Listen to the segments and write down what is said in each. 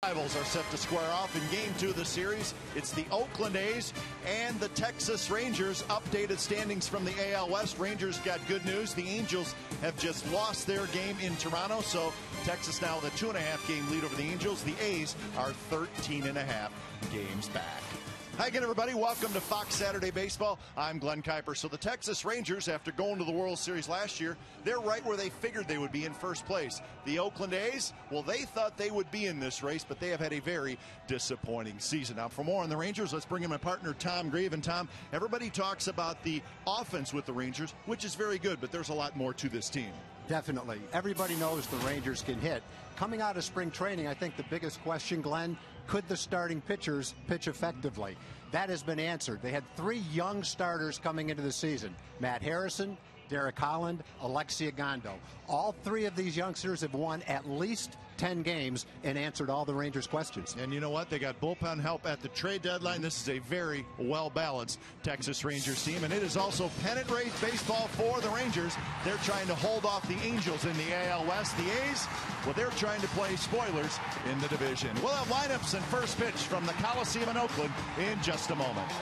Rivals are set to square off in Game 2 of the series. It's the Oakland A's and the Texas Rangers. Updated standings from the AL West. Rangers got good news. The Angels have just lost their game in Toronto, so Texas now with a 2.5 game lead over the Angels. The A's are 13.5 games back. Hi again, everybody. Welcome to Fox Saturday Baseball. I'm Glenn Kuiper. So the Texas Rangers, after going to the World Series last year, they're right where they figured they would be in first place. The Oakland A's, well, they thought they would be in this race, but they have had a very disappointing season. Now, for more on the Rangers, let's bring in my partner, Tom Grieve. And Tom, everybody talks about the offense with the Rangers, which is very good, but there's a lot more to this team. Definitely. Everybody knows the Rangers can hit. Coming out of spring training, I think the biggest question, Glenn, could the starting pitchers pitch effectively? That has been answered. They had 3 young starters coming into the season. Matt Harrison, Derek Holland, Alexia Gondo. All 3 of these youngsters have won at least 10 games and answered all the Rangers' questions. And you know what? They got bullpen help at the trade deadline. This is a very well-balanced Texas Rangers team, and it is also pennant race baseball for the Rangers. They're trying to hold off the Angels in the AL West. The A's, well, they're trying to play spoilers in the division. We'll have lineups and first pitch from the Coliseum in Oakland in just a moment.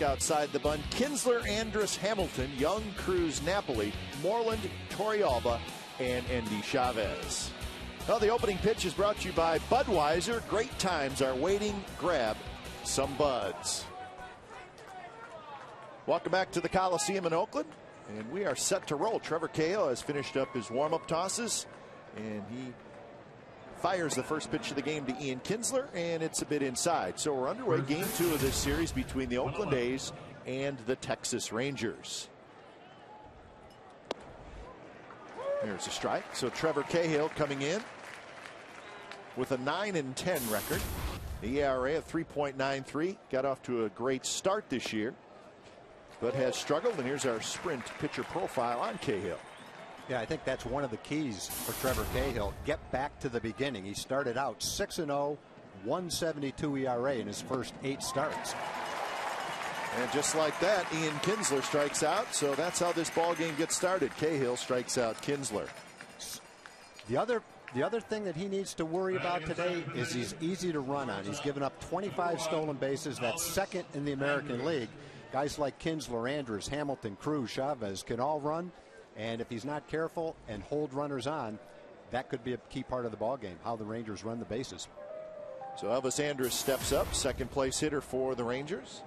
Outside the bun, Kinsler, Andrus, Hamilton, Young, Cruz, Napoli, Moreland, Torrealba, and Endy Chavez. Well, the opening pitch is brought to you by Budweiser. Great times are waiting. Grab some buds. Welcome back to the Coliseum in Oakland, and we are set to roll. Trevor Cahill has finished up his warm-up tosses, and he fires the first pitch of the game to Ian Kinsler, and it's a bit inside. So we're underway, Game 2 of this series between the Oakland A's and the Texas Rangers. There's a strike. So Trevor Cahill coming in with a 9-10 record. The ERA of 3.93. Got off to a great start this year, but has struggled. And here's our sprint pitcher profile on Cahill. Yeah, I think that's one of the keys for Trevor Cahill. Get back to the beginning. He started out 6-0, 1.72 ERA in his first 8 starts. And just like that, Ian Kinsler strikes out. So that's how this ball game gets started. Cahill strikes out Kinsler. The other thing that he needs to worry about today is he's easy to run on. He's given up 25 stolen bases. That's second in the American League. Guys like Kinsler, Andrews, Hamilton, Cruz, Chavez can all run. And if he's not careful and hold runners on, that could be a key part of the ball game, how the Rangers run the bases. So Elvis Andrus steps up, second place hitter for the Rangers.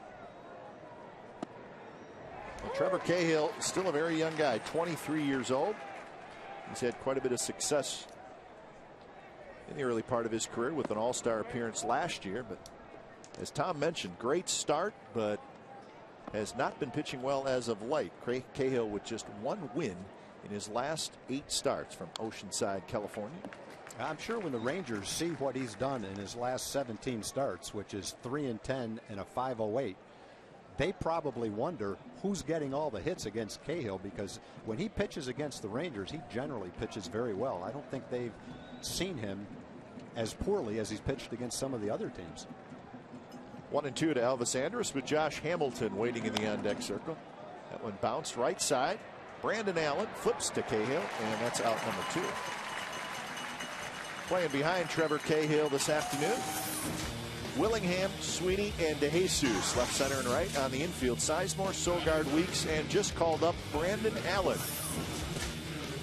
Well, Trevor Cahill, still a very young guy, 23 years old. He's had quite a bit of success in the early part of his career with an all-star appearance last year. But as Tom mentioned, great start, but has not been pitching well as of late. Cahill with just 1 win in his last 8 starts from Oceanside, California. I'm sure when the Rangers see what he's done in his last 17 starts, which is 3-10 and a 5.08, they probably wonder who's getting all the hits against Cahill, because when he pitches against the Rangers, he generally pitches very well. I don't think they've seen him as poorly as he's pitched against some of the other teams. 1-2 to Elvis Andrus, with Josh Hamilton waiting in the on-deck circle. That one bounced right side. Brandon Allen flips to Cahill, and that's out number 2. Playing behind Trevor Cahill this afternoon, Willingham, Sweeney, and DeJesus, left, center, and right. On the infield, Sizemore, Sogard, Weeks, and just called up Brandon Allen.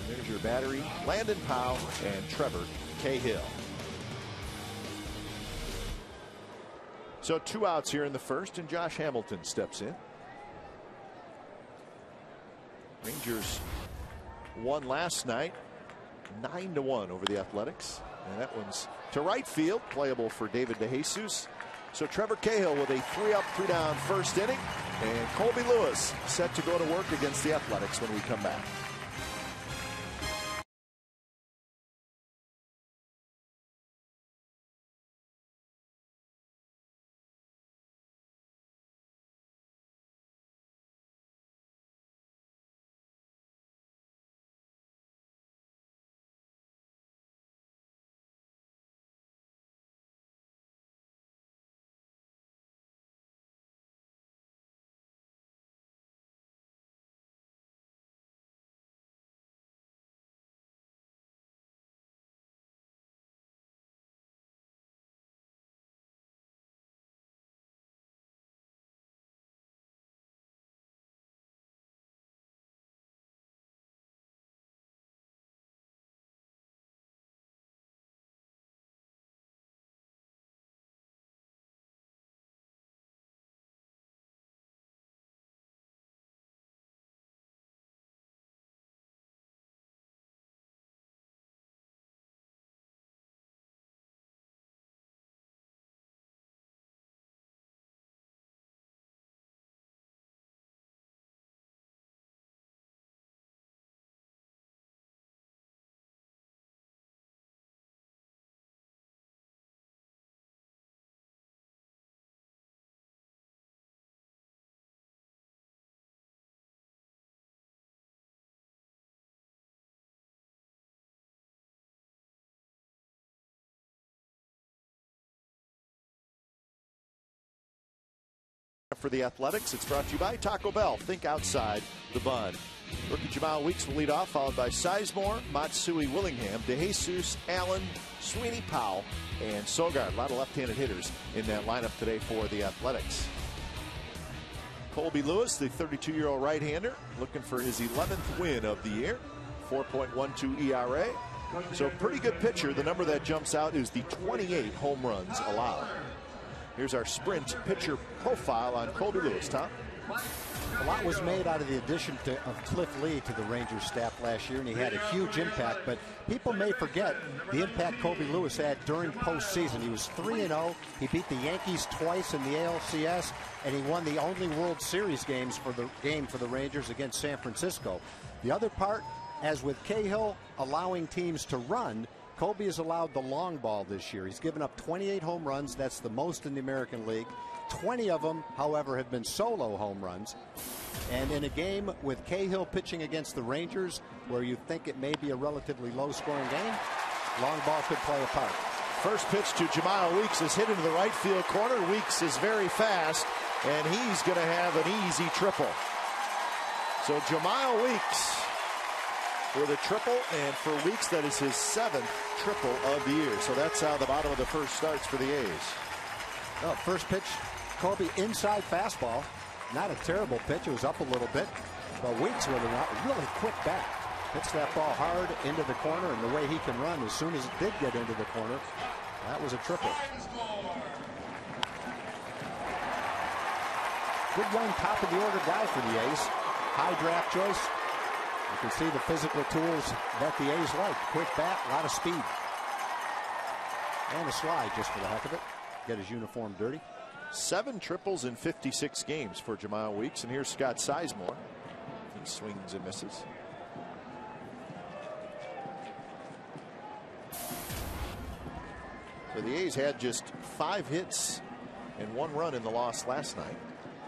There's your battery, Landon Powell and Trevor Cahill. So 2 outs here in the first, and Josh Hamilton steps in. Rangers won last night 9-1 over the Athletics, and that one's to right field, playable for David DeJesus. So Trevor Cahill with a 3-up, 3-down first inning, and Colby Lewis set to go to work against the Athletics when we come back. For the Athletics, it's brought to you by Taco Bell. Think outside the bun. Rookie Jamal Weeks will lead off, followed by Sizemore, Matsui, Willingham, DeJesus, Allen, Sweeney, Powell, and Sogard. A lot of left-handed hitters in that lineup today for the Athletics. Colby Lewis, the 32-year-old right-hander, looking for his 11th win of the year. 4.12 ERA. So pretty good pitcher. The number that jumps out is the 28 home runs allowed. Here's our sprint pitcher profile on Colby Lewis. Tom? A lot was made out of the addition of Cliff Lee to the Rangers staff last year, and he had a huge impact. But people may forget the impact Colby Lewis had during postseason. He was 3-0. He beat the Yankees twice in the ALCS, and he won the only World Series games for the Rangers against San Francisco. The other part, as with Cahill allowing teams to run, Colby has allowed the long ball this year. He's given up 28 home runs. That's the most in the American League. 20 of them, however, have been solo home runs. And in a game with Cahill pitching against the Rangers, where you think it may be a relatively low-scoring game, long ball could play a part. First pitch to Jemiah Weeks is hit into the right field corner. Weeks is very fast, and he's going to have an easy triple. So Jemiah Weeks with a triple, and for Weeks, that is his 7th triple of the year. So that's how the bottom of the first starts for the A's. Well, first pitch, Colby, inside fastball. Not a terrible pitch. It was up a little bit, but Weeks with a really quick bat. Hits that ball hard into the corner, and the way he can run, as soon as it did get into the corner, that was a triple. Good young top of the order guy for the A's. High draft choice. You can see the physical tools that the A's like. Quick bat, a lot of speed. And a slide just for the heck of it. Get his uniform dirty. 7 triples in 56 games for Jemiah Weeks. And here's Scott Sizemore. He swings and misses. So the A's had just 5 hits and 1 run in the loss last night.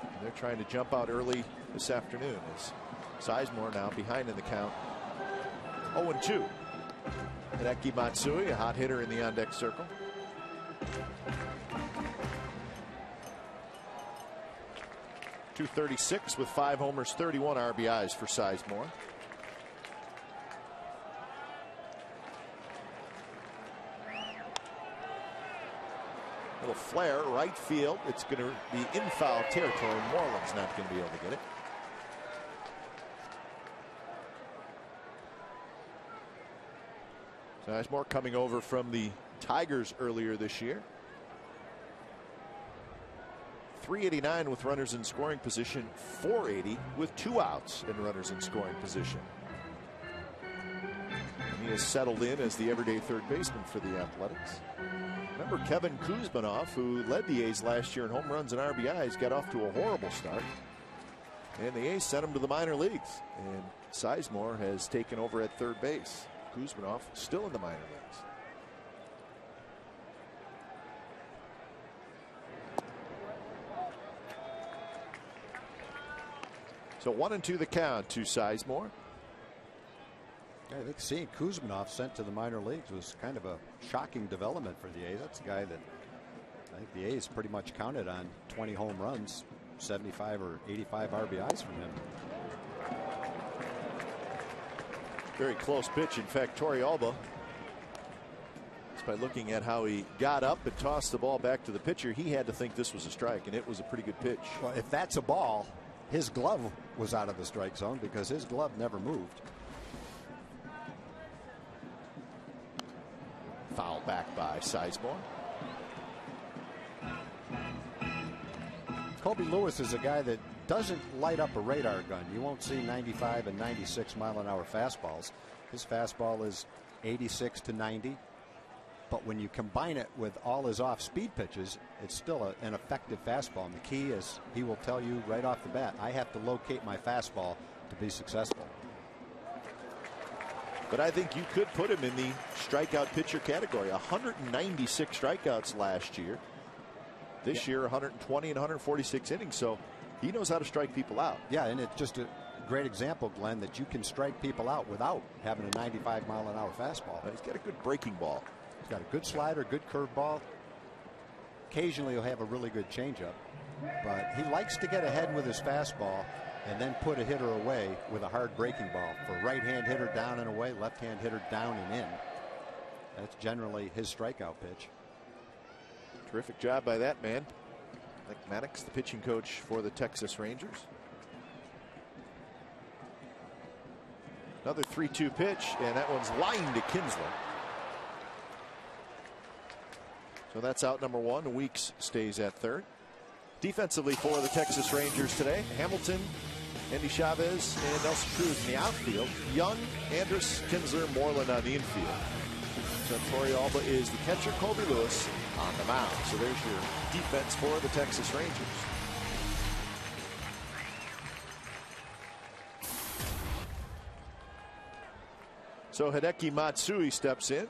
And they're trying to jump out early this afternoon as Sizemore now behind in the count. 0-2. Hideki Matsui, a hot hitter in the on-deck circle. .236 with 5 homers, 31 RBIs for Sizemore. Little flare, right field. It's going to be in foul territory. Moreland's not going to be able to get it. Sizemore coming over from the Tigers earlier this year. .389 with runners in scoring position, .480 with 2 outs and runners in scoring position. And he has settled in as the everyday third baseman for the Athletics. Remember Kevin Kuzmanoff, who led the A's last year in home runs and RBIs, got off to a horrible start. And the A's sent him to the minor leagues. And Sizemore has taken over at third base. Kuzmanoff still in the minor leagues. So 1-2 the count to Sizemore. I think seeing Kuzmanoff sent to the minor leagues was kind of a shocking development for the A's. That's a guy that I think the A's pretty much counted on 20 home runs, 75 or 85 RBIs from him. Very close pitch. In fact, Torrealba, just by looking at how he got up and tossed the ball back to the pitcher, he had to think this was a strike, and it was a pretty good pitch. Well, if that's a ball, his glove was out of the strike zone because his glove never moved. Foul back by Sizemore. Colby Lewis is a guy that doesn't light up a radar gun. You won't see 95 and 96 mile-an-hour fastballs. His fastball is 86 to 90. But when you combine it with all his off-speed pitches, it's still an effective fastball. And the key is, he will tell you right off the bat, I have to locate my fastball to be successful. But I think you could put him in the strikeout pitcher category. 196 strikeouts last year. This year, 120 and 146 innings. So he knows how to strike people out. Yeah, and it's just a great example, Glenn, that you can strike people out without having a 95 mile-an-hour fastball. He's got a good breaking ball. He's got a good slider, good curveball. Occasionally he'll have a really good changeup. But he likes to get ahead with his fastball and then put a hitter away with a hard breaking ball. For right-hand hitter down and away, left-hand hitter down and in. That's generally his strikeout pitch. Terrific job by that man. Nick Maddox, the pitching coach for the Texas Rangers. Another 3-2 pitch, and that one's lined to Kinsler. So that's out number 1. Weeks stays at third. Defensively for the Texas Rangers today, Hamilton, Andy Chavez, and Nelson Cruz in the outfield. Young, Andrus, Kinsler, Moreland on the infield. So Torrealba is the catcher, Colby Lewis on the mound. So there's your defense for the Texas Rangers. So Hideki Matsui steps in. It'd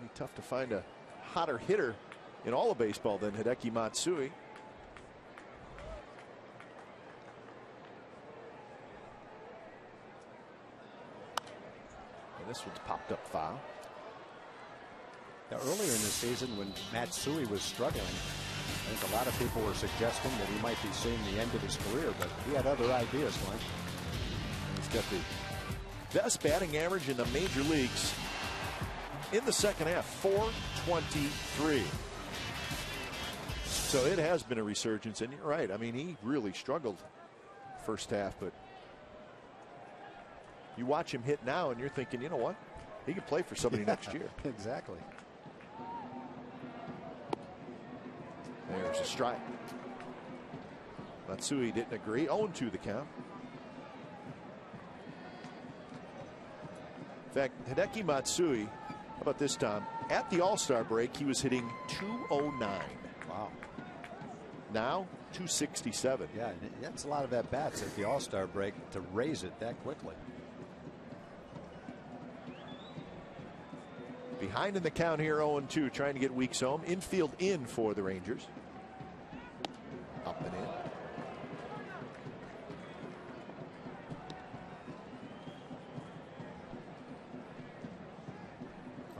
be tough to find a hotter hitter in all of baseball than Hideki Matsui. And this one's popped up foul. Now, earlier in the season, when Matsui was struggling, I think a lot of people were suggesting that he might be seeing the end of his career, but he had other ideas, Glenn. He's got the best batting average in the major leagues in the second half, 423. So it has been a resurgence, and you're right. I mean, he really struggled first half, but you watch him hit now, and you're thinking, you know what? He could play for somebody next year. Exactly. There's a strike. Matsui didn't agree. 0-2 the count. In fact, Hideki Matsui, how about this, Tom? At the All-Star break, he was hitting 209. Wow. Now, 267. Yeah, that's a lot of at-bats at the All-Star break to raise it that quickly. Behind in the count here, 0-2, trying to get Weeks home. Infield in for the Rangers. Up and in.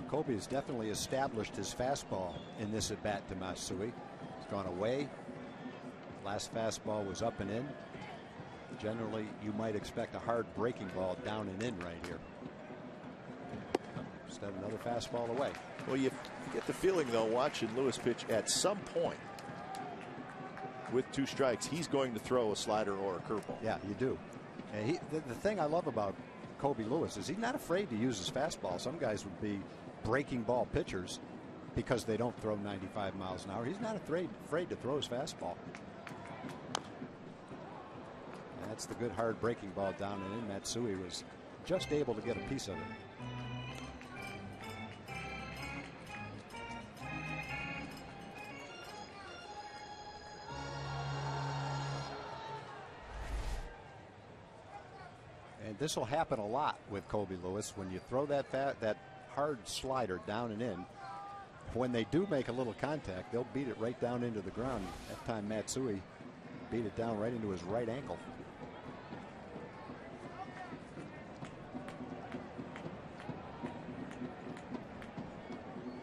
Kobe has definitely established his fastball in this at bat to Matsui. It's gone away. Last fastball was up and in. Generally, you might expect a hard breaking ball down and in right here. Instead, another fastball away. Well, you get the feeling, though, watching Lewis pitch, at some point with 2 strikes, he's going to throw a slider or a curveball. Yeah, you do. And the thing I love about Kobe Lewis is he's not afraid to use his fastball. Some guys would be breaking ball pitchers because they don't throw 95 miles an hour. He's not afraid to throw his fastball. And that's the good hard breaking ball down and in. Matsui was just able to get a piece of it. And this will happen a lot with Kobe Lewis. When you throw that hard slider down and in, when they do make a little contact, they'll beat it right down into the ground. That time Matsui beat it down right into his right ankle.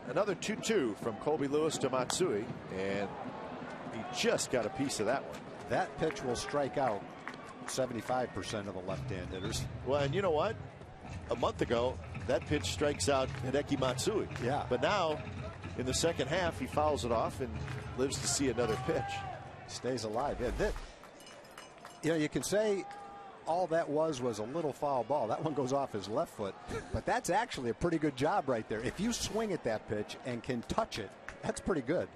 Another 2-2 from Kobe Lewis to Matsui, and he just got a piece of that one. That pitch will strike out 75% of the left-hand hitters. Well, and you know what? A month ago, that pitch strikes out Hideki Matsui. Yeah. But now, in the second half, he fouls it off and lives to see another pitch. Stays alive. Yeah, you can say all that was a little foul ball. That one goes off his left foot. But that's actually a pretty good job right there. If you swing at that pitch and can touch it, that's pretty good.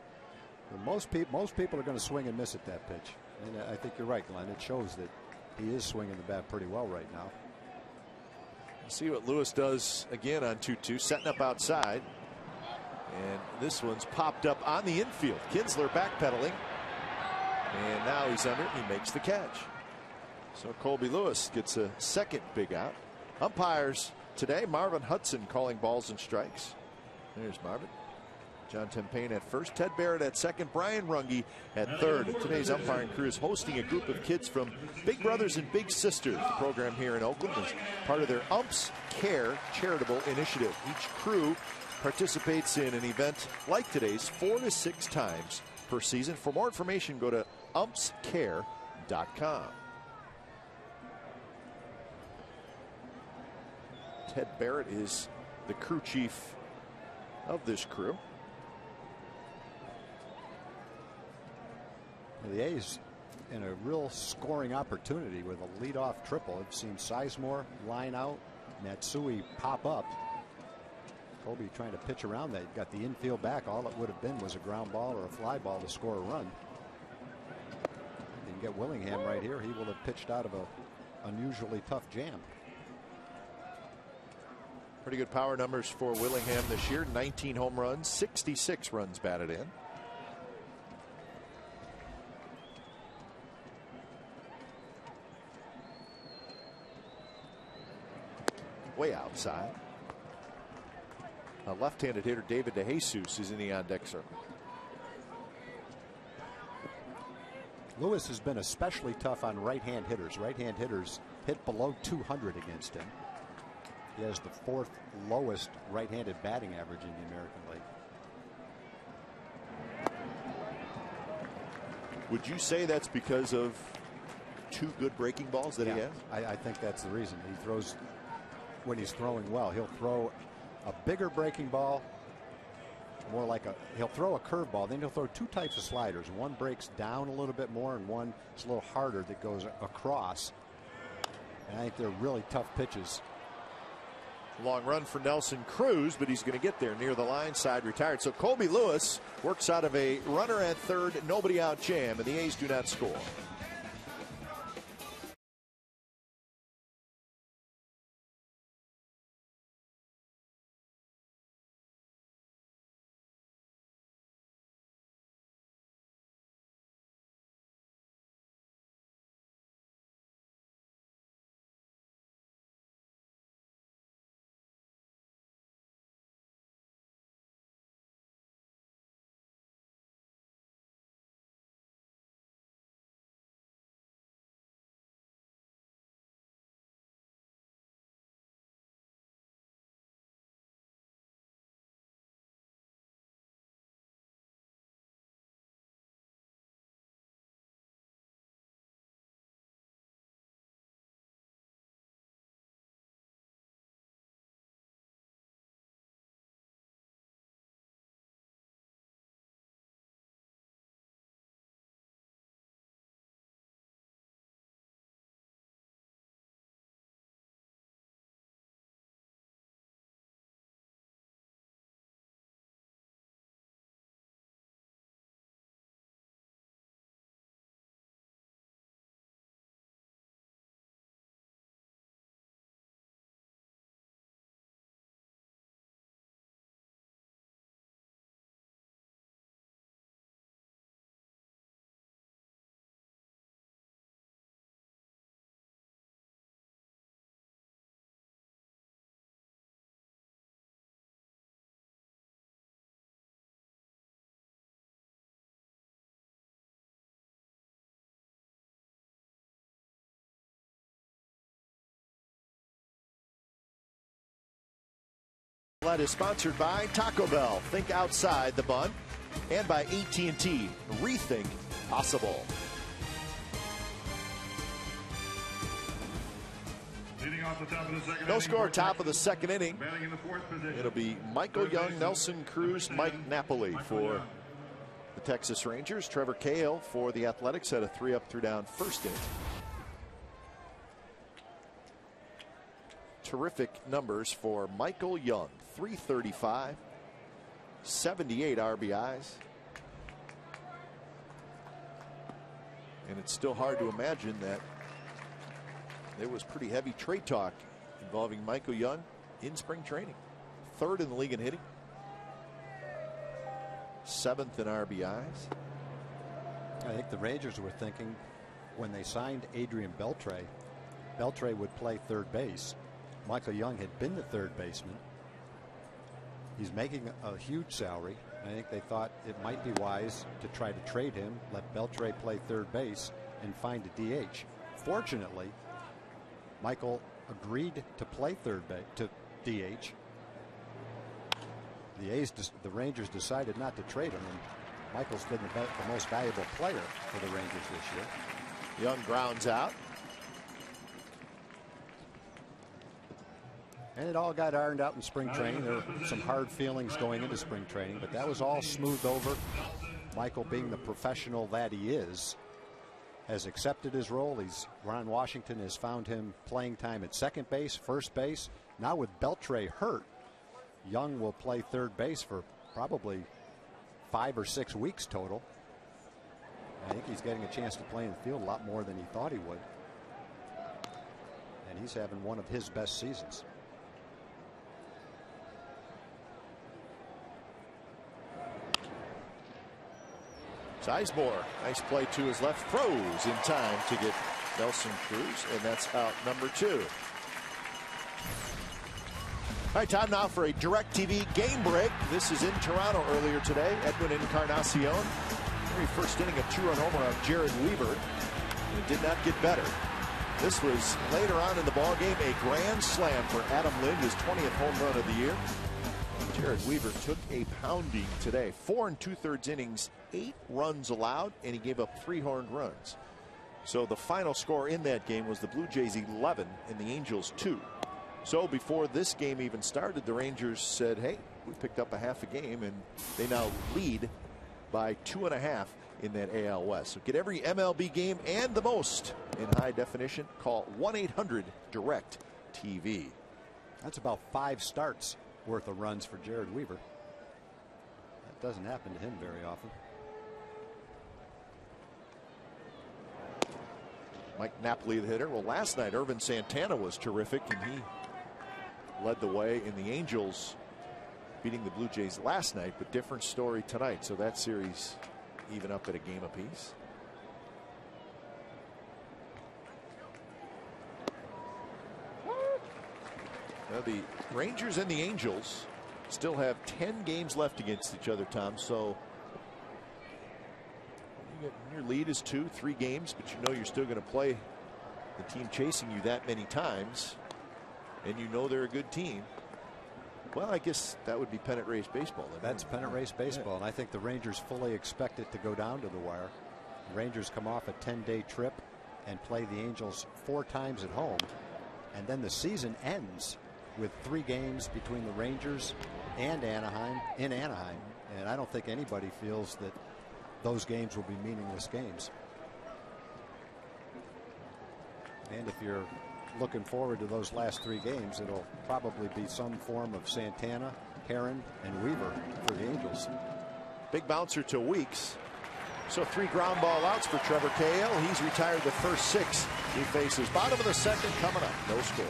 Most people are going to swing and miss at that pitch. And I think you're right, Glenn. It shows that he is swinging the bat pretty well right now. See what Lewis does again on 2-2, setting up outside. And this one's popped up on the infield. Kinsler backpedaling. And now he's under it. He makes the catch. So Colby Lewis gets a second big out. Umpires today, Marvin Hudson calling balls and strikes. There's Marvin. John Tempane at first, Ted Barrett at second, Brian Runge at third. And today's umpiring crew is hosting a group of kids from Big Brothers and Big Sisters. The program here in Oakland is part of their Umps Care charitable initiative. Each crew participates in an event like today's 4 to 6 times per season. For more information, go to umpscare.com. Ted Barrett is the crew chief of this crew. The A's in a real scoring opportunity with a leadoff triple. I've seen Sizemore line out, Matsui pop up. Kobe trying to pitch around that. Got the infield back. All it would have been was a ground ball or a fly ball to score a run. You can get Willingham right here. He will have pitched out of a unusually tough jam. Pretty good power numbers for Willingham this year. 19 home runs, 66 runs batted in. Way outside. A left-handed hitter, David DeJesus, is in the on-deck circle. Lewis has been especially tough on right-hand hitters. Right-hand hitters hit below 200 against him. He has the 4th lowest right-handed batting average in the American League. Would you say that's because of 2 good breaking balls that he has? I think that's the reason. He throws, when he's throwing well, he'll throw a bigger breaking ball, more like he'll throw a curveball, then he'll throw 2 types of sliders. One breaks down a little bit more, and one is a little harder that goes across. And I think they're really tough pitches. Long run for Nelson Cruz, but he's going to get there near the line, side retired. So Colby Lewis works out of a runner at third, nobody out jam, and the A's do not score. That is sponsored by Taco Bell. Think outside the bun. And by AT&T. Rethink possible. No score, top of the second inning. It'll be Michael Young, Nelson Cruz, Mike Napoli for the Texas Rangers. Trevor Cahill for the Athletics had a 3-up, 3-down first inning. Terrific numbers for Michael Young. 335, 78 RBIs. And it's still hard to imagine that there was pretty heavy trade talk involving Michael Young in spring training. 3rd in the league in hitting. 7th in RBIs. I think the Rangers were thinking when they signed Adrian Beltre, Beltre would play third base. Michael Young had been the third baseman. He's making a huge salary. I think they thought it might be wise to try to trade him, let Beltre play third base, and find a DH. Fortunately, Michael agreed to play third base to DH. The Rangers decided not to trade him, and Michael's been the most valuable player for the Rangers this year. Young grounds out. And it all got ironed out in spring training. There were some hard feelings going into spring training, but that was all smoothed over. Michael, being the professional that he is, has accepted his role. Ron Washington has found him playing time at second base, first base. Now with Beltre hurt, Young will play third base for probably 5 or 6 weeks total. I think he's getting a chance to play in the field a lot more than he thought he would. And he's having one of his best seasons. Sizemore, nice play to his left, throws in time to get Nelson Cruz, and that's out number 2. All right, time now for a DirecTV game break. This is in Toronto earlier today. Edwin Encarnacion, very first inning, a 2-run homer on Jared Weaver. And it did not get better. This was later on in the ballgame, a grand slam for Adam Lind, his 20th home run of the year. Jared Weaver took a pounding today. 4 2/3 innings, 8 runs allowed, and he gave up 3 earned runs. So the final score in that game was the Blue Jays 11 and the Angels 2. So before this game even started, the Rangers said, hey, we picked up a half a game, and they now lead by 2.5 in that AL West. So get every MLB game and the most in high definition. Call 1-800-DIRECT-TV. That's about 5 starts worth of runs for Jared Weaver. That doesn't happen to him very often. Mike Napoli, the hitter. Well, last night Irvin Santana was terrific, and he led the way in the Angels beating the Blue Jays last night, but different story tonight. So that series even up at a game apiece. Now the Rangers and the Angels still have 10 games left against each other, Tom. So your lead is 2-3 games, but you know you're still going to play the team chasing you that many times, and you know they're a good team. Well, I guess that would be pennant race baseball then. That's pennant race baseball, and I think the Rangers fully expect it to go down to the wire. The Rangers come off a 10-day trip and play the Angels 4 times at home, and then the season ends with 3 games between the Rangers and Anaheim in Anaheim, and I don't think anybody feels that those games will be meaningless games. And if you're looking forward to those last 3 games, it'll probably be some form of Santana, Heron, and Weaver for the Angels. Big bouncer to Weeks. So 3 ground ball outs for Trevor Cahill. He's retired the first 6. He faces bottom of the 2nd coming up. No score.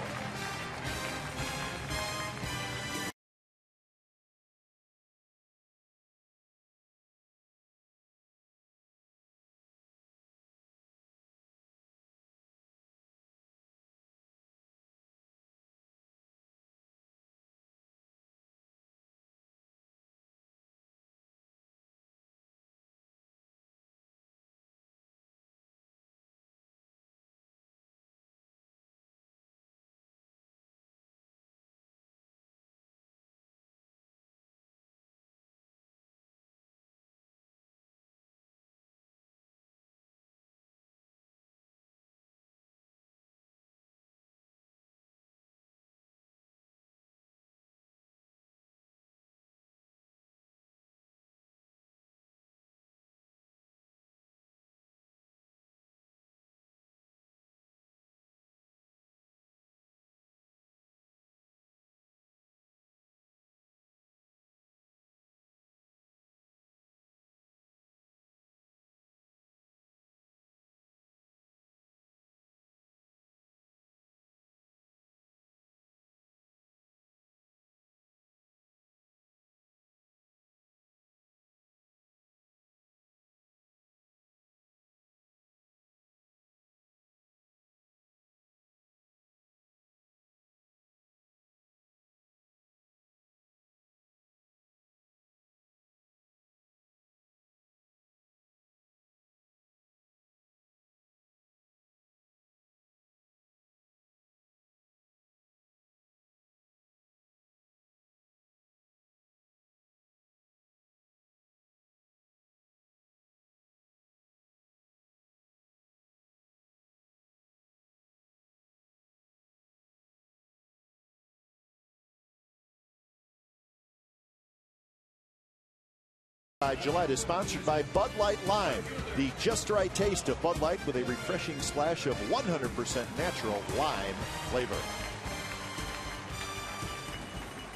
Gillette is sponsored by Bud Light Lime, the just right taste of Bud Light with a refreshing splash of 100% natural lime flavor.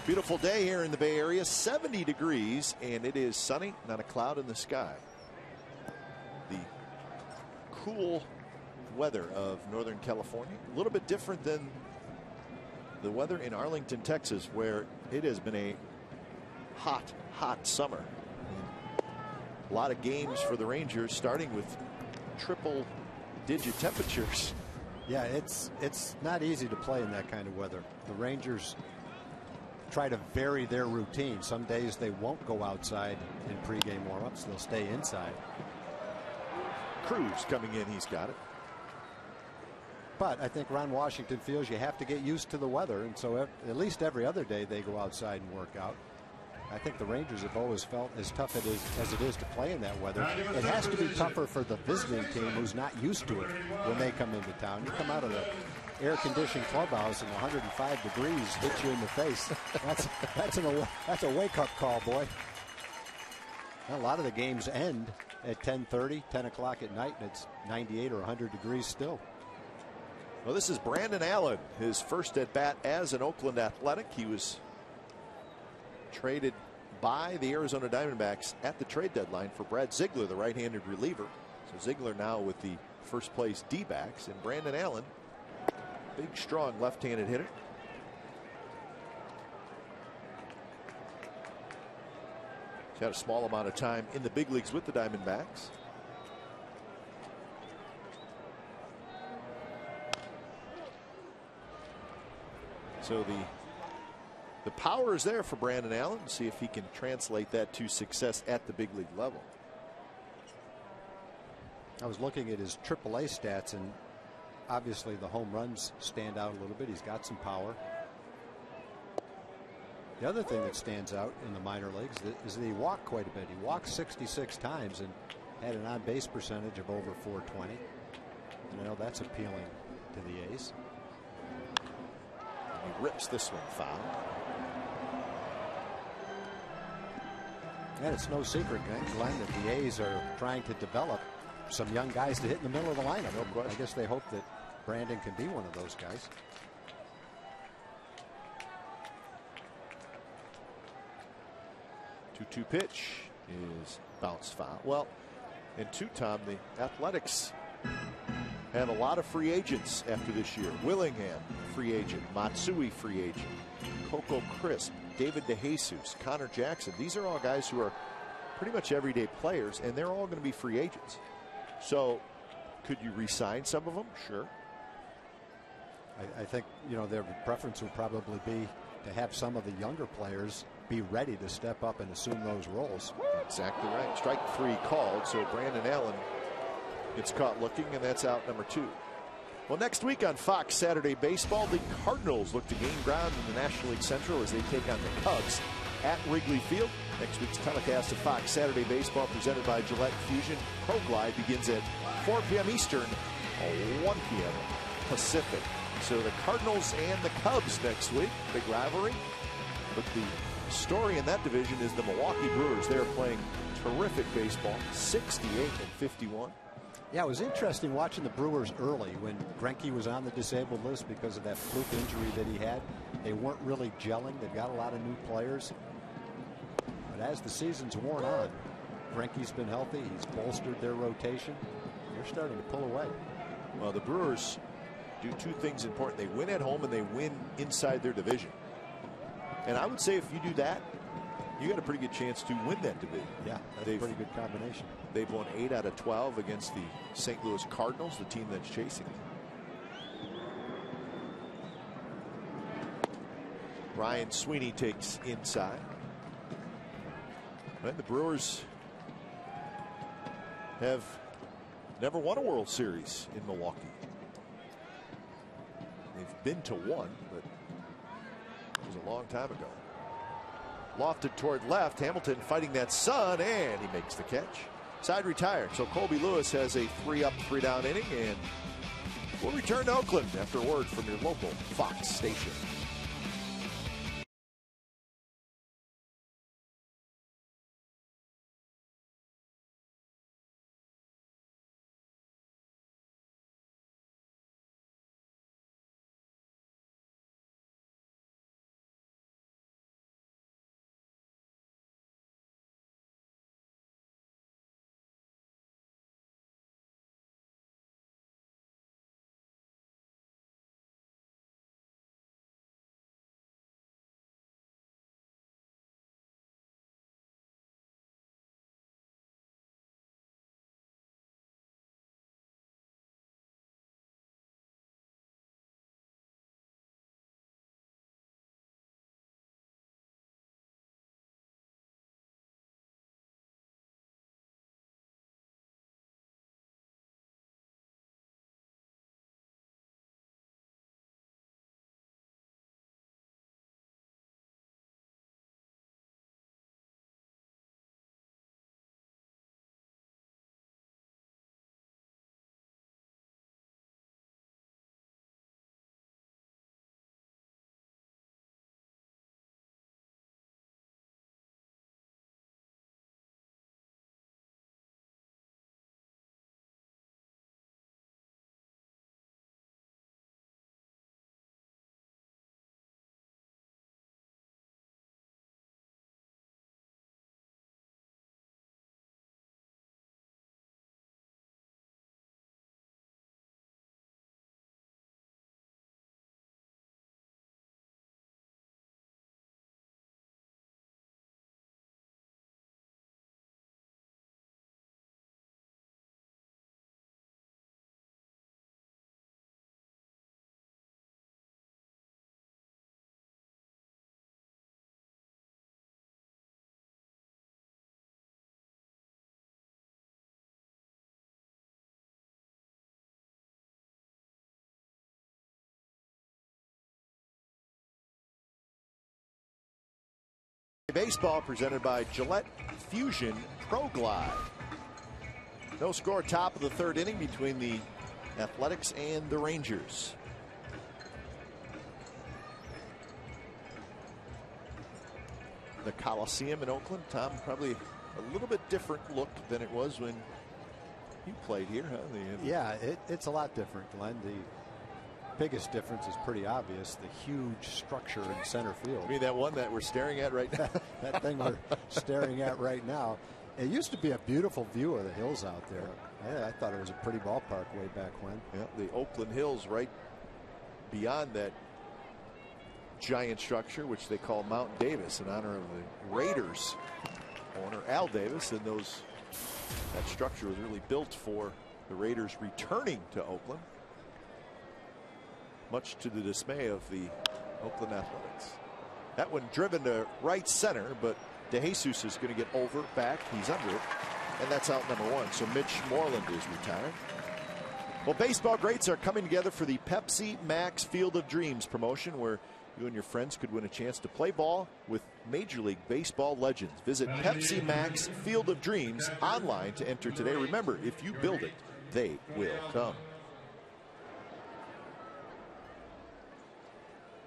Beautiful day here in the Bay Area, 70 degrees, and it is sunny, not a cloud in the sky. The cool weather of Northern California, a little bit different than the weather in Arlington, Texas, where it has been a hot, hot summer. A lot of games for the Rangers starting with triple-digit temperatures. Yeah, it's not easy to play in that kind of weather. The Rangers try to vary their routine. Some days they won't go outside in pregame warmups. They'll stay inside. Cruz coming in, he's got it. But I think Ron Washington feels you have to get used to the weather, and so at least every other day they go outside and work out. I think the Rangers have always felt as tough as it is to play in that weather. It has to be tougher for the visiting team who's not used to it when they come into town. You come out of the air-conditioned clubhouse and 105 degrees hit you in the face. That's a wake-up call, boy. A lot of the games end at 10:30, 10 o'clock at night, and it's 98 or 100 degrees still. Well, this is Brandon Allen, his first at bat as an Oakland Athletic. He was traded by the Arizona Diamondbacks at the trade deadline for Brad Ziegler, the right-handed reliever. So Ziegler now with the first place D-backs, and Brandon Allen, big, strong left-handed hitter. He's had a small amount of time in the big leagues with the Diamondbacks. So the power is there for Brandon Allen. See if he can translate that to success at the big league level. I was looking at his AAA stats, and obviously the home runs stand out a little bit. He's got some power. The other thing that stands out in the minor leagues is that he walked quite a bit. He walked 66 times and had an on-base percentage of over 420. And I know that's appealing to the A's. He rips this one foul. And it's no secret, Glenn, that the A's are trying to develop some young guys to hit in the middle of the lineup. I guess they hope that Brandon can be one of those guys. Two pitch is bounce foul. Well, and two, Tom, the Athletics have a lot of free agents after this year. Willingham, free agent. Matsui, free agent. Coco Crisp, David DeJesus, Connor Jackson. These are all guys who are pretty much everyday players, and they're all going to be free agents. So could you re-sign some of them? Sure. I think, their preference would probably be to have some of the younger players be ready to step up and assume those roles. Exactly right. Strike three called, so Brandon Allen gets caught looking, and that's out number 2. Well, next week on Fox Saturday Baseball, the Cardinals look to gain ground in the National League Central as they take on the Cubs at Wrigley Field. Next week's telecast of Fox Saturday Baseball presented by Gillette Fusion Pro Glide begins at 4 p.m. Eastern, 1 p.m. Pacific. So the Cardinals and the Cubs next week, big rivalry. But the story in that division is the Milwaukee Brewers. They're playing terrific baseball, 68-51. Yeah, it was interesting watching the Brewers early when Greinke was on the disabled list because of that fluke injury that he had. They weren't really gelling. They've got a lot of new players. But as the season's worn on, Greinke's been healthy. He's bolstered their rotation. They're starting to pull away. Well, the Brewers do two things important. They win at home and they win inside their division. And I would say if you do that, you got a pretty good chance to win that division. Yeah, that's a pretty good combination. They've won 8 out of 12 against the St. Louis Cardinals, the team that's chasing them. Ryan Sweeney takes inside. And the Brewers have never won a World Series in Milwaukee. They've been to one, but it was a long time ago. Lofted toward left. Hamilton fighting that sun, and he makes the catch. Side retired. So Colby Lewis has a 3-up, 3-down inning, and we'll return to Oakland after word from your local Fox station. Baseball presented by Gillette Fusion Pro Glide. No score, top of the third inning between the Athletics and the Rangers. The Coliseum in Oakland, Tom, probably a little bit different look than it was when you played here, huh? Yeah, it's a lot different, Glenn. The biggest difference is pretty obvious, the huge structure in center field. I mean, that one that we're staring at right now? That thing we're staring at right now. It used to be a beautiful view of the hills out there. I thought it was a pretty ballpark way back when. Yeah, the Oakland Hills right beyond that giant structure, which they call Mount Davis in honor of the Raiders owner Al Davis. And that structure was really built for the Raiders returning to Oakland, much to the dismay of the Oakland Athletics. That one driven to right center, but DeJesus is going to get over, back, he's under it, and that's out number one. So Mitch Moreland is retired. Well, baseball greats are coming together for the Pepsi Max Field of Dreams promotion, where you and your friends could win a chance to play ball with Major League Baseball legends. Visit Pepsi Max Field of Dreams online to enter today. Remember, if you build it, they will come.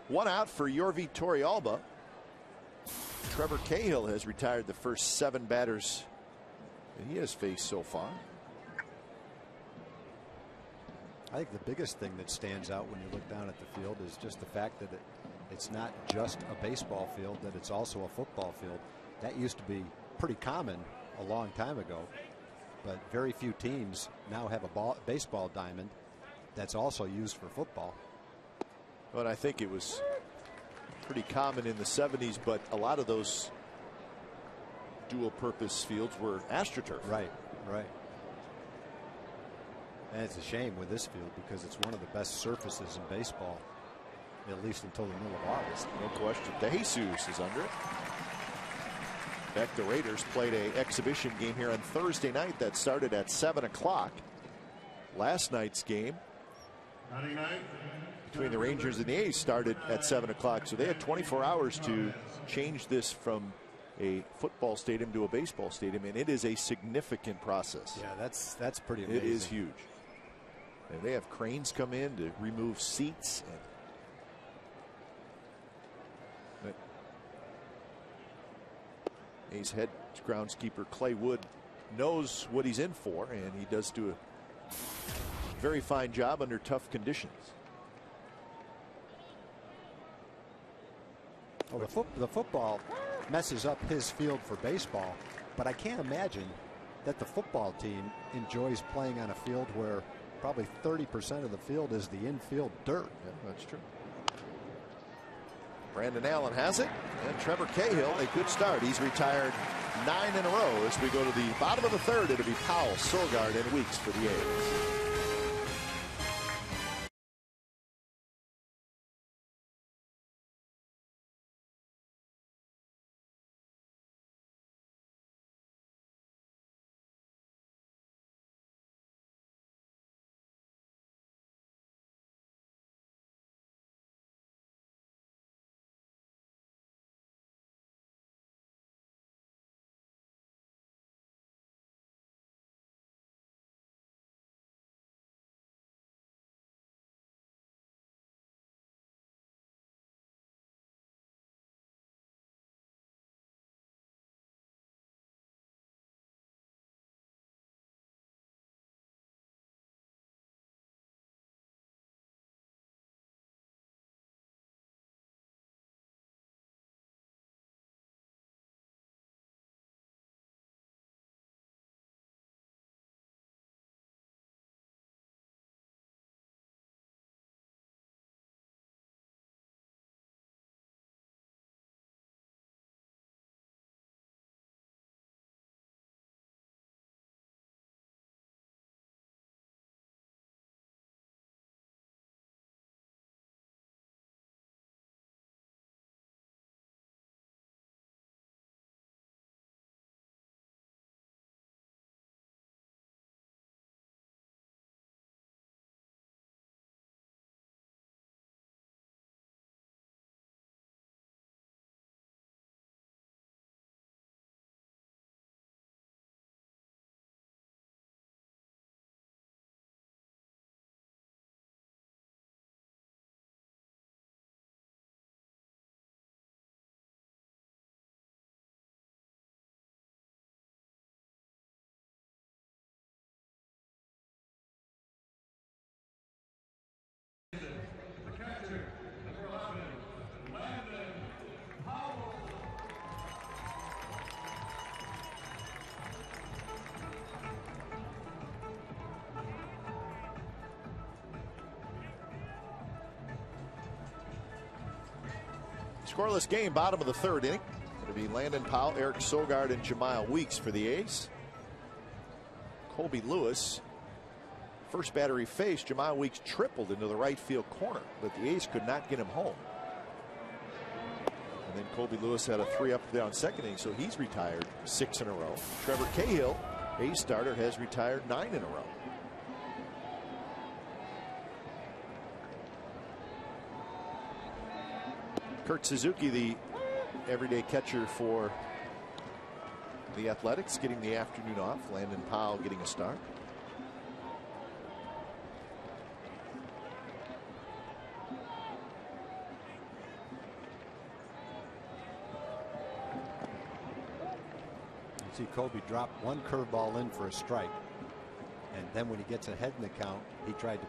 One out for Yorvi Torrealba. Trevor Cahill has retired the first 7 batters that he has faced so far. I think the biggest thing that stands out when you look down at the field is just the fact that it's not just a baseball field, that it's also a football field. That used to be pretty common a long time ago, but very few teams now have a baseball diamond that's also used for football. But I think it was pretty common in the 70s, but a lot of those dual purpose fields were AstroTurf. Right. And it's a shame with this field because it's one of the best surfaces in baseball, at least until the middle of August. No question. DeJesus is under it. In fact, the Raiders played an exhibition game here on Thursday night that started at 7 o'clock. Last night's game between the Rangers and the A's started at 7 o'clock. So they had 24 hours to change this from a football stadium to a baseball stadium, and it is a significant process. Yeah, that's pretty amazing. It is huge. And they have cranes come in to remove seats. A's head groundskeeper Clay Wood knows what he's in for, and he does do a very fine job under tough conditions. Well, the football messes up his field for baseball, but I can't imagine that the football team enjoys playing on a field where probably 30% of the field is the infield dirt. Yeah, that's true. Brandon Allen has it, and Trevor Cahill, a good start. He's retired 9 in a row. As we go to the bottom of the third, it'll be Powell, Sogard, and Weeks for the A's. Scoreless game, bottom of the third inning. Going to be Landon Powell, Eric Sogard, and Jemiah Weeks for the A's. Colby Lewis, first batter he faced, Jemiah Weeks tripled into the right field corner, but the A's could not get him home. And then Colby Lewis had a 3 up down second inning, so he's retired 6 in a row. Trevor Cahill, A's starter, has retired 9 in a row. Kurt Suzuki, the everyday catcher for the Athletics, getting the afternoon off. Landon Powell getting a start. You see Colby drop one curveball in for a strike, and then when he gets ahead in the count, he tried to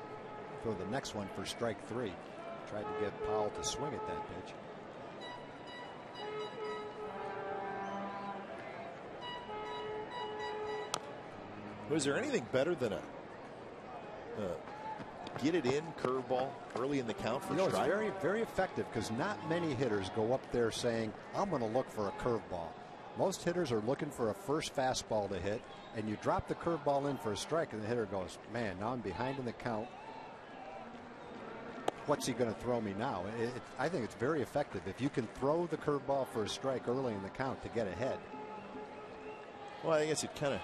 throw the next one for strike 3. Tried to get Powell to swing at that pitch. Was there anything better than a get it in curveball early in the count for strike? It's very, very effective, because not many hitters go up there saying, I'm going to look for a curveball. Most hitters are looking for a first fastball to hit, and you drop the curveball in for a strike, and the hitter goes, man, now I'm behind in the count. What's he going to throw me now? I think it's very effective if you can throw the curveball for a strike early in the count to get ahead. Well, I guess it kind of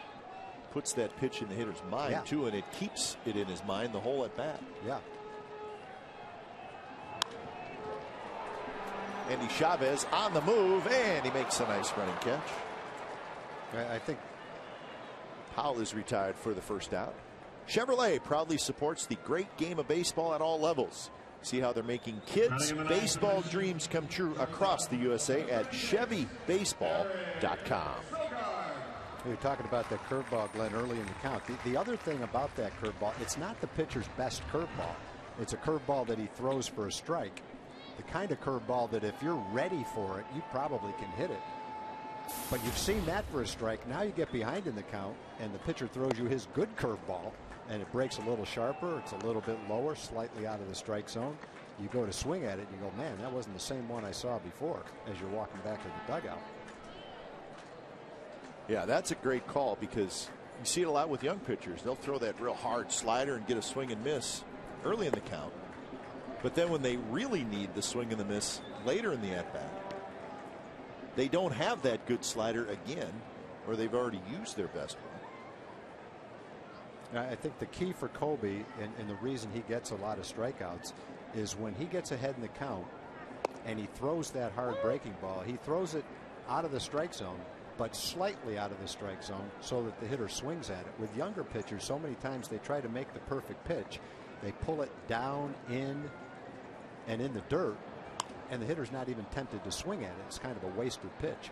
puts that pitch in the hitter's mind, too, and it keeps it in his mind the whole at bat. Yeah. Andy Chavez on the move, and he makes a nice running catch. I think Powell is retired for the first out. Chevrolet proudly supports the great game of baseball at all levels. See how they're making kids' baseball dreams come true across the USA at ChevyBaseball.com. You're talking about that curveball, Glenn, early in the count. The other thing about that curveball, it's not the pitcher's best curveball. It's a curveball that he throws for a strike. The kind of curveball that if you're ready for it, you probably can hit it. But you've seen that for a strike. Now you get behind in the count, and the pitcher throws you his good curveball, and it breaks a little sharper. It's a little bit lower, slightly out of the strike zone. You go to swing at it, and you go, man, that wasn't the same one I saw before, as you're walking back to the dugout. Yeah, that's a great call, because you see it a lot with young pitchers. They'll throw that real hard slider and get a swing and miss early in the count. But then when they really need the swing and the miss later in the at-bat, they don't have that good slider again, or they've already used their best one. I think the key for Colby, and the reason he gets a lot of strikeouts, is when he gets ahead in the count and he throws that hard breaking ball, he throws it out of the strike zone, but slightly out of the strike zone so that the hitter swings at it. With younger pitchers, so many times they try to make the perfect pitch. They pull it down, in, and in the dirt, and the hitter's not even tempted to swing at it. It's kind of a wasted pitch.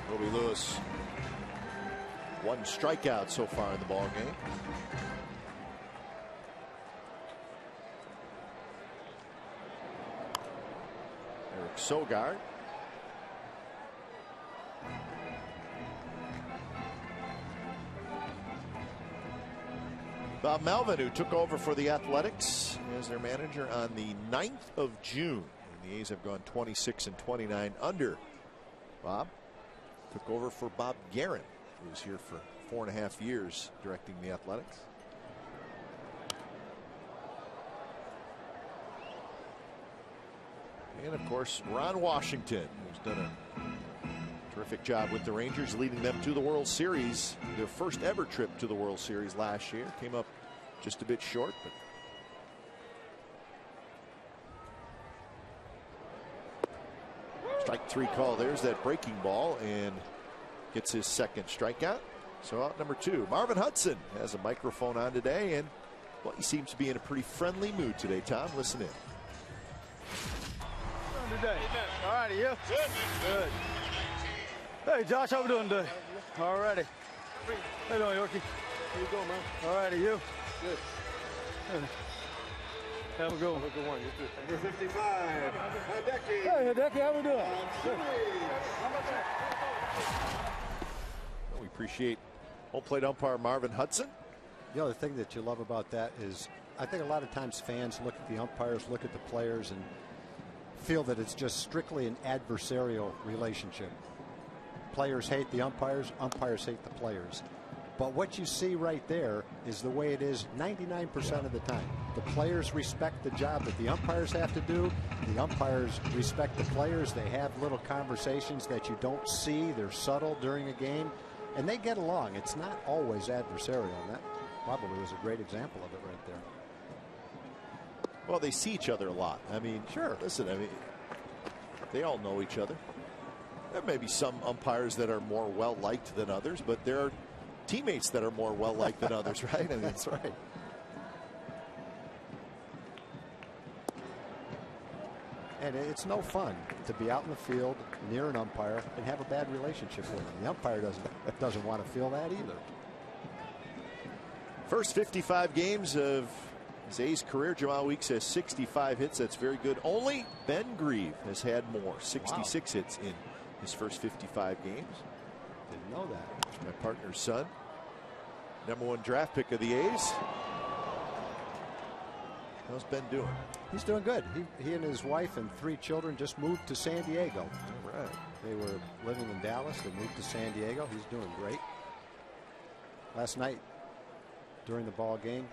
Colby Lewis, 1 strikeout so far in the ball game. Eric Sogard. Bob Melvin, who took over for the Athletics as their manager on the 9th of June. And the A's have gone 26 and 29 under Bob. Took over for Bob Guerin, who was here for 4.5 years directing the Athletics. And of course, Ron Washington, who's done a terrific job with the Rangers, leading them to the World Series. Their first ever trip to the World Series last year. Came up just a bit short, but strike 3 call. There's that breaking ball, and gets his second strikeout. So out number 2. Marvin Hudson has a microphone on today, and well, he seems to be in a pretty friendly mood today. Tom, listen in. Today. All righty, you? Good. Good. Hey, Josh, how we doing today? All righty. How you doing, Yorkie? How you doing, man? All righty, you? Good. Have a good one. Have a good one. You too. Number 55, Hideki. Hey, Hideki, how we doing? Good. We appreciate home plate umpire Marvin Hudson. The other thing that you love about that is I think a lot of times fans look at the umpires, look at the players, and feel that it's just strictly an adversarial relationship. Players hate the umpires, umpires hate the players. But what you see right there is the way it is 99% of the time. The players respect the job that the umpires have to do. The umpires respect the players. They have little conversations that you don't see. They're subtle during a game, and they get along. It's not always adversarial, and that probably was a great example of it right there. Well, they see each other a lot. I mean, sure. Listen, I mean, they all know each other. There may be some umpires that are more well-liked than others, but there are teammates that are more well-liked than others, right? I mean, that's right. And it's no fun to be out in the field near an umpire and have a bad relationship with him. The umpire doesn't want to feel that either. First 55 games of his A's career, Jamal Weeks has 65 hits. That's very good. Only Ben Grieve has had more, 66 hits in his first 55 games. Didn't know that. My partner's son, #1 draft pick of the A's. How's Ben doing? He's doing good. He and his wife and 3 children just moved to San Diego. All right. They were living in Dallas. They moved to San Diego. He's doing great. Last night during the ball game,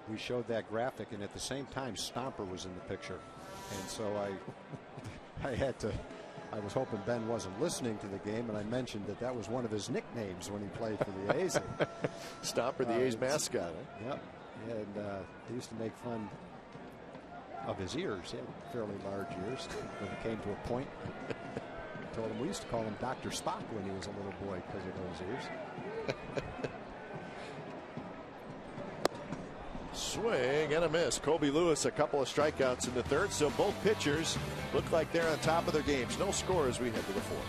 we showed that graphic, and at the same time Stomper was in the picture, and so I was hoping Ben wasn't listening to the game, and I mentioned that was one of his nicknames when he played for the A's. Stomper, the A's mascot. Eh? Yep. And they used to make fun of his ears. He had fairly large ears when it came to a point. I told him we used to call him Dr. Spock when he was a little boy because of those ears. Swing and a miss. Kobe Lewis, a couple of strikeouts in the third, so both pitchers look like they're on top of their games. No score as we head to the fourth.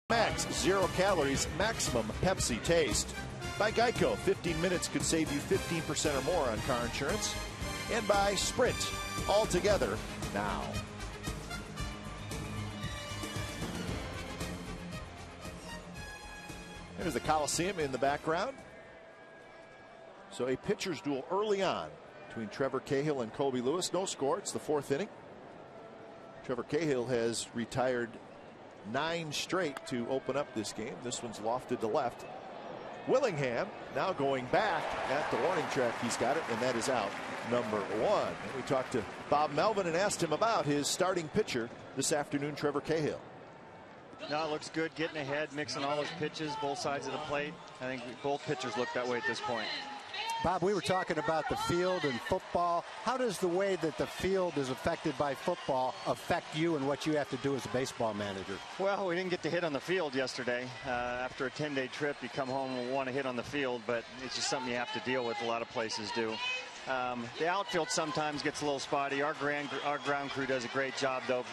Max, 0 calories, maximum Pepsi taste. By Geico, 15 minutes could save you 15% or more on car insurance. And by Sprint, all together now. There's the Coliseum in the background. So a pitcher's duel early on between Trevor Cahill and Kobe Lewis. No score. It's the 4th inning. Trevor Cahill has retired 9 straight to open up this game. This one's lofted to left. Willingham now going back at the warning track. He's got it, and that is out number 1. And we talked to Bob Melvin and asked him about his starting pitcher this afternoon, Trevor Cahill. No, it looks good, getting ahead, mixing all his pitches, both sides of the plate. I think both pitchers look that way at this point. Bob, we were talking about the field and football. How does the way that the field is affected by football affect you and what you have to do as a baseball manager? Well, we didn't get to hit on the field yesterday. After a 10-day trip, you come home and want to hit on the field, but it's just something you have to deal with. A lot of places do. The outfield sometimes gets a little spotty. Our ground crew does a great job, though.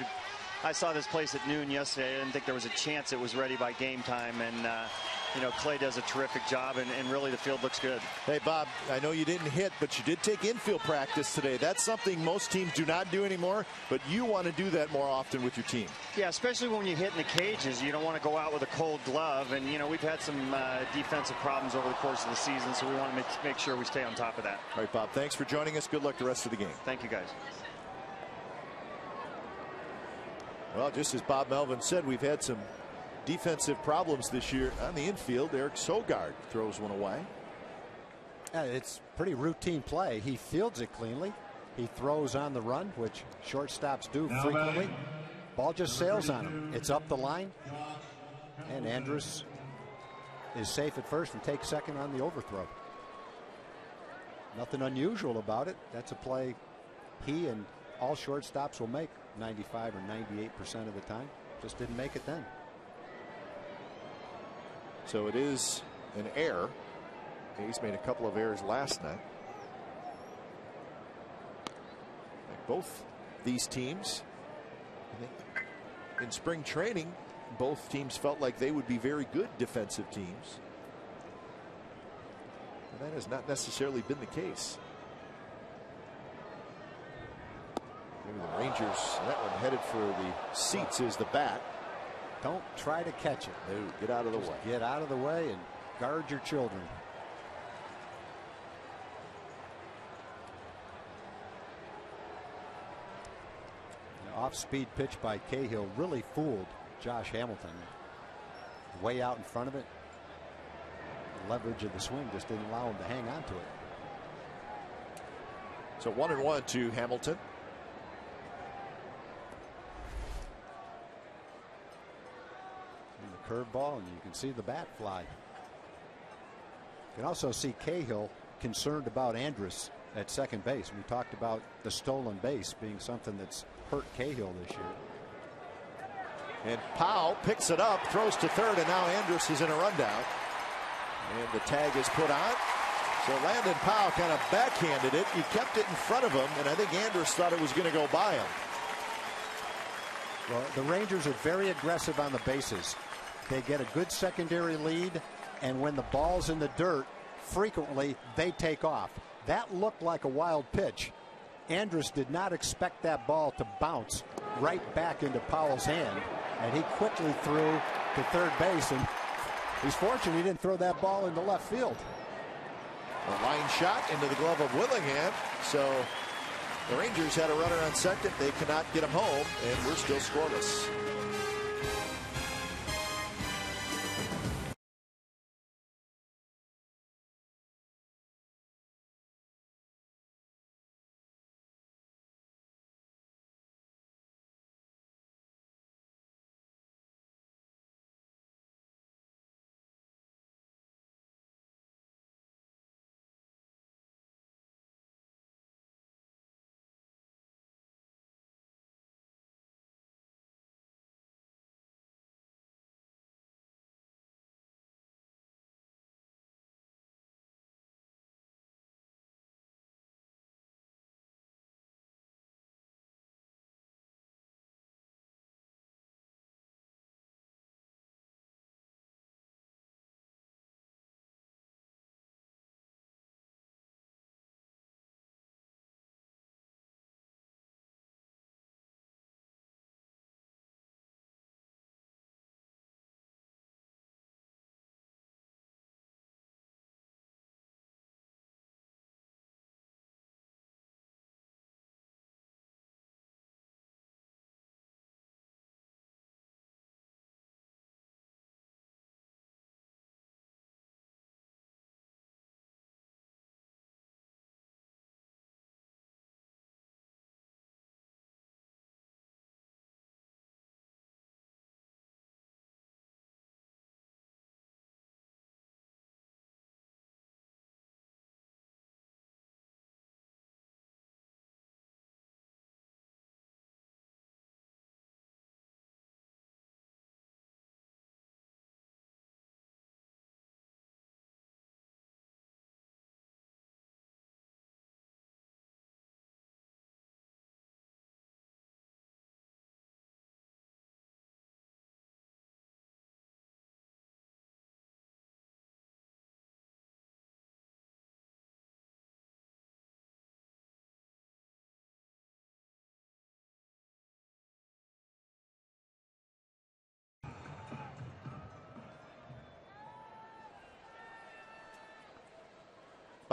I saw this place at noon yesterday. I didn't think there was a chance it was ready by game time, and you know, Clay does a terrific job, and really the field looks good. Hey, Bob, I know you didn't hit, but you did take infield practice today. That's something most teams do not do anymore, but you want to do that more often with your team. Yeah, especially when you hit in the cages. You don't want to go out with a cold glove, and you know, we've had some defensive problems over the course of the season, so we want to make sure we stay on top of that. All right, Bob, thanks for joining us. Good luck the rest of the game. Thank you, guys. Well, just as Bob Melvin said, we've had some defensive problems this year on the infield. Eric Sogard throws one away. It's pretty routine play. He fields it cleanly. He throws on the run, which shortstops do frequently. Ball just sails on him. It's up the line. And Andrus is safe at first and takes second on the overthrow. Nothing unusual about it. That's a play he and all shortstops will make 95 or 98% of the time. Just didn't make it then. So it is an error. He's made a couple of errors last night. Like both these teams, I think in spring training, both teams felt like they would be very good defensive teams. And that has not necessarily been the case. Maybe the Rangers, that one headed for the seats is the bat. Don't try to catch it. No, get out of the way. Get out of the way and guard your children. An off-speed pitch by Cahill really fooled Josh Hamilton. Way out in front of it. The leverage of the swing just didn't allow him to hang on to it. So 1-1 to Hamilton. Curveball, and you can see the bat fly. You can also see Cahill concerned about Andrus at second base. We talked about the stolen base being something that's hurt Cahill this year. And Powell picks it up, throws to third, and now Andrus is in a rundown. And the tag is put on. So Landon Powell kind of backhanded it. He kept it in front of him, and I think Andrus thought it was going to go by him. Well, the Rangers are very aggressive on the bases. They get a good secondary lead, and when the ball's in the dirt, frequently they take off. That looked like a wild pitch. Andrus did not expect that ball to bounce right back into Powell's hand, and he quickly threw to third base, and he's fortunate he didn't throw that ball into left field. A line shot into the glove of Willingham. So the Rangers had a runner on second. They cannot get him home, and we're still scoreless.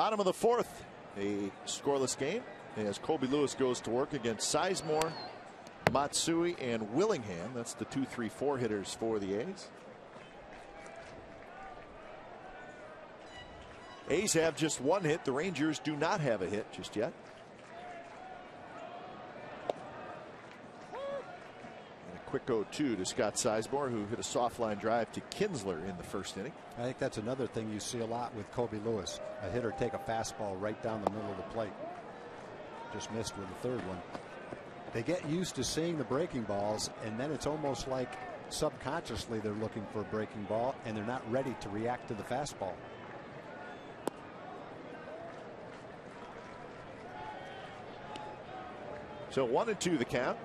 Bottom of the fourth, a scoreless game as Colby Lewis goes to work against Sizemore, Matsui, and Willingham. That's the 2, 3, 4 hitters for the A's. A's have just one hit. The Rangers do not have a hit just yet. And a quick 0-2 to Scott Sizemore, who hit a soft line drive to Kinsler in the first inning. I think that's another thing you see a lot with Colby Lewis. A hitter take a fastball right down the middle of the plate. Just missed with the third one. They get used to seeing the breaking balls, and then it's almost like subconsciously they're looking for a breaking ball, and they're not ready to react to the fastball. So 1-2 the count.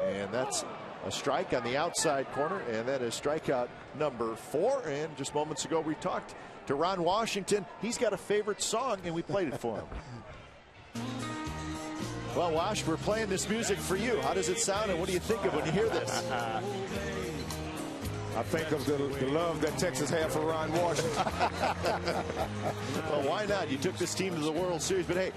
And that's a strike on the outside corner, and that is strikeout number 4. And just moments ago we talked to Ron Washington. He's got a favorite song, and we played it for him. Well, Wash, we're playing this music for you. How does it sound, and what do you think of when you hear this? I think of the love that Texas had for Ron Washington. Well, why not? You took this team to the World Series, but hey,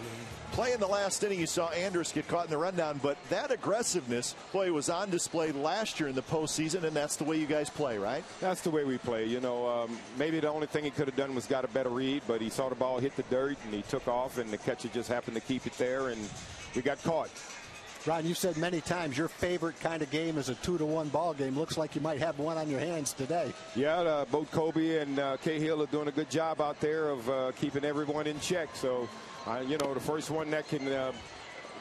playing the last inning, you saw Andrus get caught in the rundown, but that aggressiveness, boy, was on display last year in the postseason, and that's the way you guys play, right? That's the way we play. You know, maybe the only thing he could have done was got a better read, but he saw the ball hit the dirt, and he took off, and the catcher just happened to keep it there, and we got caught. Ron, you've said many times your favorite kind of game is a 2-1 ball game. Looks like you might have one on your hands today. Yeah, both Kobe and Cahill are doing a good job out there of keeping everyone in check. So, you know, the first one that can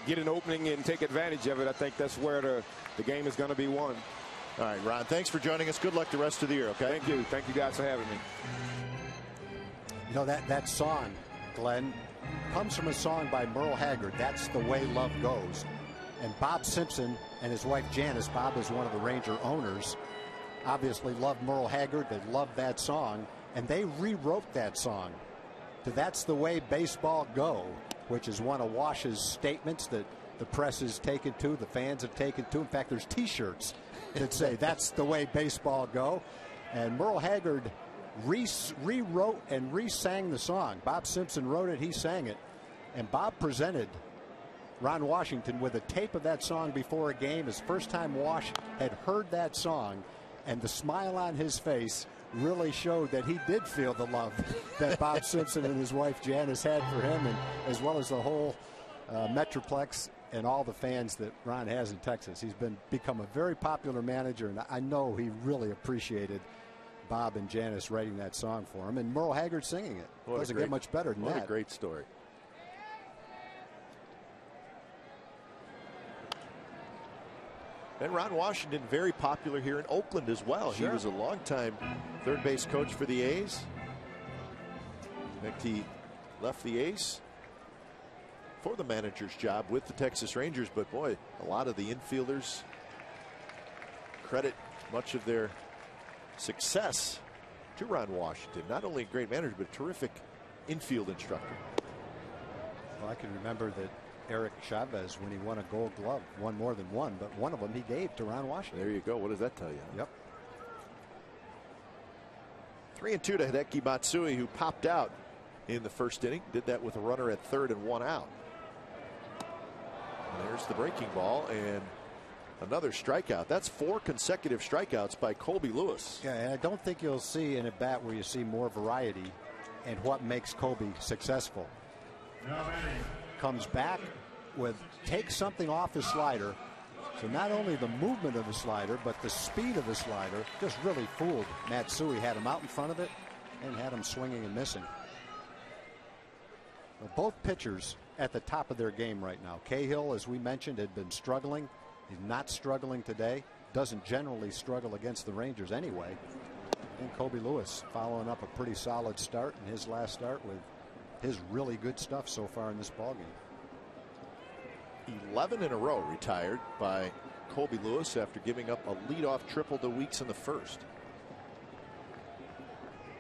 get an opening and take advantage of it, I think that's where the game is going to be won. All right, Ron, thanks for joining us. Good luck the rest of the year, okay? Thank you. Thank you guys for having me. You know, that song, Glenn, comes from a song by Merle Haggard, That's the Way Love Goes. And Bob Simpson and his wife Janice, Bob is one of the Ranger owners, obviously loved Merle Haggard. They loved that song, and they rewrote that song to That's the Way Baseball Go, which is one of Wash's statements that the press has taken to, the fans have taken to. In fact, there's T-shirts that say That's the Way Baseball Go. And Merle Haggard rewrote and re-sang the song. Bob Simpson wrote it, he sang it, and Bob presented Ron Washington with a tape of that song before a game. His first time Wash had heard that song, and the smile on his face really showed that he did feel the love that Bob Simpson and his wife Janice had for him, and as well as the whole Metroplex and all the fans that Ron has in Texas. He's become a very popular manager, and I know he really appreciated Bob and Janice writing that song for him, and Merle Haggard singing it. Doesn't get much better than that. What a great story. And Ron Washington, very popular here in Oakland as well. Sure. He was a longtime third base coach for the A's. In fact, he left the A's for the manager's job with the Texas Rangers. But boy, a lot of the infielders credit much of their success to Ron Washington. Not only a great manager, but a terrific infield instructor. Well, I can remember that Eric Chavez, when he won a Gold Glove, won more than one, but one of them he gave to Ron Washington. There you go. What does that tell you? Yep. 3-2 to Hideki Matsui, who popped out in the first inning. Did that with a runner at third and one out. And there's the breaking ball and another strikeout. That's 4 consecutive strikeouts by Colby Lewis. Yeah, and I don't think you'll see an at-bat where you see more variety and what makes Colby successful. Comes back with takes something off his slider. So not only the movement of the slider, but the speed of the slider just really fooled Matsui. Had him out in front of it and had him swinging and missing. Well, both pitchers at the top of their game right now. Cahill, as we mentioned, had been struggling. He's not struggling today. Doesn't generally struggle against the Rangers anyway. And Colby Lewis following up a pretty solid start in his last start with his really good stuff so far in this ballgame. 11 in a row retired by Colby Lewis after giving up a leadoff triple to Weeks in the first.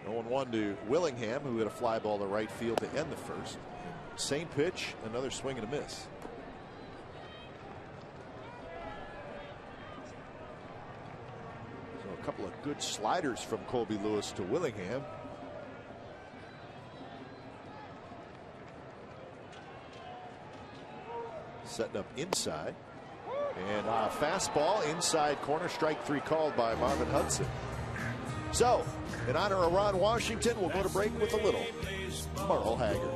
0-1 to Willingham, who hit a fly ball to right field to end the first. Same pitch, another swing and a miss. A couple of good sliders from Colby Lewis to Willingham. Setting up inside. And a fastball inside corner, strike 3 called by Marvin Hudson. So, in honor of Ron Washington, we'll go to break with a little Merle Haggard.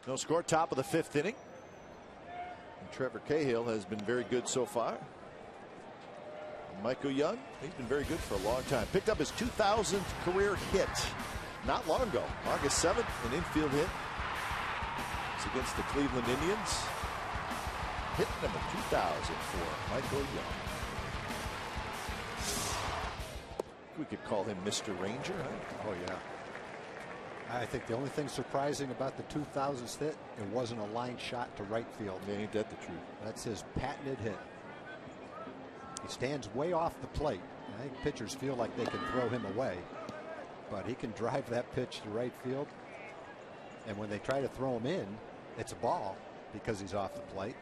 No score, top of the 5th inning. And Trevor Cahill has been very good so far. Michael Young, he's been very good for a long time. Picked up his 2000th career hit not long ago. August 7th, an infield hit. It's against the Cleveland Indians. Hit number 2000 for Michael Young. We could call him Mr. Ranger. Huh? Oh, yeah. I think the only thing surprising about the 2000s hit, it wasn't a line shot to right field. Yeah, ain't that the truth? That's his patented hit. He stands way off the plate. I think pitchers feel like they can throw him away, but he can drive that pitch to right field. And when they try to throw him in, it's a ball because he's off the plate.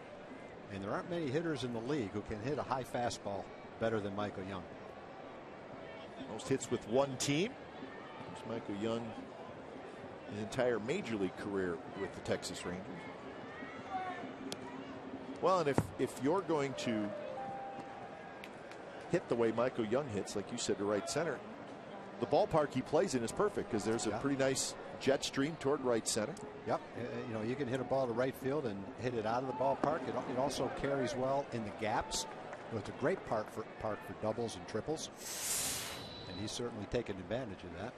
And there aren't many hitters in the league who can hit a high fastball better than Michael Young. Most hits with one team. There's Michael Young, an entire major league career with the Texas Rangers. Well, and if you're going to hit the way Michael Young hits, like you said, to right center, the ballpark he plays in is perfect because there's a pretty nice jet stream toward right center. Yep. You know, you can hit a ball to right field and hit it out of the ballpark. It also carries well in the gaps. It's a great park for doubles and triples. And he's certainly taken advantage of that.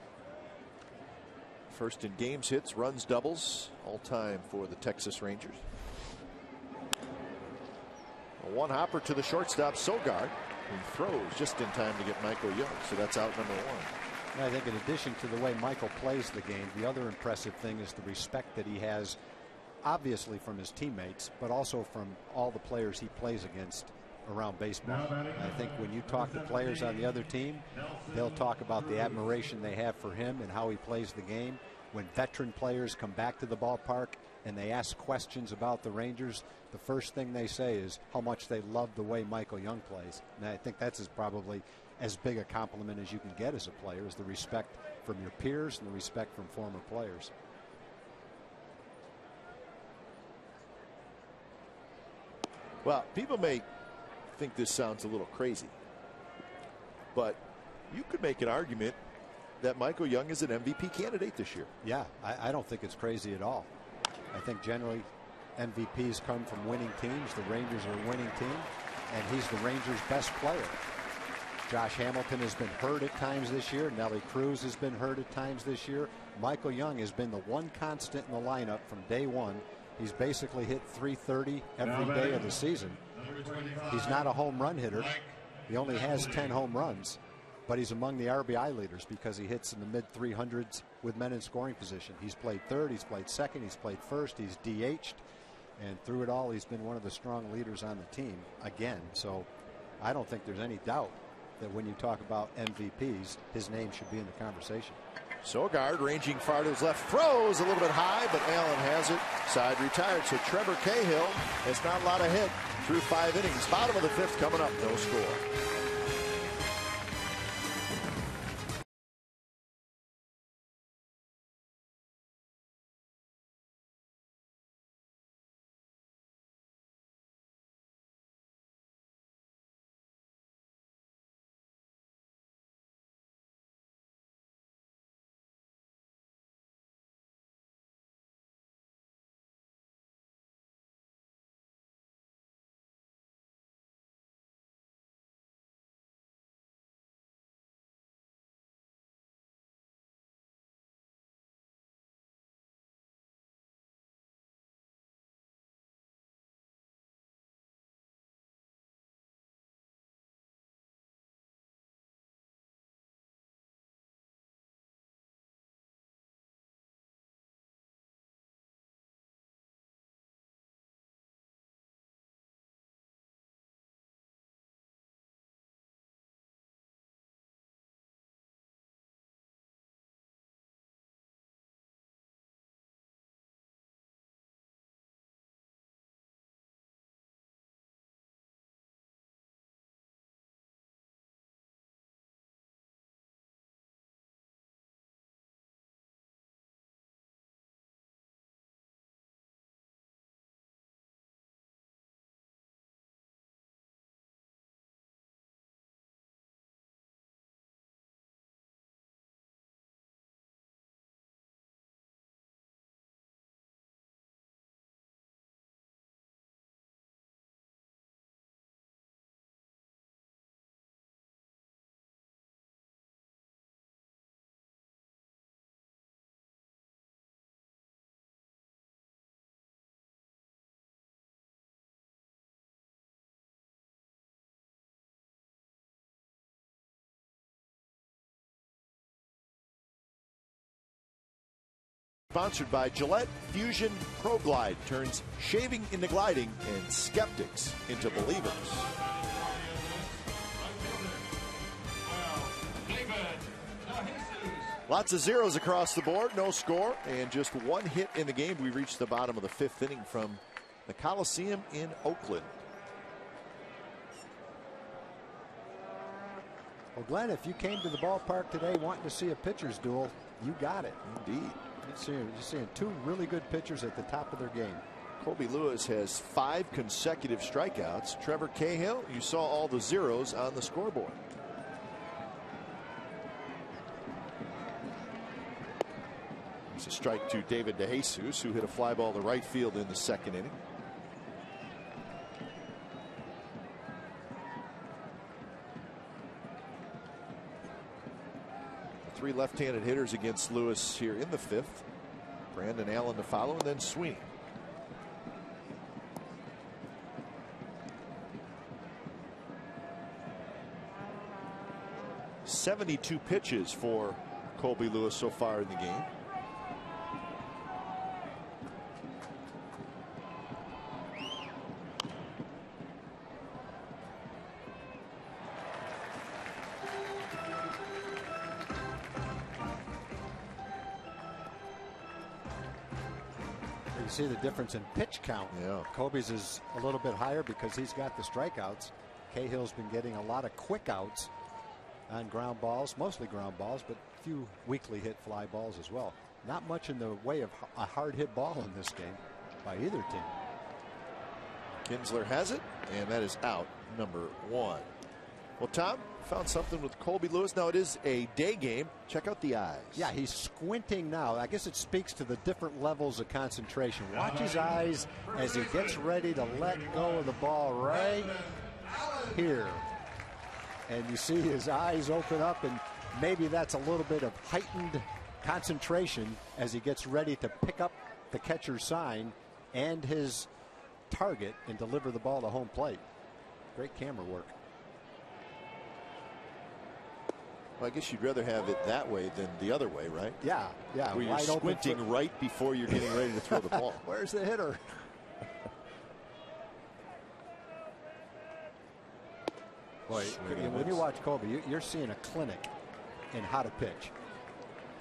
First in games, hits, runs, doubles, all time for the Texas Rangers. A one hopper to the shortstop, Sogard, who throws just in time to get Michael Young. So that's out number 1. And I think in addition to the way Michael plays the game, the other impressive thing is the respect that he has, obviously from his teammates, but also from all the players he plays against around baseball. I think when you talk to players on the other team, they'll talk about the admiration they have for him and how he plays the game. When veteran players come back to the ballpark and they ask questions about the Rangers, the first thing they say is how much they love the way Michael Young plays. And I think that's probably as big a compliment as you can get as a player, is the respect from your peers and the respect from former players. Well, people may think this sounds a little crazy, but you could make an argument that Michael Young is an MVP candidate this year. Yeah, I don't think it's crazy at all. I think generally MVPs come from winning teams. The Rangers are a winning team, and he's the Rangers' best player. Josh Hamilton has been hurt at times this year. Nelly Cruz has been hurt at times this year. Michael Young has been the one constant in the lineup from day one. He's basically hit .330 every day of the season. He's not a home run hitter. He only has 10 home runs, but he's among the RBI leaders because he hits in the mid 300s with men in scoring position. He's played third, he's played second, he's played first, he's DH'd, and through it all, he's been one of the strong leaders on the team again. So I don't think there's any doubt that when you talk about MVPs, his name should be in the conversation. Sogard ranging far to his left, throws a little bit high, but Allen has it. Side retired. So Trevor Cahill has not a lot of hit through 5 innings. Bottom of the 5th coming up, no score. Sponsored by Gillette Fusion Pro Glide. Turns shaving into gliding and skeptics into believers. Lots of zeros across the board, no score, and just 1 hit in the game. We reached the bottom of the 5th inning from the Coliseum in Oakland. Well, Glenn, if you came to the ballpark today wanting to see a pitcher's duel, you got it. Indeed. You're seeing 2 really good pitchers at the top of their game. Colby Lewis has 5 consecutive strikeouts. Trevor Cahill, you saw all the zeros on the scoreboard. It's a strike to David DeJesus, who hit a fly ball to right field in the 2nd inning. Three left-handed hitters against Lewis here in the 5th. Brandon Allen to follow, and then Sweeney. .72 pitches for Colby Lewis so far in the game. See the difference in pitch count. Yeah. Kobe's is a little bit higher because he's got the strikeouts. Cahill's been getting a lot of quick outs on ground balls, mostly ground balls, but a few weakly hit fly balls as well. Not much in the way of a hard hit ball in this game by either team. Kinsler has it, and that is out number 1. Well, Tom, found something with Colby Lewis. Now, it is a day game. Check out the eyes. Yeah, he's squinting now. I guess it speaks to the different levels of concentration. Watch his eyes as he gets ready to let go of the ball right here. And you see his eyes open up, and maybe that's a little bit of heightened concentration as he gets ready to pick up the catcher's sign and his target and deliver the ball to home plate. Great camera work. Well, I guess you'd rather have it that way than the other way, right? Yeah, yeah. Where you're squinting right before you're getting ready to throw the ball. Where's the hitter? Boy, when you watch Colby, you're seeing a clinic in how to pitch.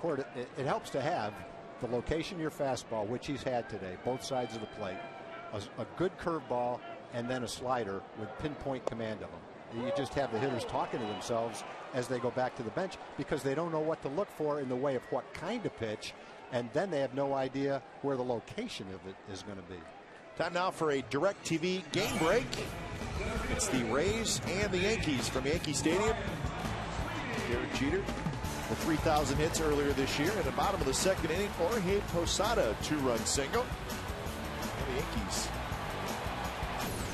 Court, it helps to have the location of your fastball, which he's had today, both sides of the plate, a good curveball, and then a slider with pinpoint command of them. You just have the hitters talking to themselves as they go back to the bench because they don't know what to look for in the way of what kind of pitch, and then they have no idea where the location of it is going to be. Time now for a DirecTV game break. It's the Rays and the Yankees from Yankee Stadium. Derek Jeter with 3,000 hits earlier this year. At the bottom of the second inning, Jorge Posada, 2-run single. And the Yankees.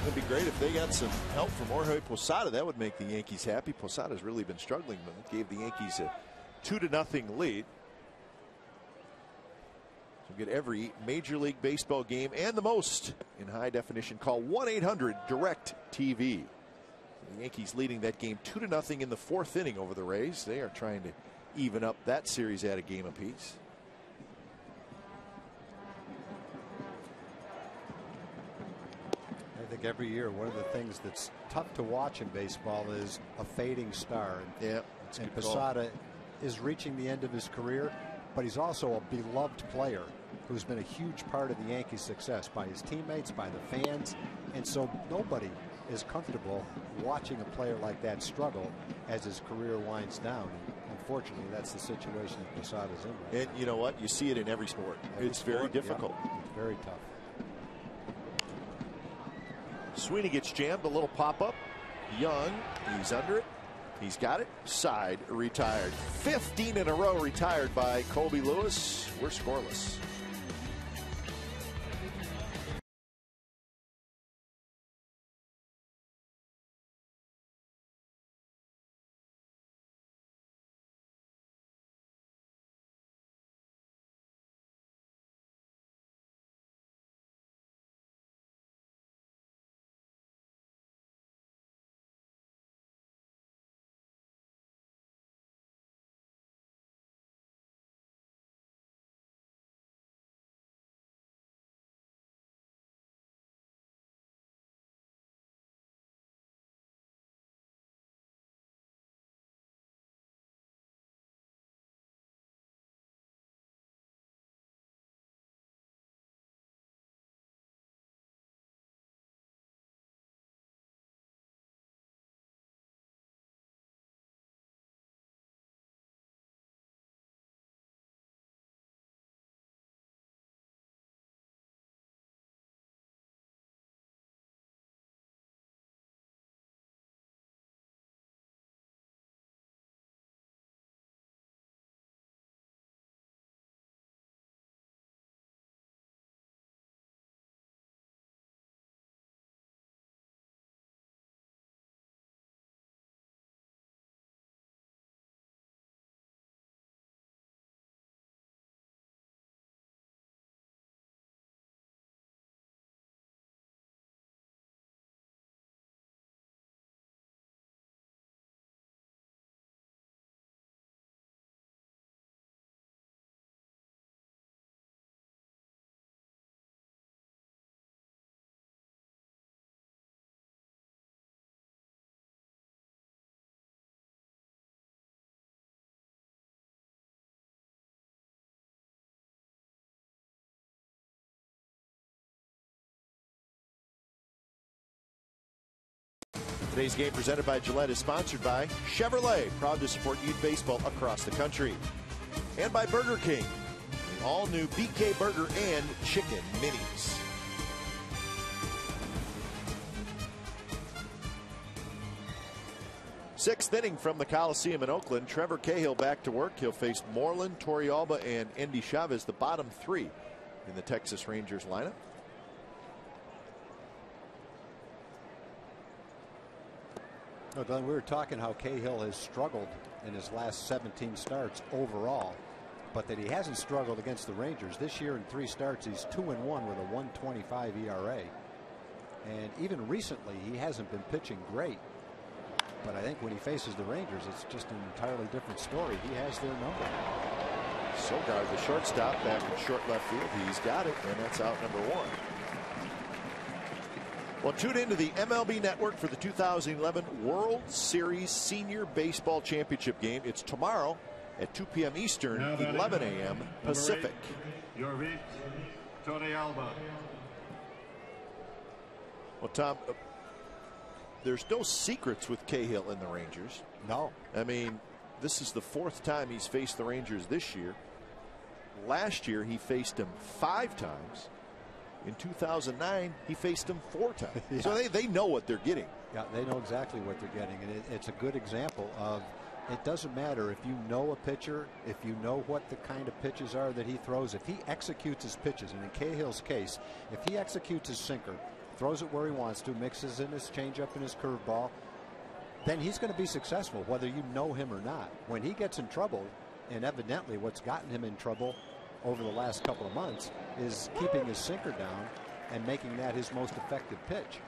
It'd be great if they got some help from Jorge Posada. That would make the Yankees happy. Posada's really been struggling, but it gave the Yankees a 2-0 lead. So get every Major League Baseball game and the most in high definition. Call 1-800-DIRECT-TV. The Yankees leading that game 2-0 in the 4th inning over the Rays. They are trying to even up that series at a game apiece. I think every year one of the things that's tough to watch in baseball is a fading star. Yeah, and Posada is reaching the end of his career, but he's also a beloved player who's been a huge part of the Yankees' success by his teammates, by the fans, and so nobody is comfortable watching a player like that struggle as his career winds down. And unfortunately, that's the situation that Posada's in. And you know what? You see it in every sport. It's very difficult. Yeah, it's very tough. Sweeney gets jammed, a little pop-up. Young, he's under it. He's got it. Side retired. 15 in a row retired by Colby Lewis. We're scoreless. Today's game presented by Gillette is sponsored by Chevrolet, proud to support youth baseball across the country. And by Burger King, the all-new BK Burger and Chicken Minis. Sixth inning from the Coliseum in Oakland. Trevor Cahill back to work. He'll face Moreland, Torrealba, and Endy Chavez, the bottom three in the Texas Rangers lineup. Well, Glenn, we were talking how Cahill has struggled in his last 17 starts overall, but that he hasn't struggled against the Rangers. This year in 3 starts, he's 2-1 with a 1.25 ERA. And even recently, he hasn't been pitching great. But I think when he faces the Rangers, it's just an entirely different story. He has their number. Sogard, the shortstop, back in short left field. He's got it, and that's out number 1. Well, tune into the MLB Network for the 2011 World Series Senior Baseball Championship game. It's tomorrow at 2 p.m. Eastern, 11 a.m. Pacific. Torrealba. Well, Tom, there's no secrets with Cahill and the Rangers. No. I mean, this is the 4th time he's faced the Rangers this year. Last year, he faced them 5 times. In 2009, he faced them 4 times. Yeah. So they know what they're getting. Yeah, they know exactly what they're getting. And it's a good example of it doesn't matter if you know a pitcher, if you know what the kind of pitches are that he throws, if he executes his pitches, and in Cahill's case, if he executes his sinker, throws it where he wants to, mixes in his changeup and his curveball, then he's going to be successful whether you know him or not. When he gets in trouble, and evidently what's gotten him in trouble over the last couple of months is keeping his sinker down and making that his most effective pitch.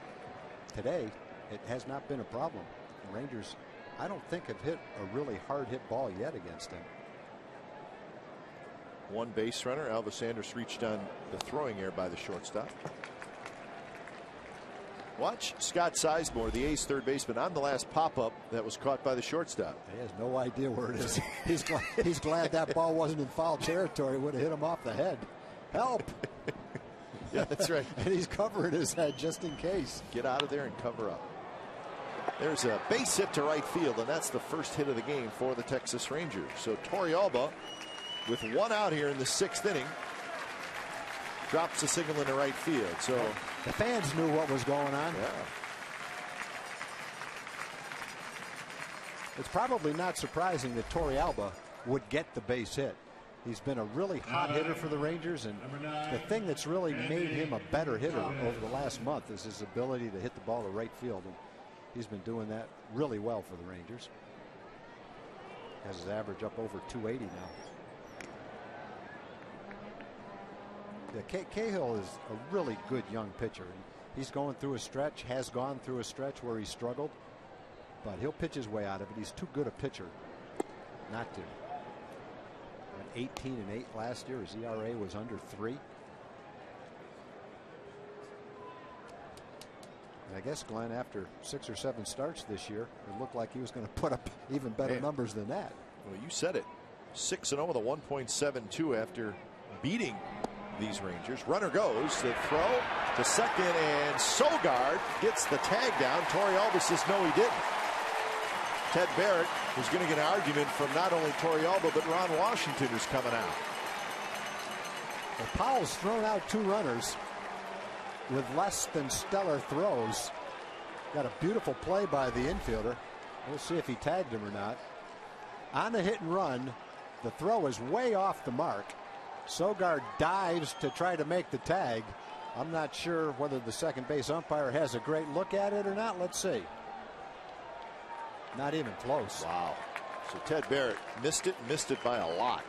Today, it has not been a problem. The Rangers, I don't think, have hit a really hard hit ball yet against him. 1 base runner. Elvis Sanders reached on the throwing error by the shortstop. Watch Scott Sizemore, the A's third baseman, on the last pop-up that was caught by the shortstop. He has no idea where it is. He's glad that ball wasn't in foul territory. Would have hit him off the head. Help! Yeah, that's right. And he's covering his head just in case. Get out of there and cover up. There's a base hit to right field, and that's the first hit of the game for the Texas Rangers. So Torrealba, with 1 out here in the 6th inning, drops the signal into right field. So the fans knew what was going on. Yeah. It's probably not surprising that Torrealba would get the base hit. He's been a really hot hitter for the Rangers, and the thing that's really made him a better hitter over the last month is his ability to hit the ball to right field, and he's been doing that really well for the Rangers. Has his average up over 280 now. Yeah, Cahill is a really good young pitcher. And he's going through a stretch, has gone through a stretch where he struggled, but he'll pitch his way out of it. He's too good a pitcher not to. 18-8 last year. His ERA was under 3. And I guess, Glenn, after 6 or 7 starts this year, it looked like he was going to put up even better numbers than that. Well, you said it. 6-0 with a 1.72 after beating these Rangers. Runner goes. The throw to second, and Sogard gets the tag down. Torrealba says no, he didn't. Ted Barrett is going to get an argument from not only Torrealba, but Ron Washington, who's coming out. Well, Powell's thrown out 2 runners with less than stellar throws. Got a beautiful play by the infielder. We'll see if he tagged him or not. On the hit and run, the throw is way off the mark. Sogard dives to try to make the tag. I'm not sure whether the second base umpire has a great look at it or not. Let's see. Not even close. Wow. So Ted Barrett missed it by a lot.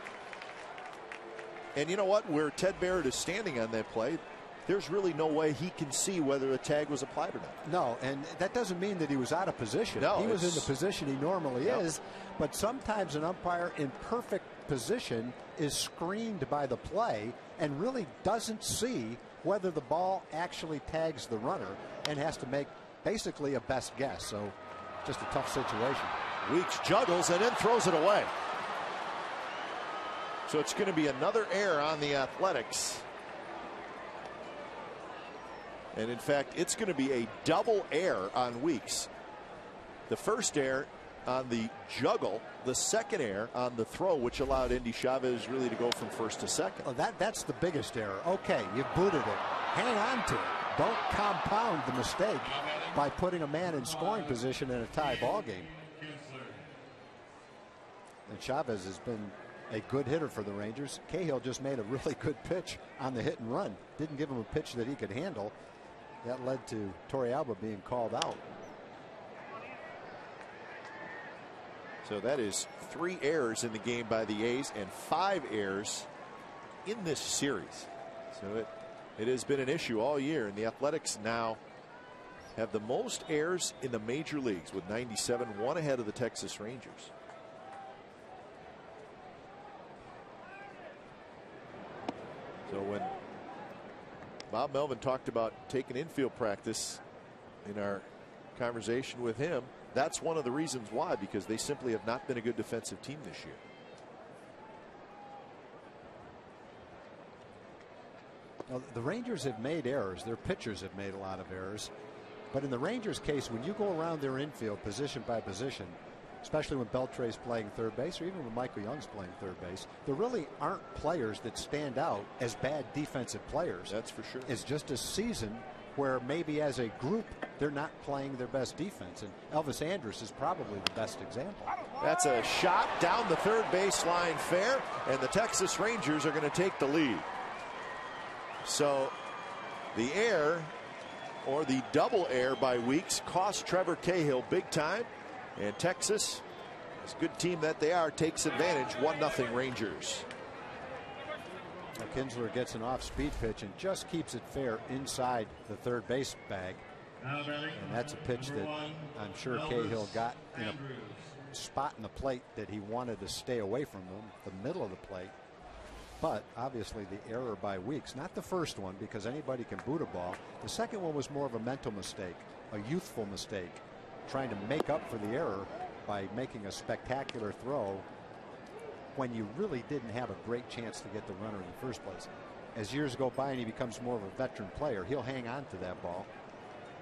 And you know what? Where Ted Barrett is standing on that play, there's really no way he can see whether a tag was applied or not. No, and that doesn't mean that he was out of position. No, he was in the position he normally is, but sometimes an umpire in perfect position is screened by the play and really doesn't see whether the ball actually tags the runner and has to make basically a best guess. So just a tough situation. Weeks juggles and then throws it away. So it's going to be another error on the Athletics. And in fact, it's going to be a double error on Weeks. The first error on the juggle, the second error on the throw, which allowed Endy Chavez really to go from first to second. Oh, that's the biggest error. Okay, you booted it. Hang on to it. Don't compound the mistake by putting a man in scoring position in a tie ball game. And Chavez has been a good hitter for the Rangers. Cahill just made a really good pitch on the hit and run. Didn't give him a pitch that he could handle. That led to Torrealba being called out. So that is 3 errors in the game by the A's and 5 errors in this series. So it has been an issue all year, and the Athletics now have the most errors in the major leagues with 97, 1 ahead of the Texas Rangers. So when Bob Melvin talked about taking infield practice in our conversation with him, that's one of the reasons why, because they simply have not been a good defensive team this year. Now, the Rangers have made errors. Their pitchers have made a lot of errors. But in the Rangers' case, when you go around their infield position by position, especially when Beltre's playing third base or even when Michael Young's playing third base, there really aren't players that stand out as bad defensive players. That's for sure. It's just a season where maybe as a group they're not playing their best defense, and Elvis Andrus is probably the best example. That's a shot down the third baseline fair, and the Texas Rangers are going to take the lead. So the error, or the double error by Weeks, cost Trevor Cahill big time, and Texas, as a good team that they are, takes advantage. 1-0 Rangers. Now Kinsler gets an off-speed pitch and just keeps it fair inside the third base bag. And that's a pitch that I'm sure Cahill got in a spot in the plate that he wanted to stay away from them, the middle of the plate. But obviously the error by Weeks, not the first one because anybody can boot a ball. The second one was more of a mental mistake, a youthful mistake, trying to make up for the error by making a spectacular throw when you really didn't have a great chance to get the runner in the first place. As years go by and he becomes more of a veteran player, he'll hang on to that ball.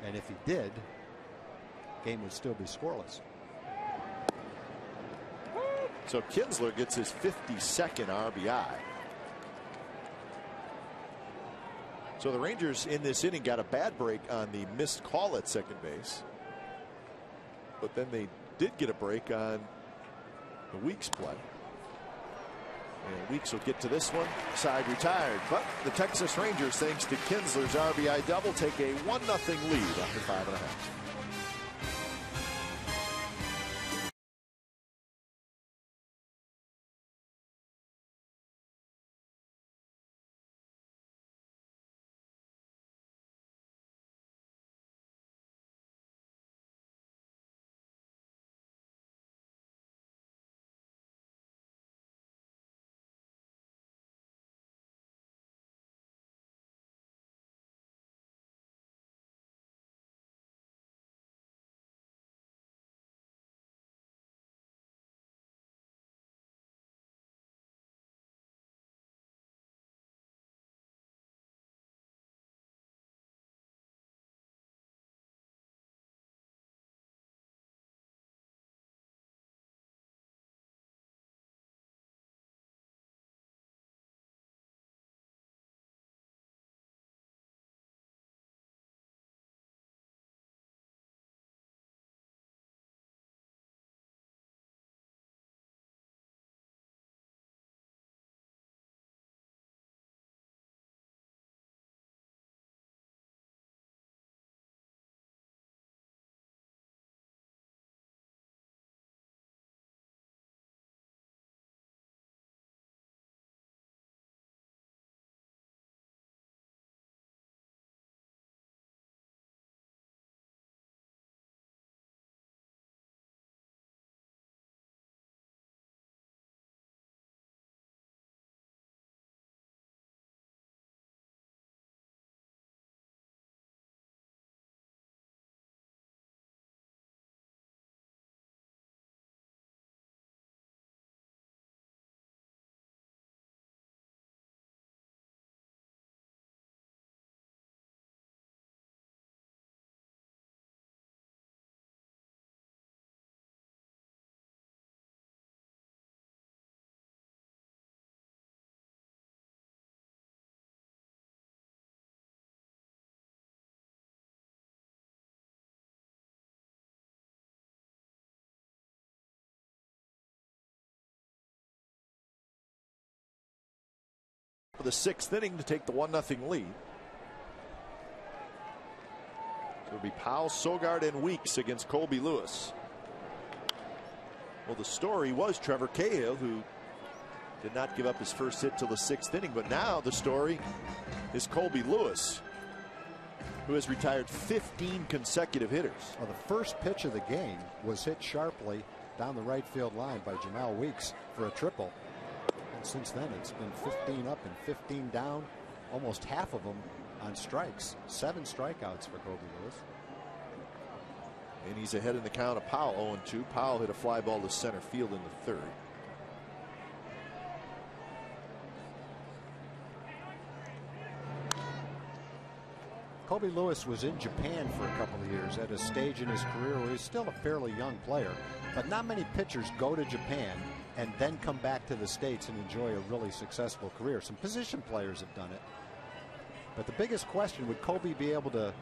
And if he did, the game would still be scoreless. So Kinsler gets his 52nd RBI. So the Rangers in this inning got a bad break on the missed call at second base. But then they did get a break on the Weeks play. And Weeks will get to this one, side retired. But the Texas Rangers, thanks to Kinsler's RBI double, take a 1-0 lead after 5.5. for the 6th inning to take the 1-0 lead. It'll be Powell, Sogard, and Weeks against Colby Lewis. Well, the story was Trevor Cahill, who did not give up his first hit till the 6th inning. But now the story is Colby Lewis, who has retired 15 consecutive hitters. Well, the first pitch of the game was hit sharply down the right field line by Jamal Weeks for a triple. And since then, it's been 15 up and 15 down, almost half of them on strikes. 7 strikeouts for Colby Lewis. And he's ahead in the count of Powell, 0-2. Powell hit a fly ball to center field in the 3rd. Colby Lewis was in Japan for a couple of years at a stage in his career where he's still a fairly young player. But not many pitchers go to Japan and then come back to the States and enjoy a really successful career. Some position players have done it. But the biggest question, would Colby be able to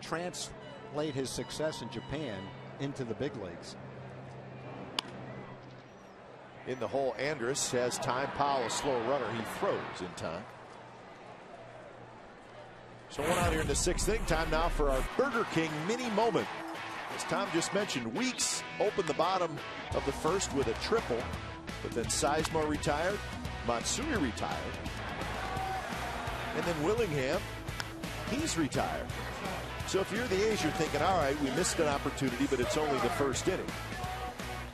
translate his success in Japan into the big leagues? In the hole, Andrus has time. Powell, a slow runner. He throws in time. So one out here in the 6th inning. Time now for our Burger King mini moment. As Tom just mentioned, Weeks opened the bottom of the 1st with a triple, but then Sizemore retired, Matsui retired, and then Willingham, he's retired. So if you're the A's, you're thinking, all right, we missed an opportunity, but it's only the 1st inning.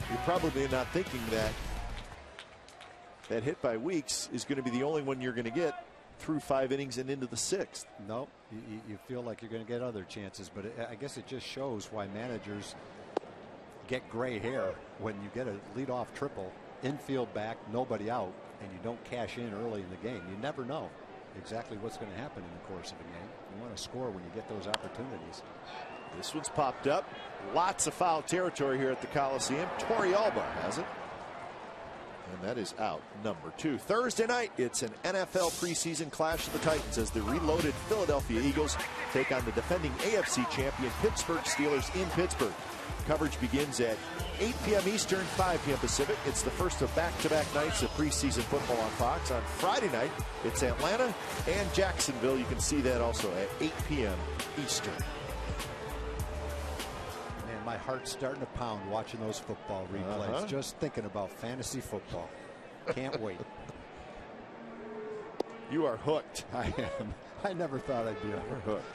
You're probably not thinking that that hit by Weeks is going to be the only one you're going to get through 5 innings and into the 6th. Nope. You feel like you're going to get other chances, but I guess it just shows why managers get gray hair when you get a leadoff triple, infield back, nobody out, and you don't cash in early in the game. You never know exactly what's going to happen in the course of a game. You want to score when you get those opportunities. This one's popped up. Lots of foul territory here at the Coliseum. Torrealba has it. And that is out, number 2. Thursday night, it's an NFL preseason clash of the Titans as the reloaded Philadelphia Eagles take on the defending AFC champion Pittsburgh Steelers in Pittsburgh. Coverage begins at 8 p.m. Eastern, 5 p.m. Pacific. It's the first of back-to-back nights of preseason football on Fox. On Friday night, it's Atlanta and Jacksonville. You can see that also at 8 p.m. Eastern. My heart's starting to pound watching those football replays. Just thinking about fantasy football. Can't wait. You are hooked. I am. I never thought I'd be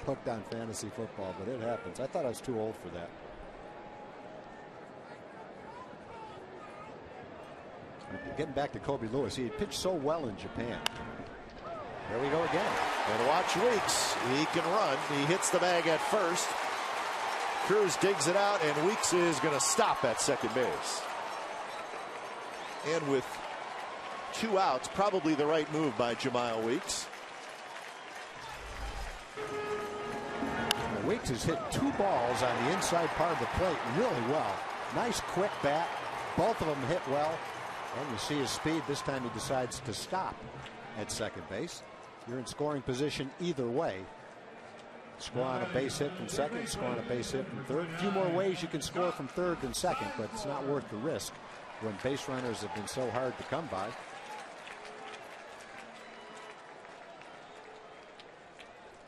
hooked on fantasy football, but it happens. I thought I was too old for that. Getting back to Colby Lewis, he had pitched so well in Japan. There we go again. And watch Weeks. He can run. He hits the bag at first. Cruz digs it out, and Weeks is going to stop at second base. And with 2 outs, probably the right move by Jamal Weeks. Weeks has hit 2 balls on the inside part of the plate really well. Nice quick bat. Both of them hit well. And you see his speed. This time he decides to stop at second base. You're in scoring position either way. Score on a base hit from second, score on a base hit from third. A few more ways you can score from third than second, but it's not worth the risk when base runners have been so hard to come by.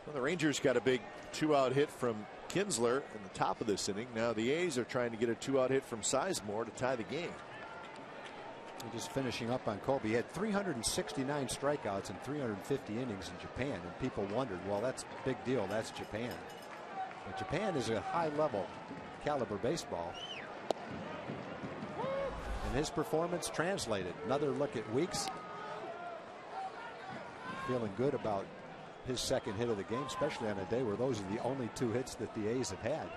Well, the Rangers got a big 2-out hit from Kinsler in the top of this inning. Now the A's are trying to get a 2-out hit from Sizemore to tie the game. And just finishing up on Colby, he had 369 strikeouts in 350 innings in Japan, and people wondered, well, that's a big deal. That's Japan. But Japan is a high-level caliber baseball. And his performance translated. Another look at Weeks. Feeling good about his second hit of the game, especially on a day where those are the only 2 hits that the A's have had.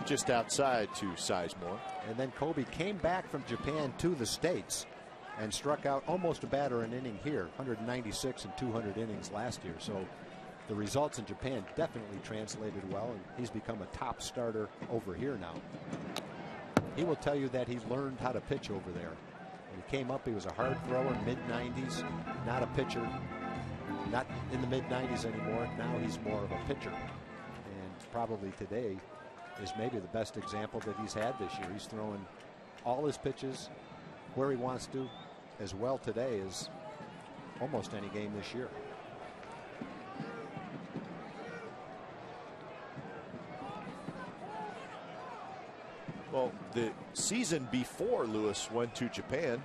Just outside to Sizemore. And then Colby came back from Japan to the States and struck out almost a batter an inning here. 196 and 200 innings last year. So the results in Japan definitely translated well, and he's become a top starter over here now. He will tell you that he learned how to pitch over there. When he came up, he was a hard thrower, mid-90s, not a pitcher. Not in the mid-90s anymore. Now he's more of a pitcher. And probably today is maybe the best example that he's had this year. He's throwing all his pitches where he wants to as well today as almost any game this year. Well, the season before Lewis went to Japan,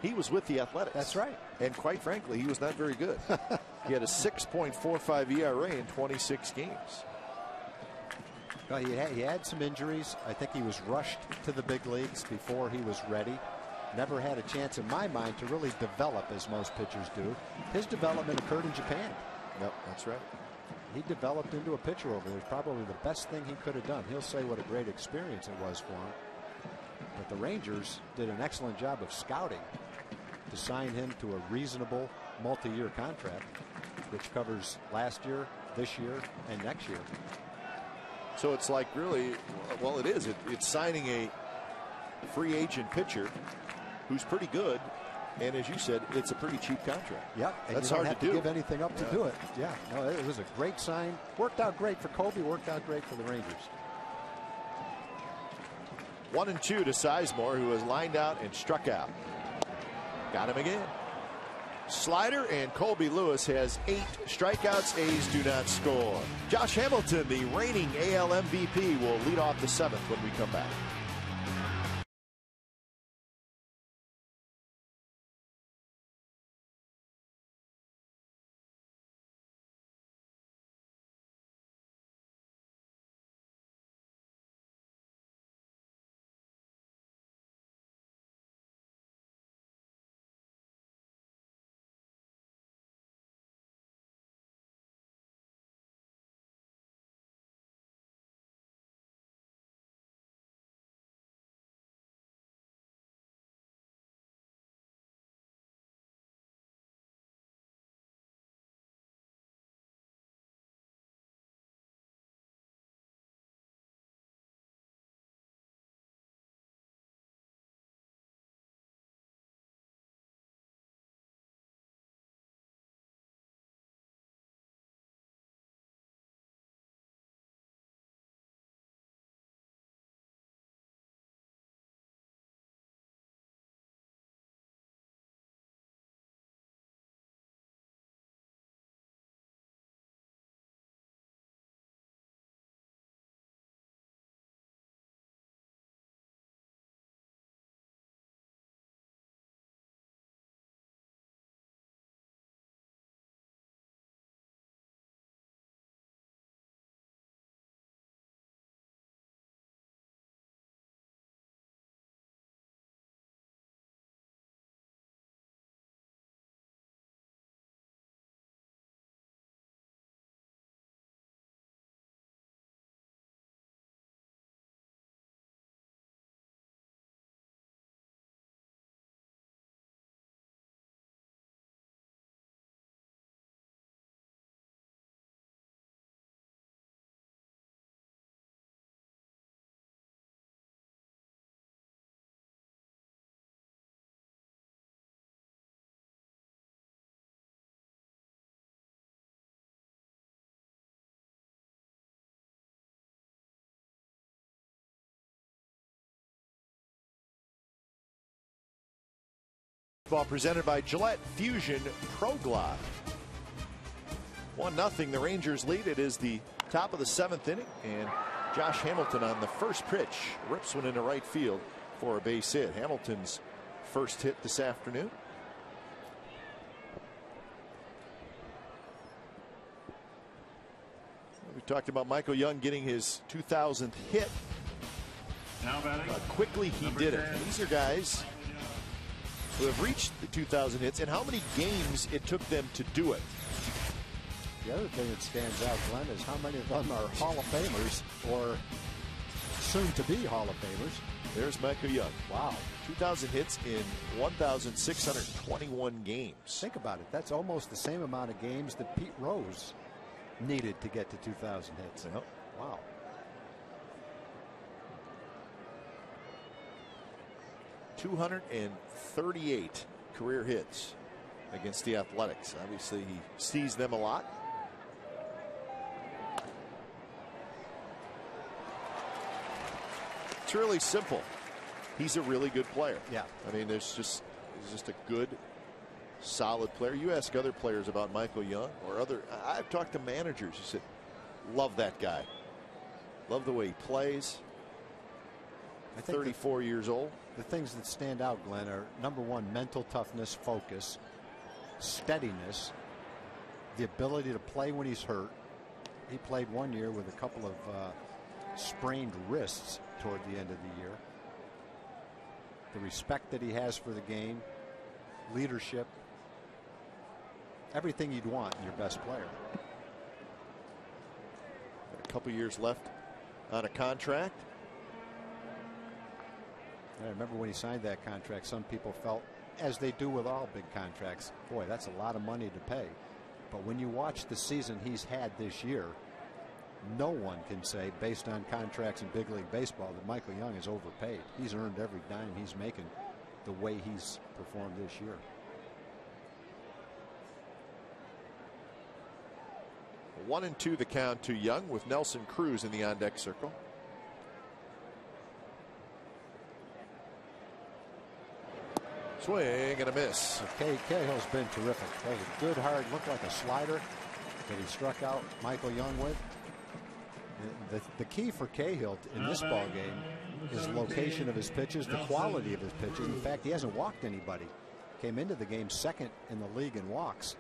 he was with the Athletics. That's right. And quite frankly, he was not very good. He had a 6.45 ERA in 26 games. Well, he had some injuries. I think he was rushed to the big leagues before he was ready. Never had a chance in my mind to really develop as most pitchers do. His development occurred in Japan. Yep, that's right. He developed into a pitcher over there. It's probably the best thing he could have done. He'll say what a great experience it was for him. But the Rangers did an excellent job of scouting to sign him to a reasonable multi-year contract, which covers last year, this year, and next year. So it's like really, well, it is. It's signing a free agent pitcher who's pretty good. And as you said, it's a pretty cheap contract. Yep, and that's you don't hard have to to do. give anything up to do it. Yeah, no, it was a great sign. Worked out great for Kobe. Worked out great for the Rangers. 1-2 to Sizemore, who has lined out and struck out. Got him again. Slider, and Colby Lewis has 8 strikeouts. A's do not score. Josh Hamilton, the reigning AL MVP, will lead off the 7th when we come back. Ball presented by Gillette Fusion Pro Glide. 1-0, the Rangers lead. It is the top of the 7th inning, and Josh Hamilton on the first pitch rips one into right field for a base hit. Hamilton's first hit this afternoon. We talked about Michael Young getting his 2000th hit. Now batting, Quickly he did it. These are guys who have reached the 2,000 hits, and how many games it took them to do it. The other thing that stands out, Glenn, is how many of them are Hall of Famers or soon to be Hall of Famers. There's Michael Young. Wow. 2,000 hits in 1,621 games. Think about it. That's almost the same amount of games that Pete Rose needed to get to 2,000 hits. Yep. Wow. .238 career hits against the Athletics. Obviously, he sees them a lot. It's really simple. he's a really good player. Yeah. I mean, he's just a good, solid player. You ask other players about Michael Young or other. I've talked to managers who said, love that guy. Love the way he plays. I think 34 years old. The things that stand out, Glenn, are number one, mental toughness, focus, steadiness, the ability to play when he's hurt. He played 1 year with a couple of sprained wrists toward the end of the year. The respect that he has for the game, leadership, everything you'd want in your best player. Got a couple years left on a contract. I remember when he signed that contract, some people felt, as they do with all big contracts, boy, that's a lot of money to pay. But when you watch the season he's had this year, no one can say, based on contracts in big league baseball, that Michael Young is overpaid. He's earned every dime he's making the way he's performed this year. One and two the count to Young with Nelson Cruz in the on-deck circle. Swing and a miss. Cahill's been terrific. That was a good, hard, looked like a slider that he struck out Michael Young with. The key for Cahill in this ball game is location of his pitches, the quality of his pitches. In fact, he hasn't walked anybody. Came into the game second in the league in walks,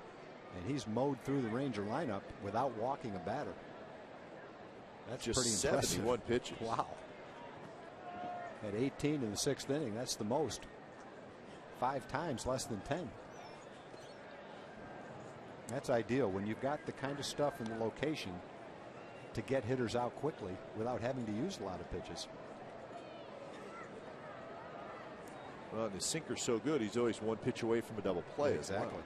and he's mowed through the Ranger lineup without walking a batter. That's just pretty impressive. 71 pitches. Wow. At 18 in the sixth inning, that's the most. 5 times less than 10. That's ideal when you've got the kind of stuff in the location to get hitters out quickly without having to use a lot of pitches. Well, his sinker's so good, he's always one pitch away from a double play. Exactly.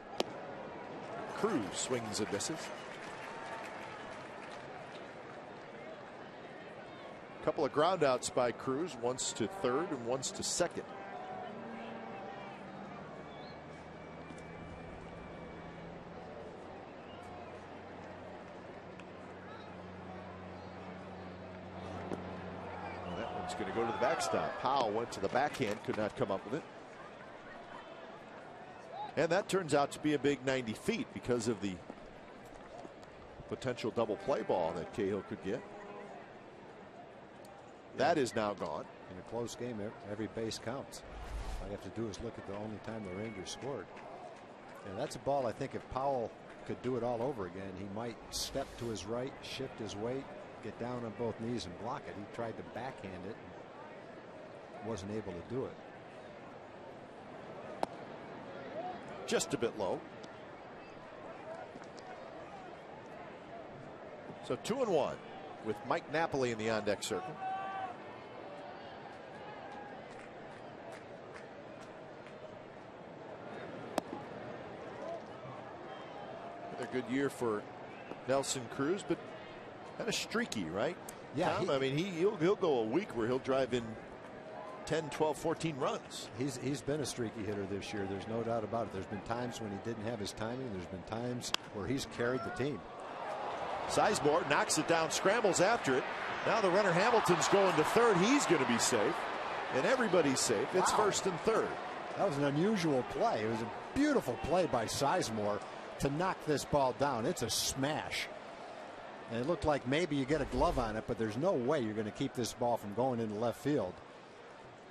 Cruz swings and misses. A couple of ground outs by Cruz, once to third and once to second. Going to go to the backstop. Powell went to the backhand, could not come up with it. And that turns out to be a big 90 feet because of the potential double play ball that Cahill could get. That is now gone. In a close game, every base counts. All you have to do is look at the only time the Rangers scored. And that's a ball I think if Powell could do it all over again, he might step to his right, shift his weight, get down on both knees and block it. He tried to backhand it and wasn't able to do it. Just a bit low. So 2-1 with Mike Napoli in the on-deck circle. Another good year for Nelson Cruz, but kind of streaky, right? Yeah. Tom? I mean, he'll go a week where he'll drive in 10, 12, 14 runs. He's been a streaky hitter this year. There's no doubt about it. There's been times when he didn't have his timing. There's been times where he's carried the team. Sizemore knocks it down, scrambles after it. Now the runner Hamilton's going to third. He's going to be safe, and everybody's safe. It's first and third. That was an unusual play. It was a beautiful play by Sizemore to knock this ball down. It's a smash. And it looked like maybe you get a glove on it, but there's no way you're going to keep this ball from going into left field.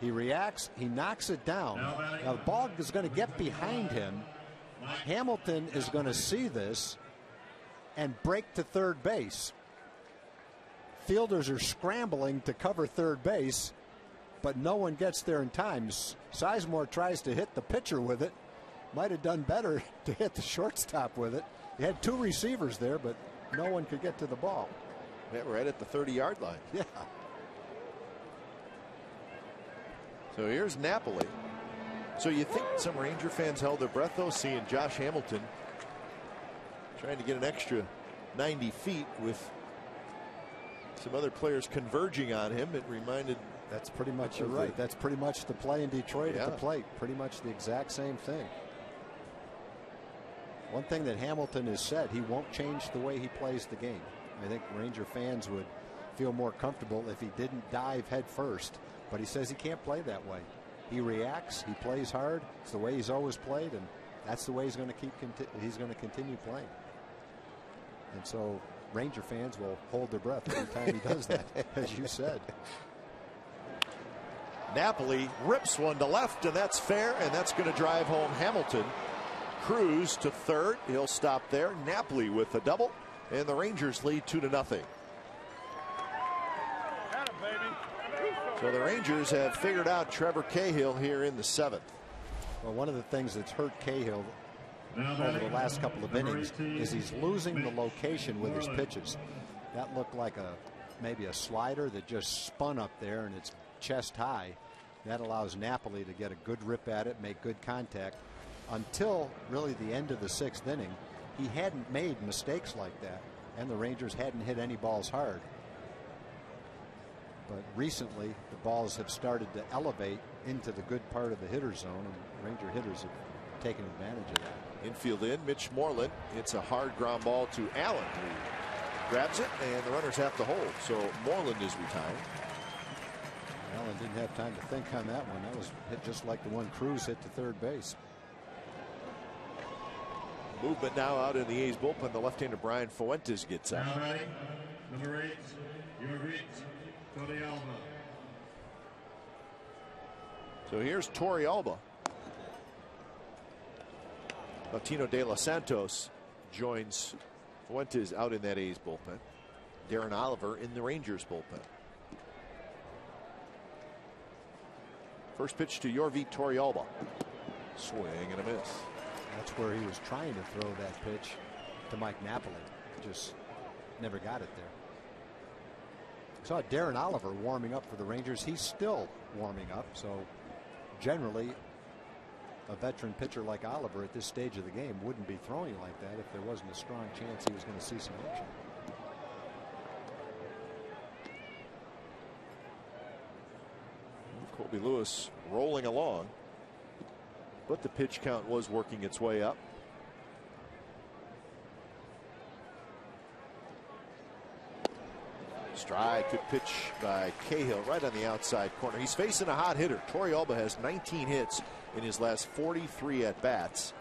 He reacts, he knocks it down. Now the ball is going to get behind him. Hamilton is going to see this and break to third base. Fielders are scrambling to cover third base, but no one gets there in time. Sizemore tries to hit the pitcher with it. Might have done better to hit the shortstop with it. He had 2 receivers there, but no one could get to the ball. Yeah, right at the 30-yard line. Yeah. So here's Napoli. So you think some Ranger fans held their breath, though, seeing Josh Hamilton trying to get an extra 90 feet with some other players converging on him. It reminded. That's pretty much, you're right. That's pretty much the play in Detroit at the plate. Pretty much the exact same thing. One thing that Hamilton has said, he won't change the way he plays the game. I think Ranger fans would feel more comfortable if he didn't dive head first. But he says he can't play that way. He reacts. He plays hard. It's the way he's always played, and that's the way he's going to continue playing. And so Ranger fans will hold their breath every time he does that, as you said. Napoli rips one to left, and that's fair, and that's going to drive home Hamilton. Cruz to third. He'll stop there. Napoli with a double, and the Rangers lead 2-0. So the Rangers have figured out Trevor Cahill here in the 7th. Well, one of the things that's hurt Cahill over the last couple of innings is he's losing the location with his pitches. That looked like maybe a slider that just spun up there, and it's chest high. That allows Napoli to get a good rip at it, make good contact. Until really the end of the 6th inning, he hadn't made mistakes like that, and the Rangers hadn't hit any balls hard. But recently, the balls have started to elevate into the good part of the hitter zone, and Ranger hitters have taken advantage of that. Infield in, Mitch Moreland. It's a hard ground ball to Allen, who grabs it, and the runners have to hold. So Moreland is retired. Allen didn't have time to think on that one. That was hit just like the one Cruz hit to third base. Movement now out in the A's bullpen. The left-hander Brian Fuentes gets out. Number 8, Torrealba. So here's Torrealba. Latino de los Santos joins Fuentes out in that A's bullpen. Darren Oliver in the Rangers bullpen. First pitch to Yorvi Torrealba. Swing and a miss. That's where he was trying to throw that pitch to Mike Napoli. Just never got it there. Saw Darren Oliver warming up for the Rangers. He's still warming up. So generally, a veteran pitcher like Oliver at this stage of the game wouldn't be throwing like that if there wasn't a strong chance he was going to see some action. Colby Lewis rolling along, but the pitch count was working its way up. Strike, good pitch by Cahill right on the outside corner. He's facing a hot hitter. Torrealba has 19 hits in his last 43 at bats,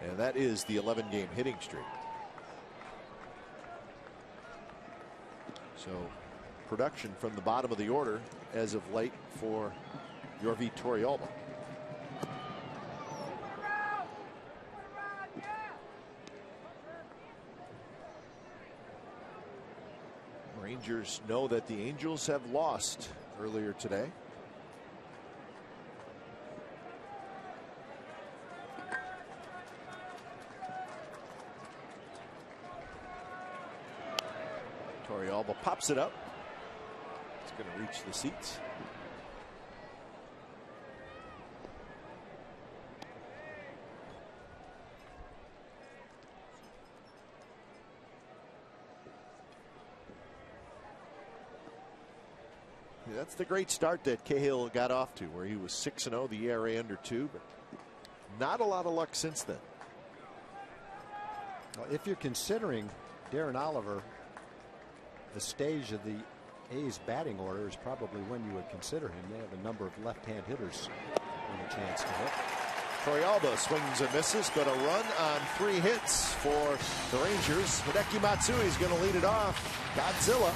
and that is the 11-game hitting streak. So production from the bottom of the order as of late for Yorvi Torrealba. Rangers know that the Angels have lost earlier today. Torrealba pops it up. It's going to reach the seats. That's the great start that Cahill got off to, where he was 6-0, the ERA under 2, but not a lot of luck since then. Well, if you're considering Darren Oliver, the stage of the A's batting order is probably when you would consider him. They have a number of left-hand hitters with a chance to hit. Torrealba swings and misses, but a run on 3 hits for the Rangers. Hideki Matsui is going to lead it off. Godzilla.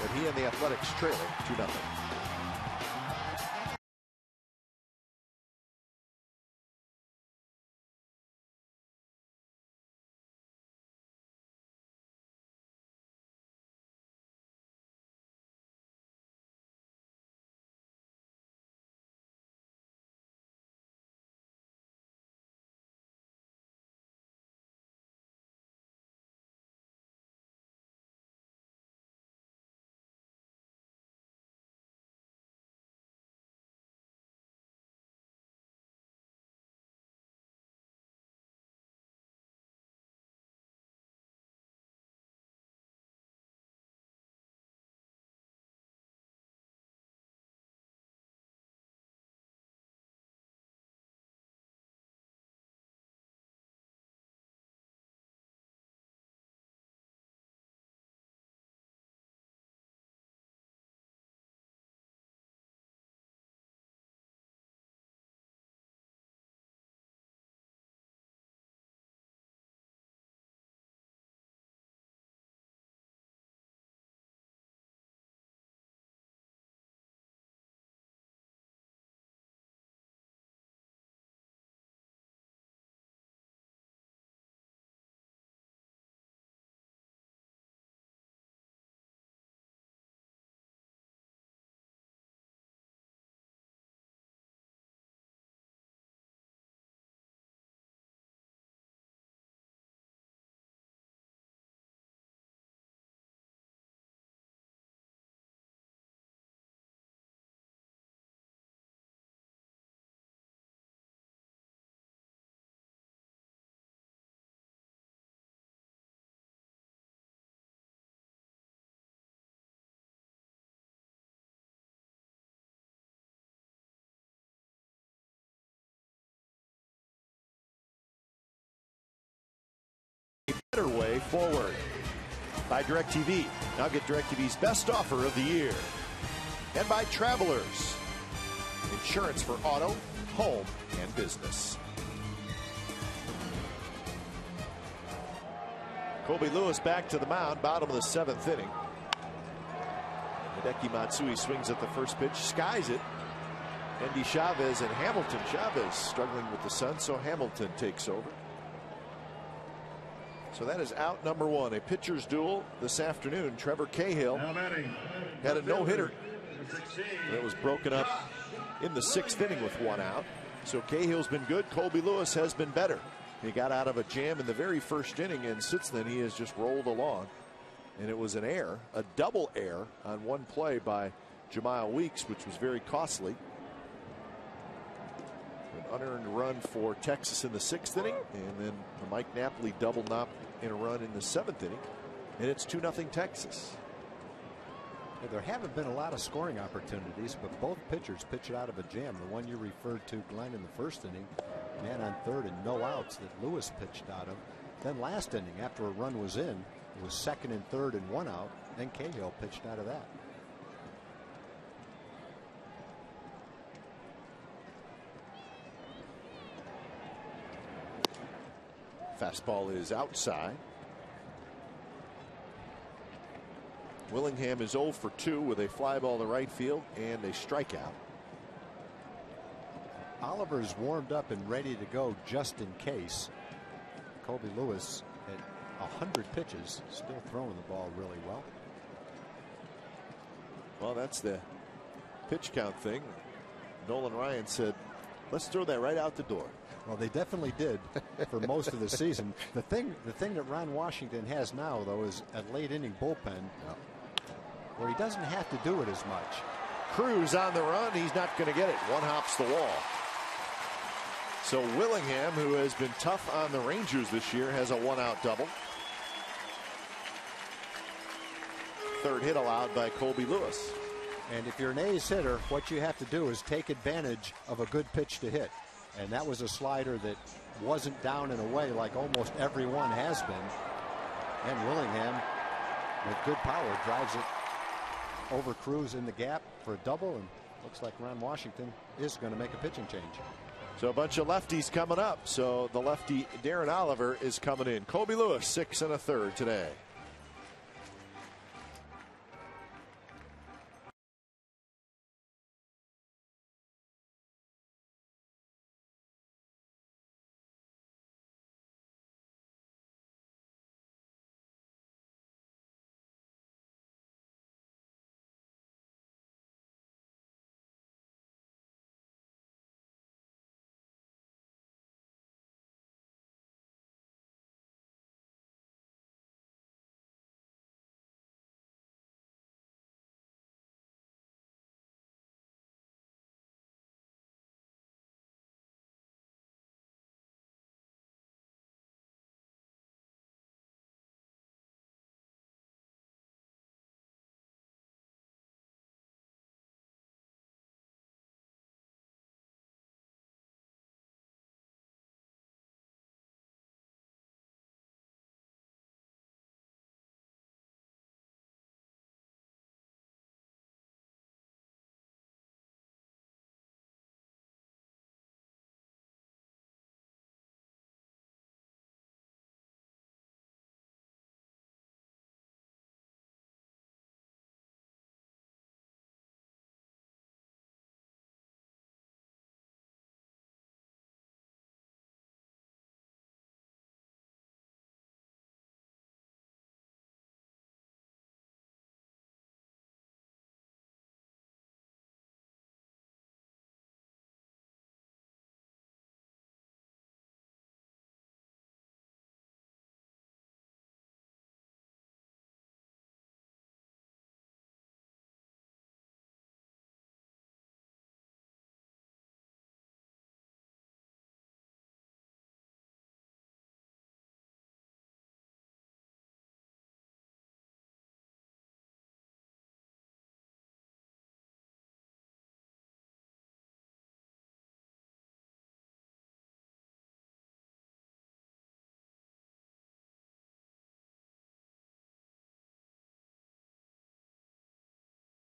But he and the Athletics trailing 2-0. a better way forward. By DirecTV. Now get DirecTV's best offer of the year. And by Travelers. Insurance for auto, home, and business. Colby Lewis back to the mound, bottom of the 7th inning. Hideki Matsui swings at the first pitch, skies it. Andy Chavez and Hamilton. Chavez struggling with the sun, so Hamilton takes over. So that is out number 1. A pitcher's duel this afternoon. Trevor Cahill had a no-hitter. And it was broken up in the 6th inning with 1 out. So Cahill's been good. Colby Lewis has been better. He got out of a jam in the very first inning, and since then he has just rolled along. And it was an error, a double error on one play by Jemiah Weeks, which was very costly. An unearned run for Texas in the 6th inning, and then the Mike Napoli double knock in a run in the 7th inning, and it's 2-0 Texas. There haven't been a lot of scoring opportunities, but both pitchers pitched out of a jam. The one you referred to, Glenn, in the 1st inning, man on 3rd and no outs that Lewis pitched out of. Then last inning, after a run was in, it was 2nd and 3rd and 1 out. Then Cahill pitched out of that. Fastball is outside. Willingham is 0 for 2 with a fly ball to right field and a strikeout. Oliver's warmed up and ready to go just in case. Colby Lewis at 100 pitches, still throwing the ball really well. Well, that's the pitch count thing. Nolan Ryan said, let's throw that right out the door. Well, they definitely did for most of the season. The thing that Ron Washington has now, though, is a late inning bullpen where he doesn't have to do it as much. Cruz on the run. He's not going to get it. One hops the wall. So Willingham, who has been tough on the Rangers this year, has a 1-out double. 3rd hit allowed by Colby Lewis. And if you're an A's hitter, what you have to do is take advantage of a good pitch to hit. And that was a slider that wasn't down and away like almost everyone has been. And Willingham, with good power, drives it over Cruz in the gap for a double. And looks like Ron Washington is going to make a pitching change. So a bunch of lefties coming up. So the lefty Darren Oliver is coming in. Colby Lewis, 6 1/3 today.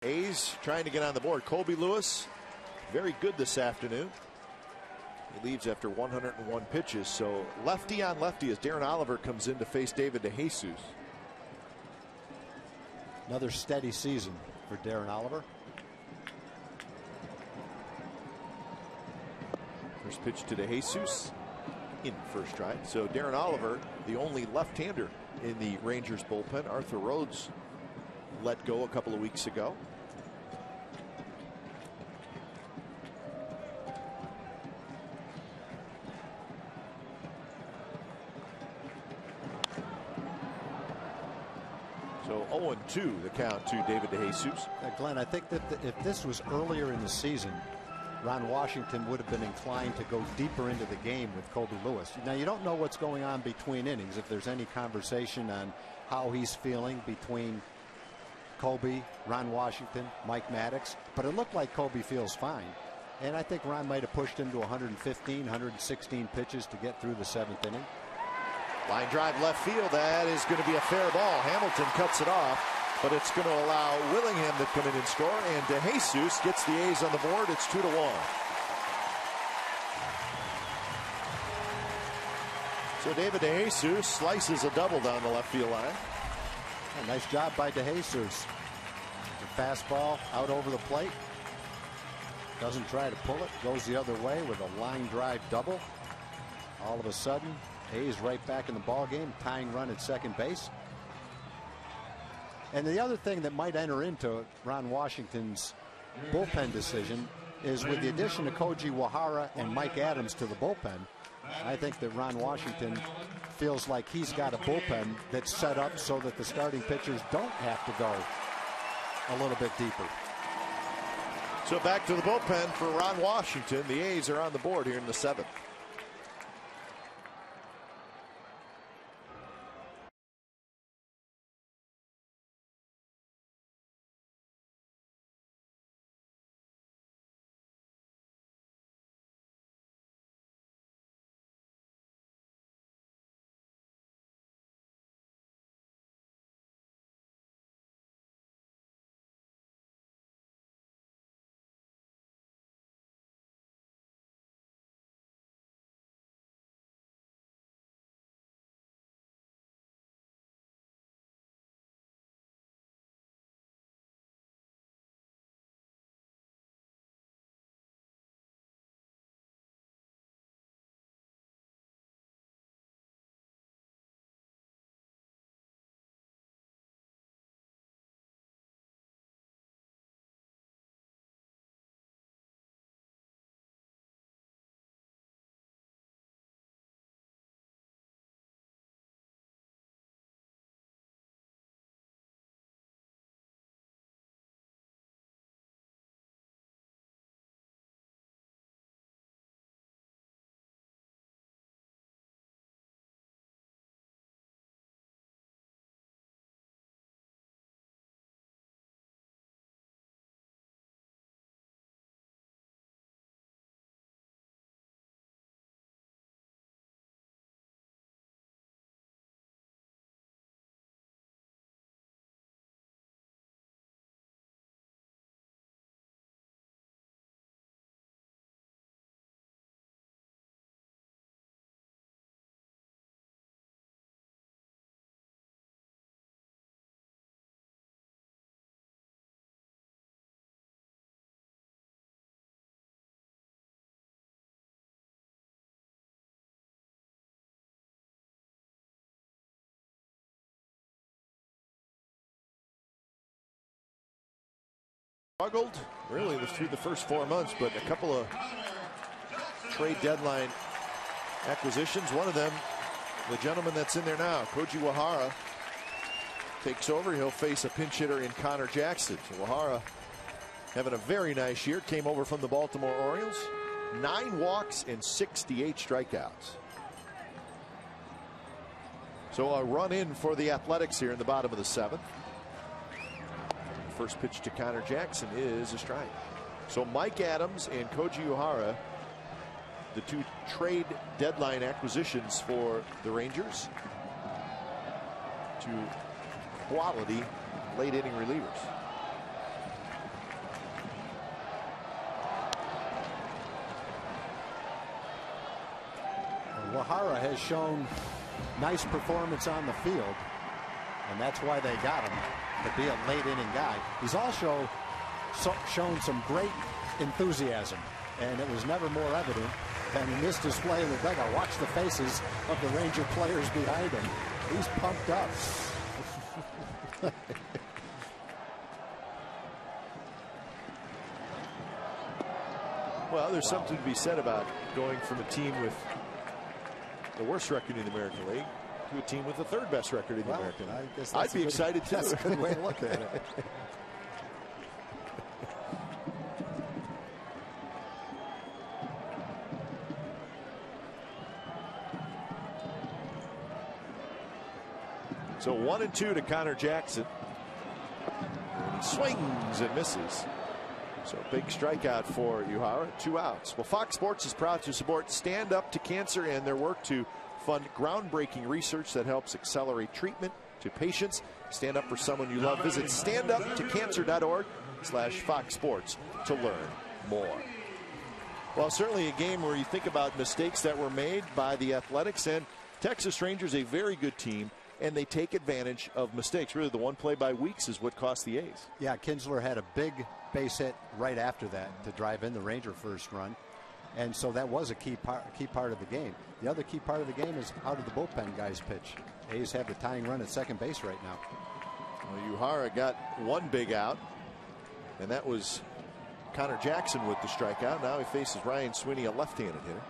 A's trying to get on the board. Colby Lewis, very good this afternoon. He leaves after 101 pitches. So lefty on lefty as Darren Oliver comes in to face David DeJesus. Another steady season for Darren Oliver. First pitch to DeJesus in first strike. So Darren Oliver, the only left-hander in the Rangers bullpen. Arthur Rhodes let go a couple of weeks ago. So 0-2 the count to David DeJesus. Glenn, I think that if this was earlier in the season, Ron Washington would have been inclined to go deeper into the game with Colby Lewis. Now, you don't know what's going on between innings, if there's any conversation on how he's feeling between Colby, Ron Washington, Mike Maddox, but it looked like Colby feels fine. And I think Ron might have pushed him to 115, 116 pitches to get through the 7th inning. Line drive left field. That is going to be a fair ball. Hamilton cuts it off, but it's going to allow Willingham to come in and score, and DeJesus gets the A's on the board. It's 2-1. So David DeJesus slices a double down the left field line. Oh, nice job by DeJesus. The fastball out over the plate. Doesn't try to pull it. Goes the other way with a line drive double. All of a sudden, A's right back in the ball game, tying run at second base. And the other thing that might enter into Ron Washington's bullpen decision is with the addition of Koji Wahara and Mike Adams to the bullpen, I think that Ron Washington feels like he's got a bullpen that's set up so that the starting pitchers don't have to go a little bit deeper. So back to the bullpen for Ron Washington. The A's are on the board here in the 7th. Struggled really through the first 4 months, but a couple of trade deadline acquisitions. One of them, the gentleman that's in there now, Koji Wahara, takes over. He'll face a pinch hitter in Connor Jackson. So Wahara having a very nice year. Came over from the Baltimore Orioles. 9 walks and 68 strikeouts. So a run in for the Athletics here in the bottom of the 7th. First pitch to Connor Jackson is a strike. So Mike Adams and Koji Wahara, the 2 trade deadline acquisitions for the Rangers. 2 quality late inning relievers. Uehara has shown nice performance on the field, and that's why they got him, to be a late inning guy. He's also shown some great enthusiasm, and it was never more evident than in this display in the dugout. Watch the faces of the Ranger players behind him. He's pumped up. Well, there's something to be said about going from a team with the worst record in the American League to a team with the third best record in the American League. I'd be excited too. That's a good way to look at it. So 1-2 to Connor Jackson. And he swings and misses. So big strikeout for Uehara. 2 outs. Well, Fox Sports is proud to support Stand Up to Cancer and their work to fund groundbreaking research that helps accelerate treatment to patients. Stand up for someone you love. Visit standuptocancer.org/Fox Sports to learn more. Well, certainly a game where you think about mistakes that were made by the Athletics, and Texas Rangers, a very good team, and they take advantage of mistakes. Really, the one play by Weeks is what cost the A's. Yeah, Kinsler had a big base hit right after that to drive in the Ranger first run, and so that was a key part of the game. The other key part of the game is how did the bullpen guys pitch? A's have the tying run at second base right now. Well, Uehara got one big out, and that was Connor Jackson with the strikeout. Now he faces Ryan Sweeney, a left-handed hitter.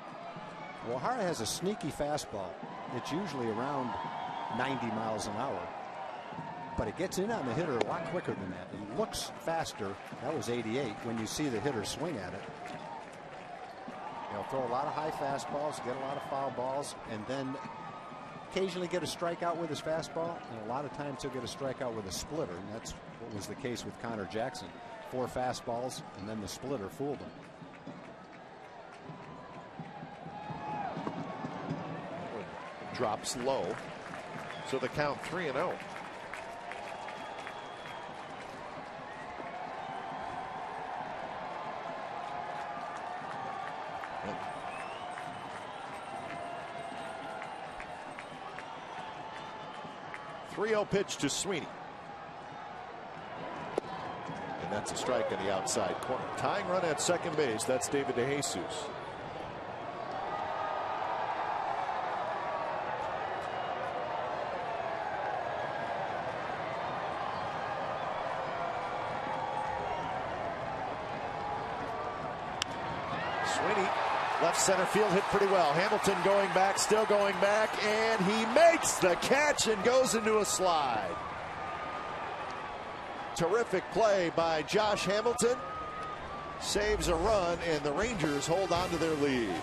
Well, Uehara has a sneaky fastball. It's usually around 90 miles an hour, but it gets in on the hitter a lot quicker than that. It looks faster. That was 88 when you see the hitter swing at it. He'll throw a lot of high fastballs, get a lot of foul balls, and then occasionally get a strikeout with his fastball, and a lot of times he'll get a strikeout with a splitter, and that's what was the case with Connor Jackson. 4 fastballs, and then the splitter fooled him. Drops low. So the count 3-0. .3-0 pitch to Sweeney. And that's a strike on the outside corner. Tying run at second base. That's David DeJesus. Sweeney, left center field, hit pretty well. Hamilton going back, still going back, and he makes the catch and goes into a slide. Terrific play by Josh Hamilton. Saves a run, and the Rangers hold on to their lead.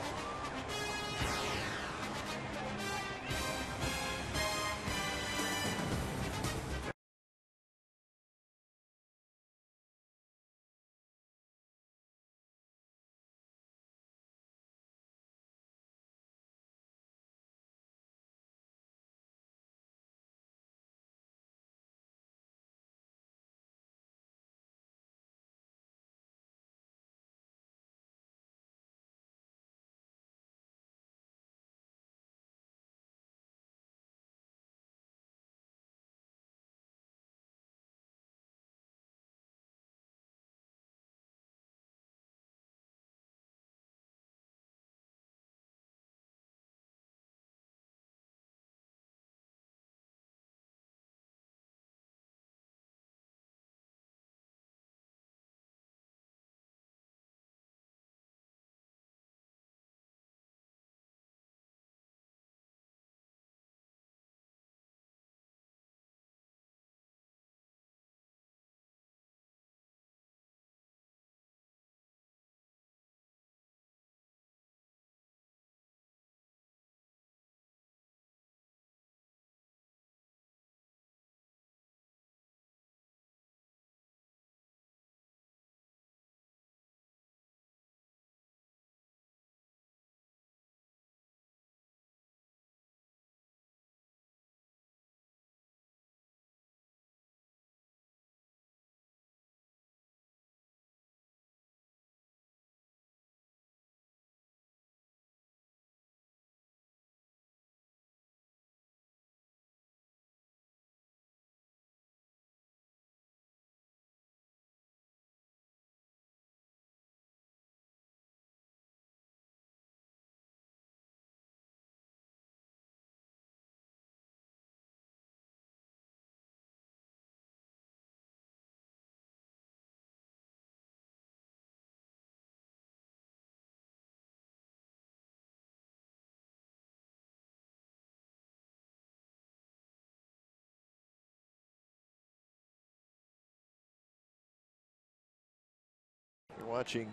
You're watching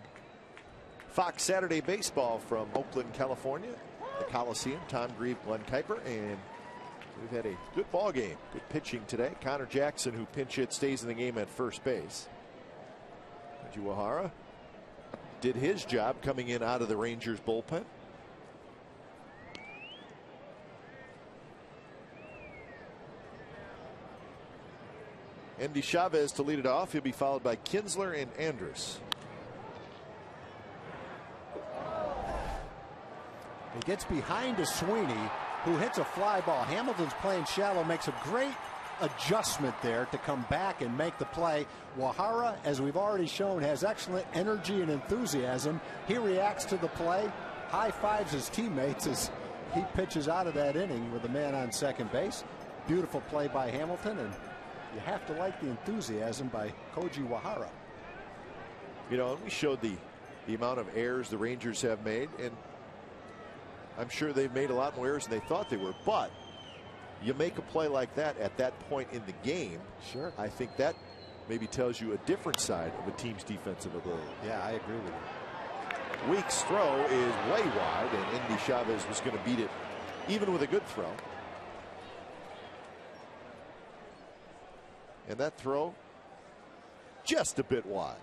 Fox Saturday Baseball from Oakland, California, the Coliseum. Tom Grieve, Glenn Kuiper, and we've had a good ball game. Good pitching today. Connor Jackson, who pinch hit, stays in the game at first base. Fujiwara did his job coming in out of the Rangers bullpen. Andy Chavez to lead it off. He'll be followed by Kinsler and Andrus. He gets behind to Sweeney, who hits a fly ball. Hamilton's playing shallow, makes a great adjustment there to come back and make the play. Wahara, as we've already shown, has excellent energy and enthusiasm. He reacts to the play, high fives his teammates as he pitches out of that inning with a man on second base. Beautiful play by Hamilton, and you have to like the enthusiasm by Koji Wahara. You know, we showed the amount of errors the Rangers have made, and I'm sure they've made a lot more errors than they thought they were, but you make a play like that at that point in the game. Sure. I think that maybe tells you a different side of a team's defensive ability. Yeah, I agree with you. Week's throw is way wide, and Andy Chavez was going to beat it even with a good throw. And that throw just a bit wide.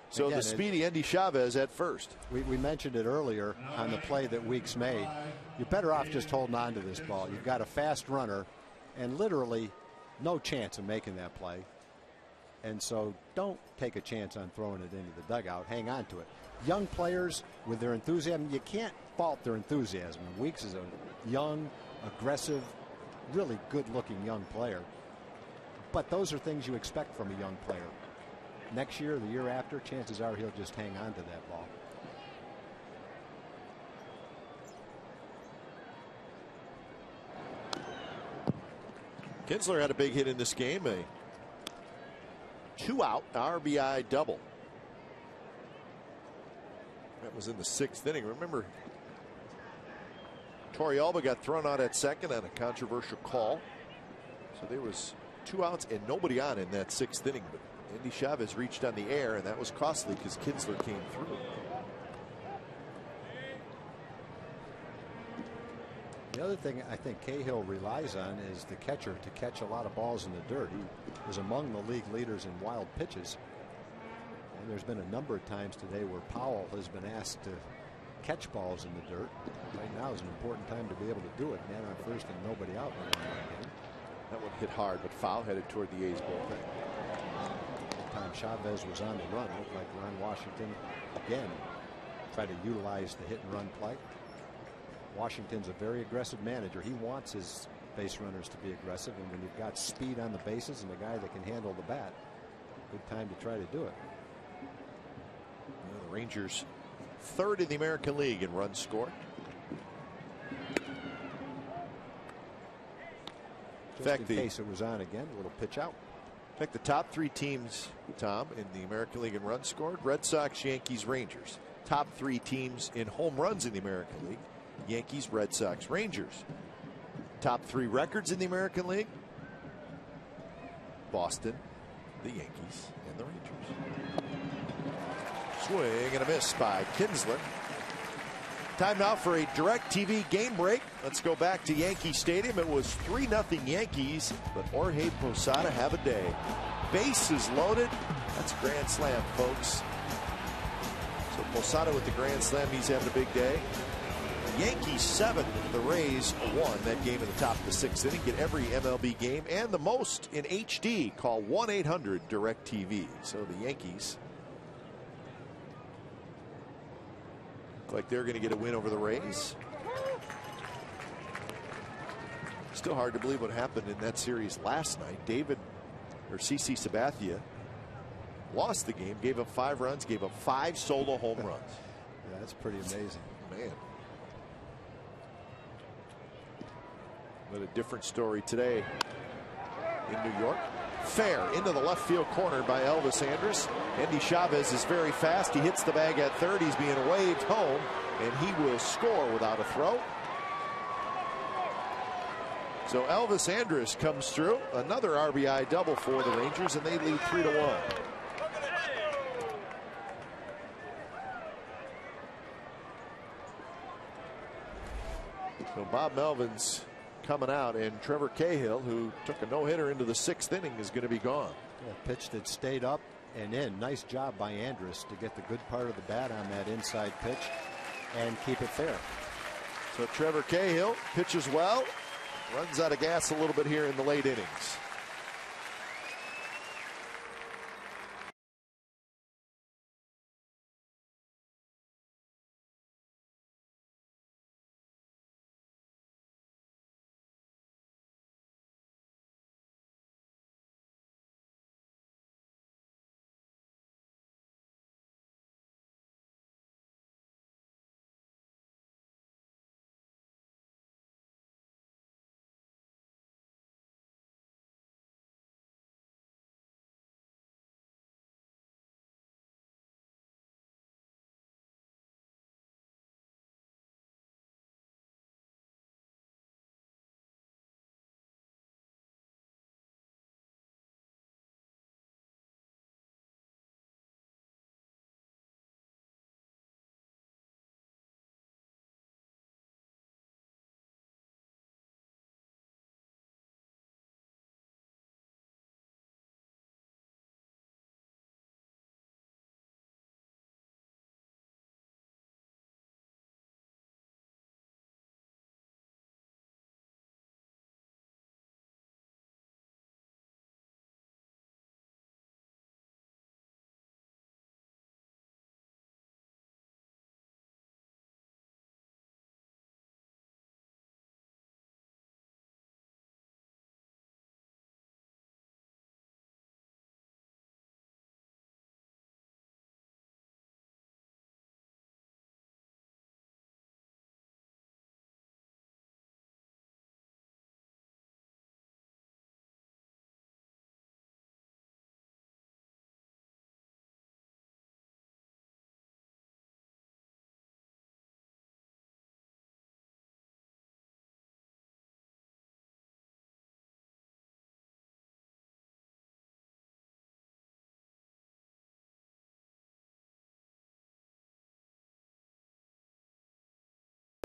So again, the speedy Andy Chavez at first. We mentioned it earlier on the play that Weeks made. You're better off just holding on to this ball. You've got a fast runner and literally no chance of making that play. And so don't take a chance on throwing it into the dugout. Hang on to it. Young players with their enthusiasm, you can't fault their enthusiasm. Weeks is a young, aggressive, really good-looking young player. But those are things you expect from a young player. Next year, the year after, chances are he'll just hang on to that ball. Kinsler had a big hit in this game, a 2-out RBI double. That was in the 6th inning. Remember, Torrealba got thrown out at second on a controversial call. So there was 2 outs and nobody on in that 6th inning. But Andy Chavez reached on the air, and that was costly because Kinsler came through. The other thing I think Cahill relies on is the catcher to catch a lot of balls in the dirt. He was among the league leaders in wild pitches. And there's been a number of times today where Powell has been asked to catch balls in the dirt. Right now is an important time to be able to do it. Man on first and nobody out. That one hit hard, but foul headed toward the A's bullpen. Time Chavez was on the run, it looked like Ron Washington again tried to utilize the hit and run play. Washington's a very aggressive manager. He wants his base runners to be aggressive, and when you've got speed on the bases and a guy that can handle the bat, good time to try to do it. Well, the Rangers 3rd in the American League in runs scored. Just in case it was on again, a little pitch out. In fact, the top 3 teams, Tom, in the American League in runs scored: Red Sox, Yankees, Rangers. Top 3 teams in home runs in the American League: Yankees, Red Sox, Rangers. Top 3 records in the American League: Boston, the Yankees, and the Rangers. Swing and a miss by Kinsler. Time now for a DirecTV game break. Let's go back to Yankee Stadium. It was 3-0 Yankees, but Jorge Posada have a day. Bases loaded. That's a grand slam, folks. So Posada with the grand slam. He's having a big day. Yankees 7, the Rays 1. That game in the top of the 6th inning. Get every MLB game and the most in HD. Call 1-800-DirecTV. So the Yankees look like they're going to get a win over the Rays. Still hard to believe what happened in that series last night. CC Sabathia lost the game, gave up 5 runs, gave up 5 solo home runs. Yeah, that's pretty amazing. Man. But a different story today in New York. Fair into the left field corner by Elvis Andrus. Andy Chavez is very fast. He hits the bag at third. He's being waved home, and he will score without a throw. So Elvis Andrus comes through, another RBI double for the Rangers, and they lead 3-1. So Bob Melvin's coming out, and Trevor Cahill, who took a no-hitter into the 6th inning, is going to be gone. Yeah, pitch that stayed up and in. Nice job by Andrus to get the good part of the bat on that inside pitch and keep it fair. So Trevor Cahill pitches well, runs out of gas a little bit here in the late innings.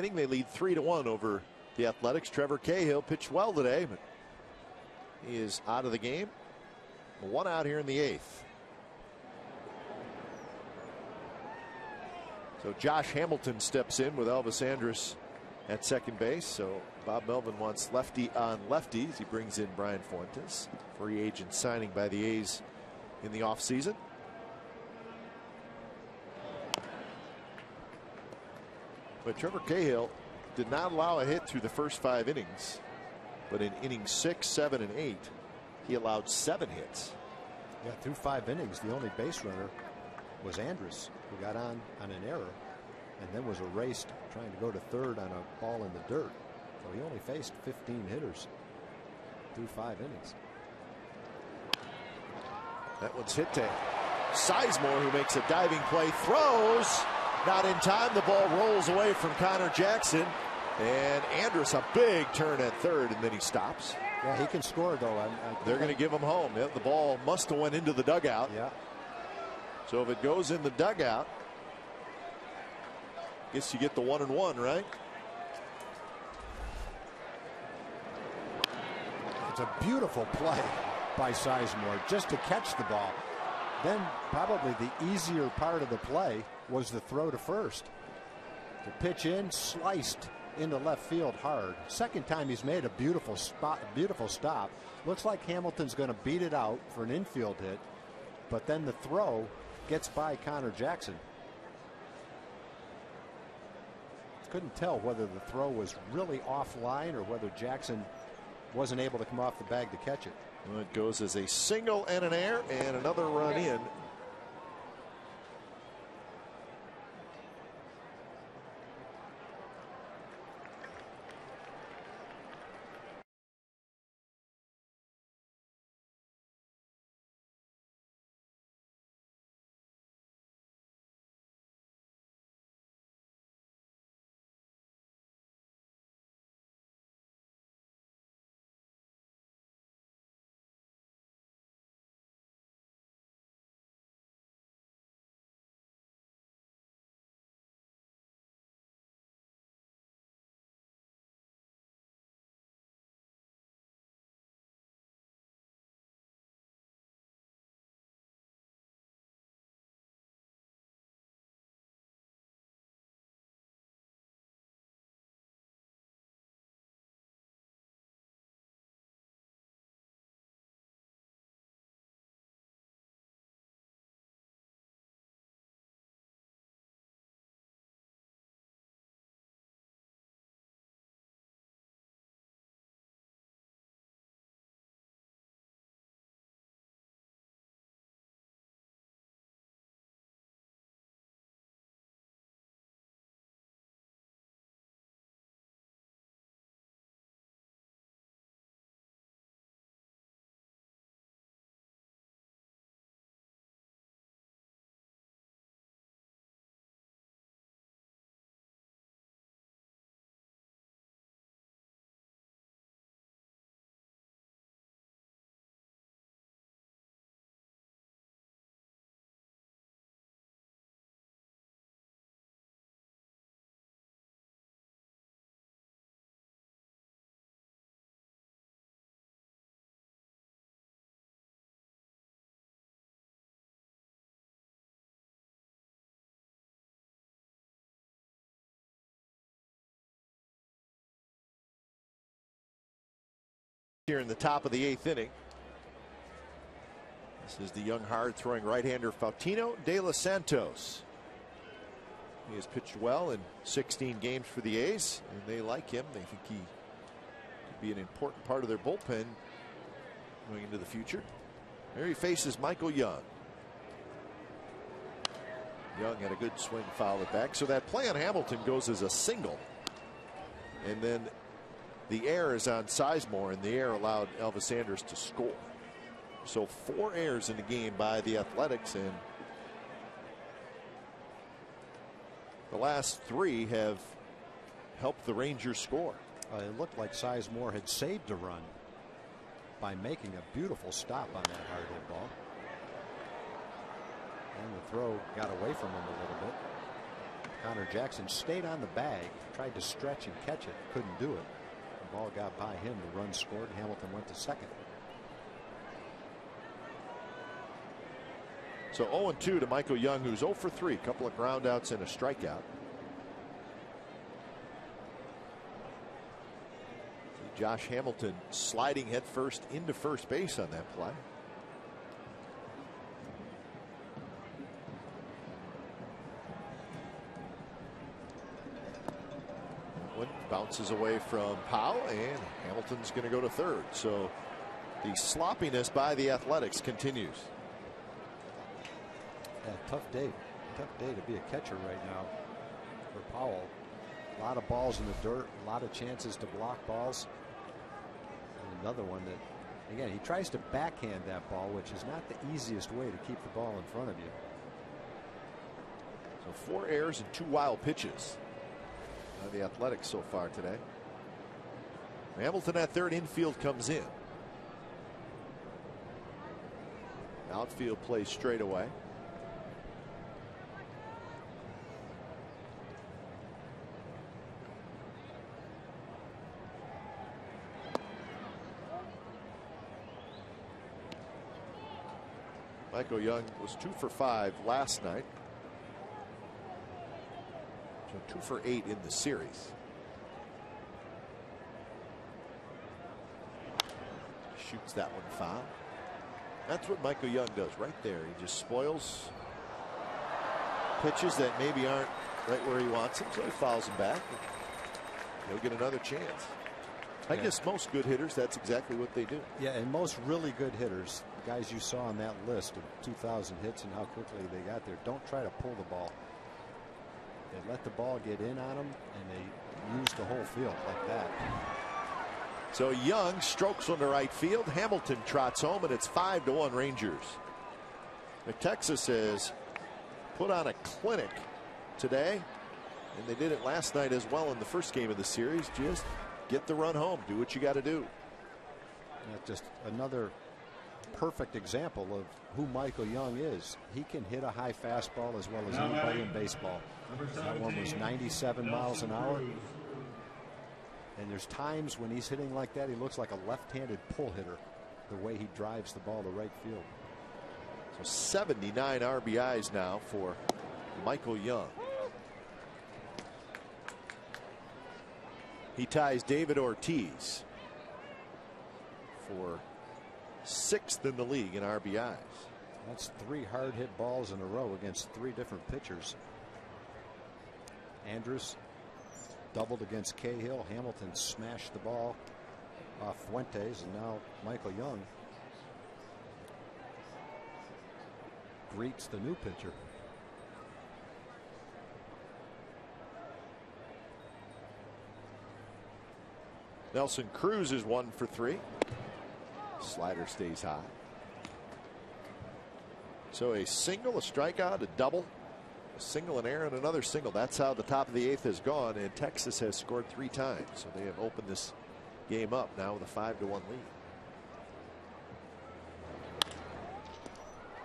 They lead 3-1 over the Athletics. Trevor Cahill pitched well today, but he is out of the game. 1 out here in the 8th. So Josh Hamilton steps in with Elvis Andrus at second base. So Bob Melvin wants lefty on lefties. He brings in Brian Fuentes, free agent signing by the A's in the offseason. But Trevor Cahill did not allow a hit through the first 5 innings. But in innings 6, 7, and 8, he allowed 7 hits. Yeah, through 5 innings, the only base runner was Andrus, who got on an error and then was erased trying to go to third on a ball in the dirt. So he only faced 15 hitters through 5 innings. That one's hit to Sizemore, who makes a diving play, throws. Not in time. The ball rolls away from Connor Jackson, and Andrus a big turn at third, and then he stops. Yeah, he can score though. They're going to give him home. Yeah, the ball must have went into the dugout. Yeah. So if it goes in the dugout, guess you get the 1-1, right? It's a beautiful play by Sizemore just to catch the ball. Then probably the easier part of the play was the throw to first. The pitch in, sliced into left field hard. Second time he's made a beautiful stop. Looks like Hamilton's going to beat it out for an infield hit, but then the throw gets by Connor Jackson. Couldn't tell whether the throw was really offline or whether Jackson wasn't able to come off the bag to catch it. Well, it goes as a single and an error, and another run in. here in the top of the 8th inning. This is the young hard-throwing right-hander Faustino de los Santos. He has pitched well in 16 games for the A's, and they like him. They think he could be an important part of their bullpen going into the future. There he faces Michael Young. Young had a good swing, fouled it back. So that play on Hamilton goes as a single. And then the error is on Sizemore, and the error allowed Elvis Sanders to score. So 4 errors in the game by the Athletics, and the last 3 have helped the Rangers score. It looked like Sizemore had saved a run by making a beautiful stop on that hard hit ball. And the throw got away from him a little bit. Connor Jackson stayed on the bag, tried to stretch and catch it, couldn't do it. The ball got by him, the run scored, Hamilton went to second. So 0-2 to Michael Young, who's 0 for 3, a couple of groundouts and a strikeout. Josh Hamilton sliding headfirst into first base on that play. One bounces away from Powell, and Hamilton's going to go to third. So the sloppiness by the Athletics continues. Yeah, tough day to be a catcher right now for Powell. A lot of balls in the dirt, a lot of chances to block balls. And another one that, again, he tries to backhand that ball, which is not the easiest way to keep the ball in front of you. So 4 errors and 2 wild pitches by the Athletics so far today. Hamilton at third, infield comes in. Outfield plays straight away. Michael Young was 2 for 5 last night. So 2 for 8 in the series. Shoots that one foul. That's what Michael Young does right there. He just spoils pitches that maybe aren't right where he wants them, so he fouls them back. He'll get another chance. I guess most good hitters, that's exactly what they do. Yeah, and most really good hitters, the guys you saw on that list of 2,000 hits and how quickly they got there, don't try to pull the ball. They let the ball get in on them, and they use the whole field like that. So Young strokes one to right field. Hamilton trots home, and it's 5-1 Rangers. Texas has put on a clinic today, and they did it last night as well in the first game of the series. Just get the run home. Do what you got to do. Just another perfect example of who Michael Young is. He can hit a high fastball as well as anybody in baseball. That one was 97 miles an hour. And there's times when he's hitting like that, he looks like a left-handed pull hitter, the way he drives the ball to right field. So 79 RBIs now for Michael Young. He ties David Ortiz for 6th in the league in RBIs. That's 3 hard hit balls in a row against 3 different pitchers. Andrus doubled against Cahill. Hamilton smashed the ball off Fuentes, and now Michael Young greets the new pitcher. Nelson Cruz is 1 for 3. Slider stays high. So a single, a strikeout, a double, a single, an error, and another single. That's how the top of the 8th has gone, and Texas has scored 3 times. So they have opened this game up now with a 5-1 lead.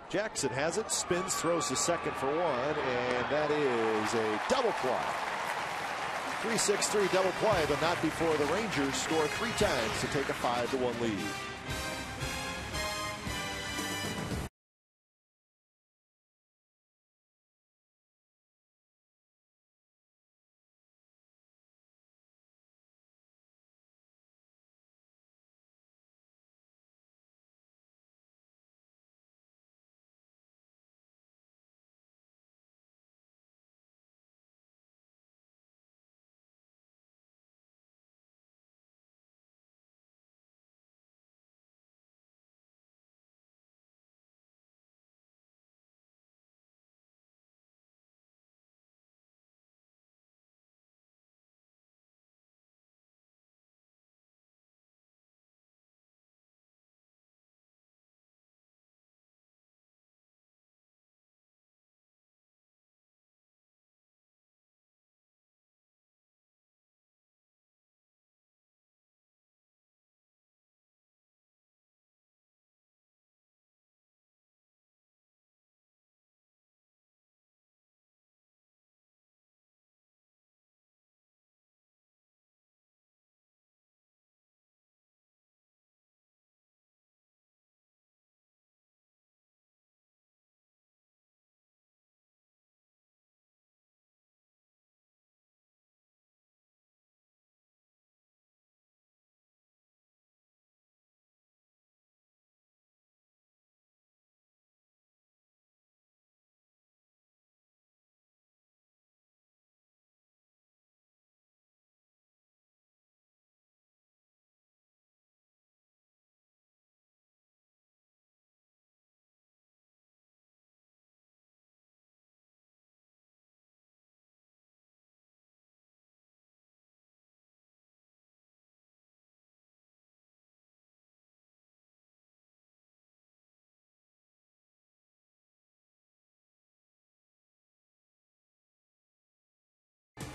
Jackson has it, spins, throws the second for 1, and that is a double play. 3-6-3 double play, but not before the Rangers score 3 times to take a 5-1 lead.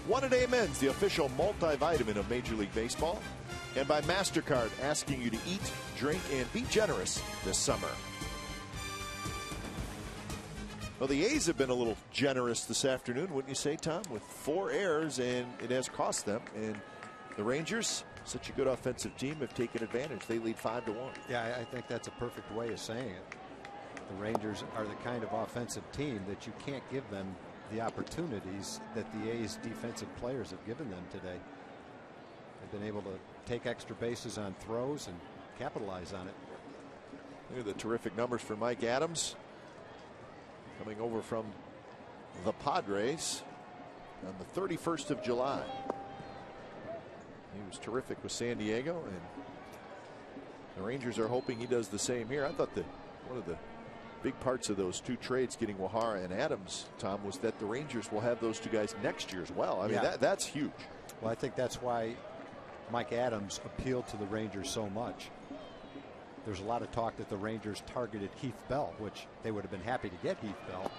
One A Day Men's, the official multivitamin of Major League Baseball. And by MasterCard, asking you to eat, drink, and be generous this summer. Well, the A's have been a little generous this afternoon, wouldn't you say, Tom? With 4 errors, and it has cost them. And the Rangers, such a good offensive team, have taken advantage. They lead 5-1. Yeah, I think that's a perfect way of saying it. The Rangers are the kind of offensive team that you can't give them the opportunities that the A's defensive players have given them today. They've been able to take extra bases on throws and capitalize on it. Look at the terrific numbers for Mike Adams, coming over from the Padres on the 31st of July. He was terrific with San Diego, and the Rangers are hoping he does the same here. I thought that one of the big parts of those 2 trades, getting Wahara and Adams, Tom, was that the Rangers will have those 2 guys next year as well. I mean, that's huge. Well, I think that's why Mike Adams appealed to the Rangers so much. There's a lot of talk that the Rangers targeted Heath Bell, which they would have been happy to get Heath Bell.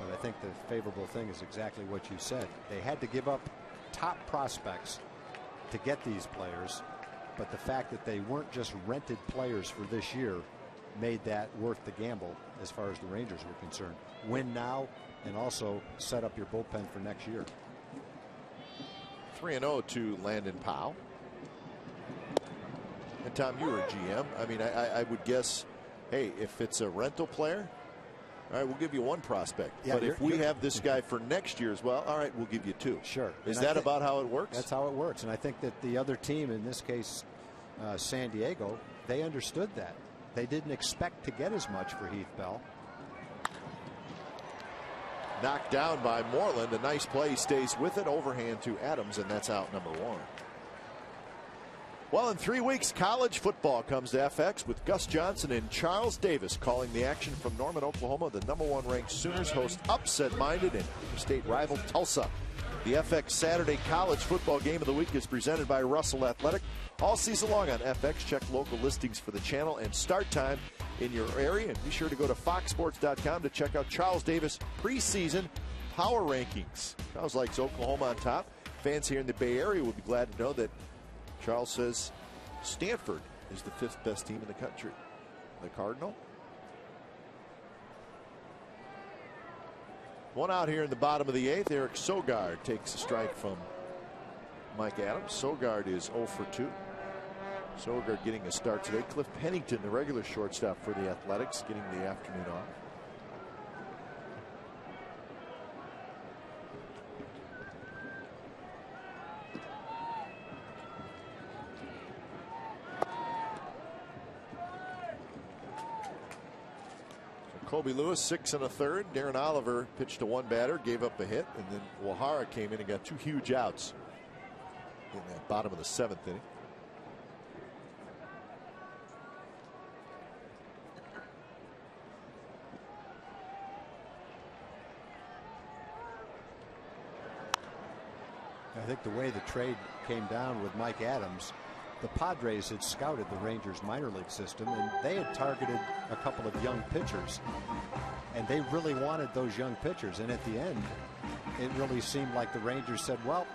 But I think the favorable thing is exactly what you said. They had to give up top prospects to get these players. But the fact that they weren't just rented players for this year made that worth the gamble as far as the Rangers were concerned. Win now and also set up your bullpen for next year. 3-0 to Landon Powell. And Tom, you were a GM. I mean, I would guess, hey, if it's a rental player, all right, we'll give you 1 prospect. Yeah, but if we have this guy for next year as well, all right, we'll give you 2. Sure. Is that about how it works? That's how it works. And I think that the other team, in this case, San Diego, they understood that. They didn't expect to get as much for Heath Bell. Knocked down by Moreland. A nice play. Stays with it. Overhand to Adams, and that's out number 1. Well, in 3 weeks, college football comes to FX with Gus Johnson and Charles Davis calling the action from Norman, Oklahoma. The #1 ranked Sooners host upset-minded and state rival Tulsa. The FX Saturday College Football Game of the Week is presented by Russell Athletic. All season long on FX. Check local listings for the channel and start time in your area. And be sure to go to foxsports.com to check out Charles Davis preseason power rankings. Charles likes Oklahoma on top. Fans here in the Bay Area will be glad to know that Charles says Stanford is the 5th best team in the country. The Cardinal. 1 out here in the bottom of the 8th. Eric Sogard takes a strike from Mike Adams. Sogard is 0 for 2. Sogard getting a start today. Cliff Pennington, the regular shortstop for the Athletics, getting the afternoon off. Kobe Lewis, 6 1/3. Darren Oliver pitched to 1 batter, gave up a hit, and then Wahara came in and got 2 huge outs in the bottom of the 7th inning. I think the way the trade came down with Mike Adams, the Padres had scouted the Rangers minor league system, and they had targeted a couple of young pitchers, and they really wanted those young pitchers. And at the end, it really seemed like the Rangers said, well,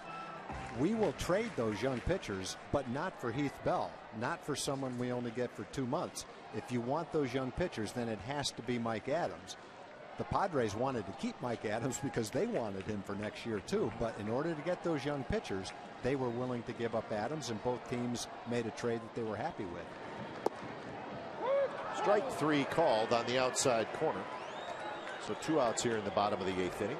we will trade those young pitchers, but not for Heath Bell, not for someone we only get for 2 months. If you want those young pitchers, then it has to be Mike Adams. The Padres wanted to keep Mike Adams because they wanted him for next year too, but in order to get those young pitchers, they were willing to give up Adams, and both teams made a trade that they were happy with. Strike 3 called on the outside corner. So 2 outs here in the bottom of the 8th inning.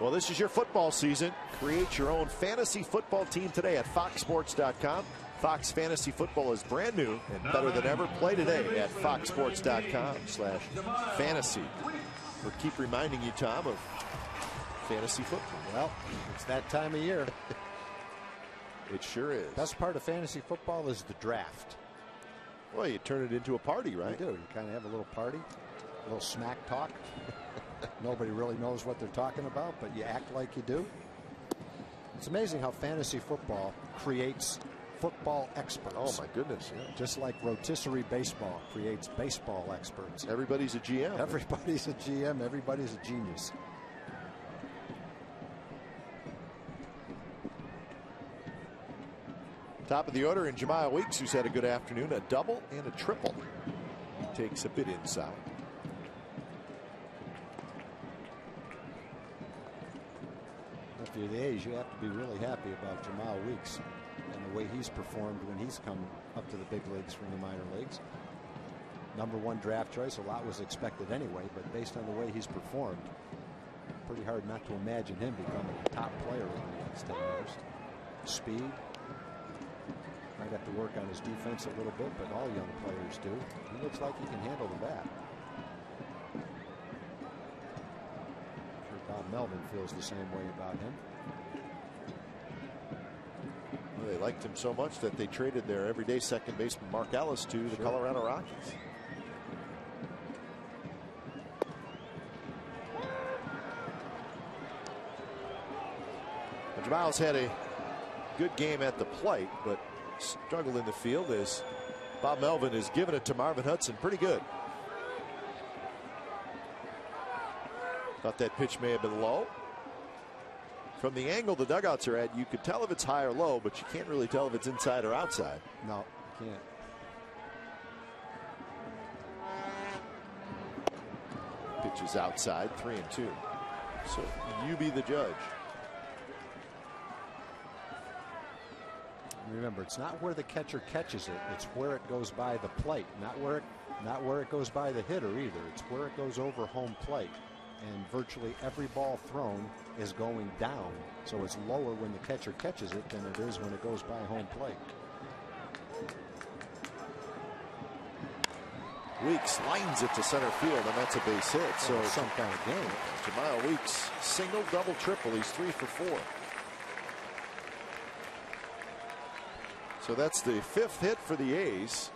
Well, this is your football season. Create your own fantasy football team today at foxsports.com. Fox Fantasy Football is brand new and better than ever. Play today at foxsports.com/fantasy. We keep reminding you, Tom, of fantasy football. Well, it's that time of year. It sure is. Best part of fantasy football is the draft. Well, you turn it into a party, right? You do. You kind of have a little party, a little smack talk. Nobody really knows what they're talking about, but you act like you do. It's amazing how fantasy football creates football experts. Oh, my goodness. Yeah. Just like rotisserie baseball creates baseball experts. Everybody's a GM. Everybody's a GM. Everybody's a genius. Top of the order in Jemiah Weeks, who's had a good afternoon, a double and a triple. He takes a bit inside. If you're the A's, you have to be really happy about Jemiah Weeks and the way he's performed when he's come up to the big leagues from the minor leagues. #1 draft choice, a lot was expected anyway, but based on the way he's performed, pretty hard not to imagine him becoming a top player in the next 10 years. Speed. Might have to work on his defense a little bit, but all young players do. He looks like he can handle the bat. I'm sure Bob Melvin feels the same way about him. Well, they liked him so much that they traded their everyday second baseman Mark Ellis to the Colorado Rockies. Jemiah's had a good game at the plate, but struggled in the field as Bob Melvin has given it to Marvin Hudson pretty good. Thought that pitch may have been low. From the angle the dugouts are at, you could tell if it's high or low, but you can't really tell if it's inside or outside. No, you can't. Pitch is outside, 3-2. So you be the judge. Remember, it's not where the catcher catches it, it's where it goes by the plate, not where it goes by the hitter either. It's where it goes over home plate. And virtually every ball thrown is going down, so it's lower when the catcher catches it than it is when it goes by home plate. Weeks lines it to center field, and that's a base hit. So some kind of game. Jemiah Weeks, single, double, triple. He's 3 for 4. So that's the 5th hit for the A's.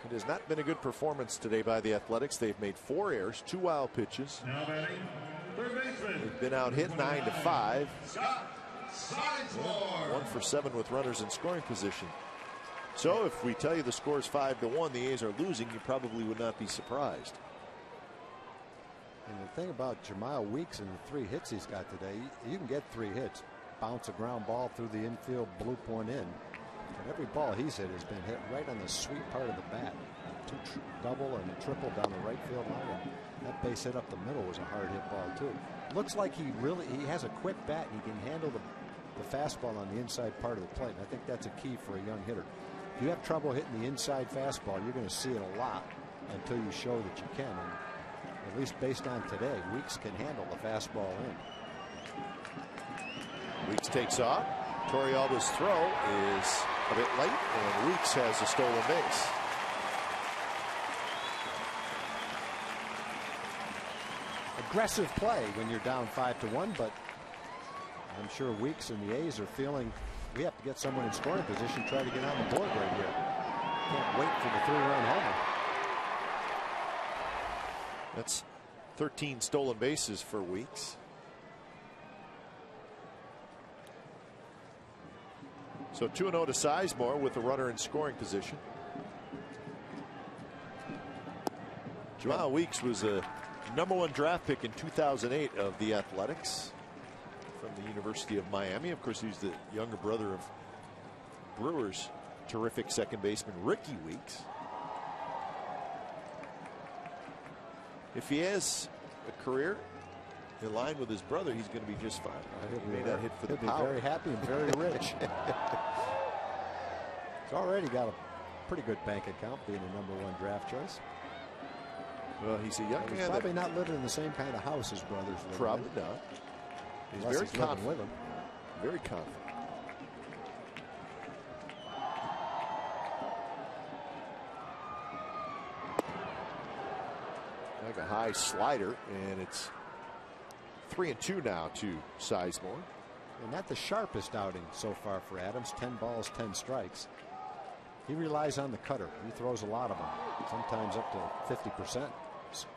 It has not been a good performance today by the Athletics. They've made 4 errors, 2 wild pitches. Now batting, third baseman. They've been out hit 9 to 5. Scott Sizemore. 1 for 7 with runners in scoring position. So if we tell you the score is 5-1, the A's are losing, you probably would not be surprised. And the thing about Jemiah Weeks and the 3 hits he's got today, you can get 3 hits. Bounce a ground ball through the infield, bloop one in. But every ball he's hit has been hit right on the sweet part of the bat. 2 double and a triple down the right field line. And that base hit up the middle was a hard hit ball too. Looks like he has a quick bat and he can handle the fastball on the inside part of the plate. And I think that's a key for a young hitter. If you have trouble hitting the inside fastball, you're going to see it a lot until you show that you can. And at least based on today, Weeks can handle the fastball in. Weeks takes off. Torrealba's throw is a bit late, and Weeks has a stolen base. Aggressive play when you're down 5-1, but I'm sure Weeks and the A's are feeling we have to get someone in scoring position, try to get on the board right here. Can't wait for the 3-run homer. That's 13 stolen bases for Weeks. So 2-0 to Sizemore with a runner in scoring position. Jemiah Weeks was a #1 draft pick in 2008 of the Athletics from the University of Miami. Of course, he's the younger brother of Brewers' terrific second baseman Ricky Weeks. If he has a career in line with his brother, he's going to be just fine. He may not hit for the power. He'll be very happy and very rich. He's already got a pretty good bank account being a #1 draft choice. Well, he's a young man. He's probably not living in the same kind of house his brothers live in. Probably not. He's very confident with him. Very confident. Like a high slider, and it's 3-2 now to Sizemore. And not the sharpest outing so far for Adams. 10 balls, 10 strikes. He relies on the cutter. He throws a lot of them, sometimes up to 50%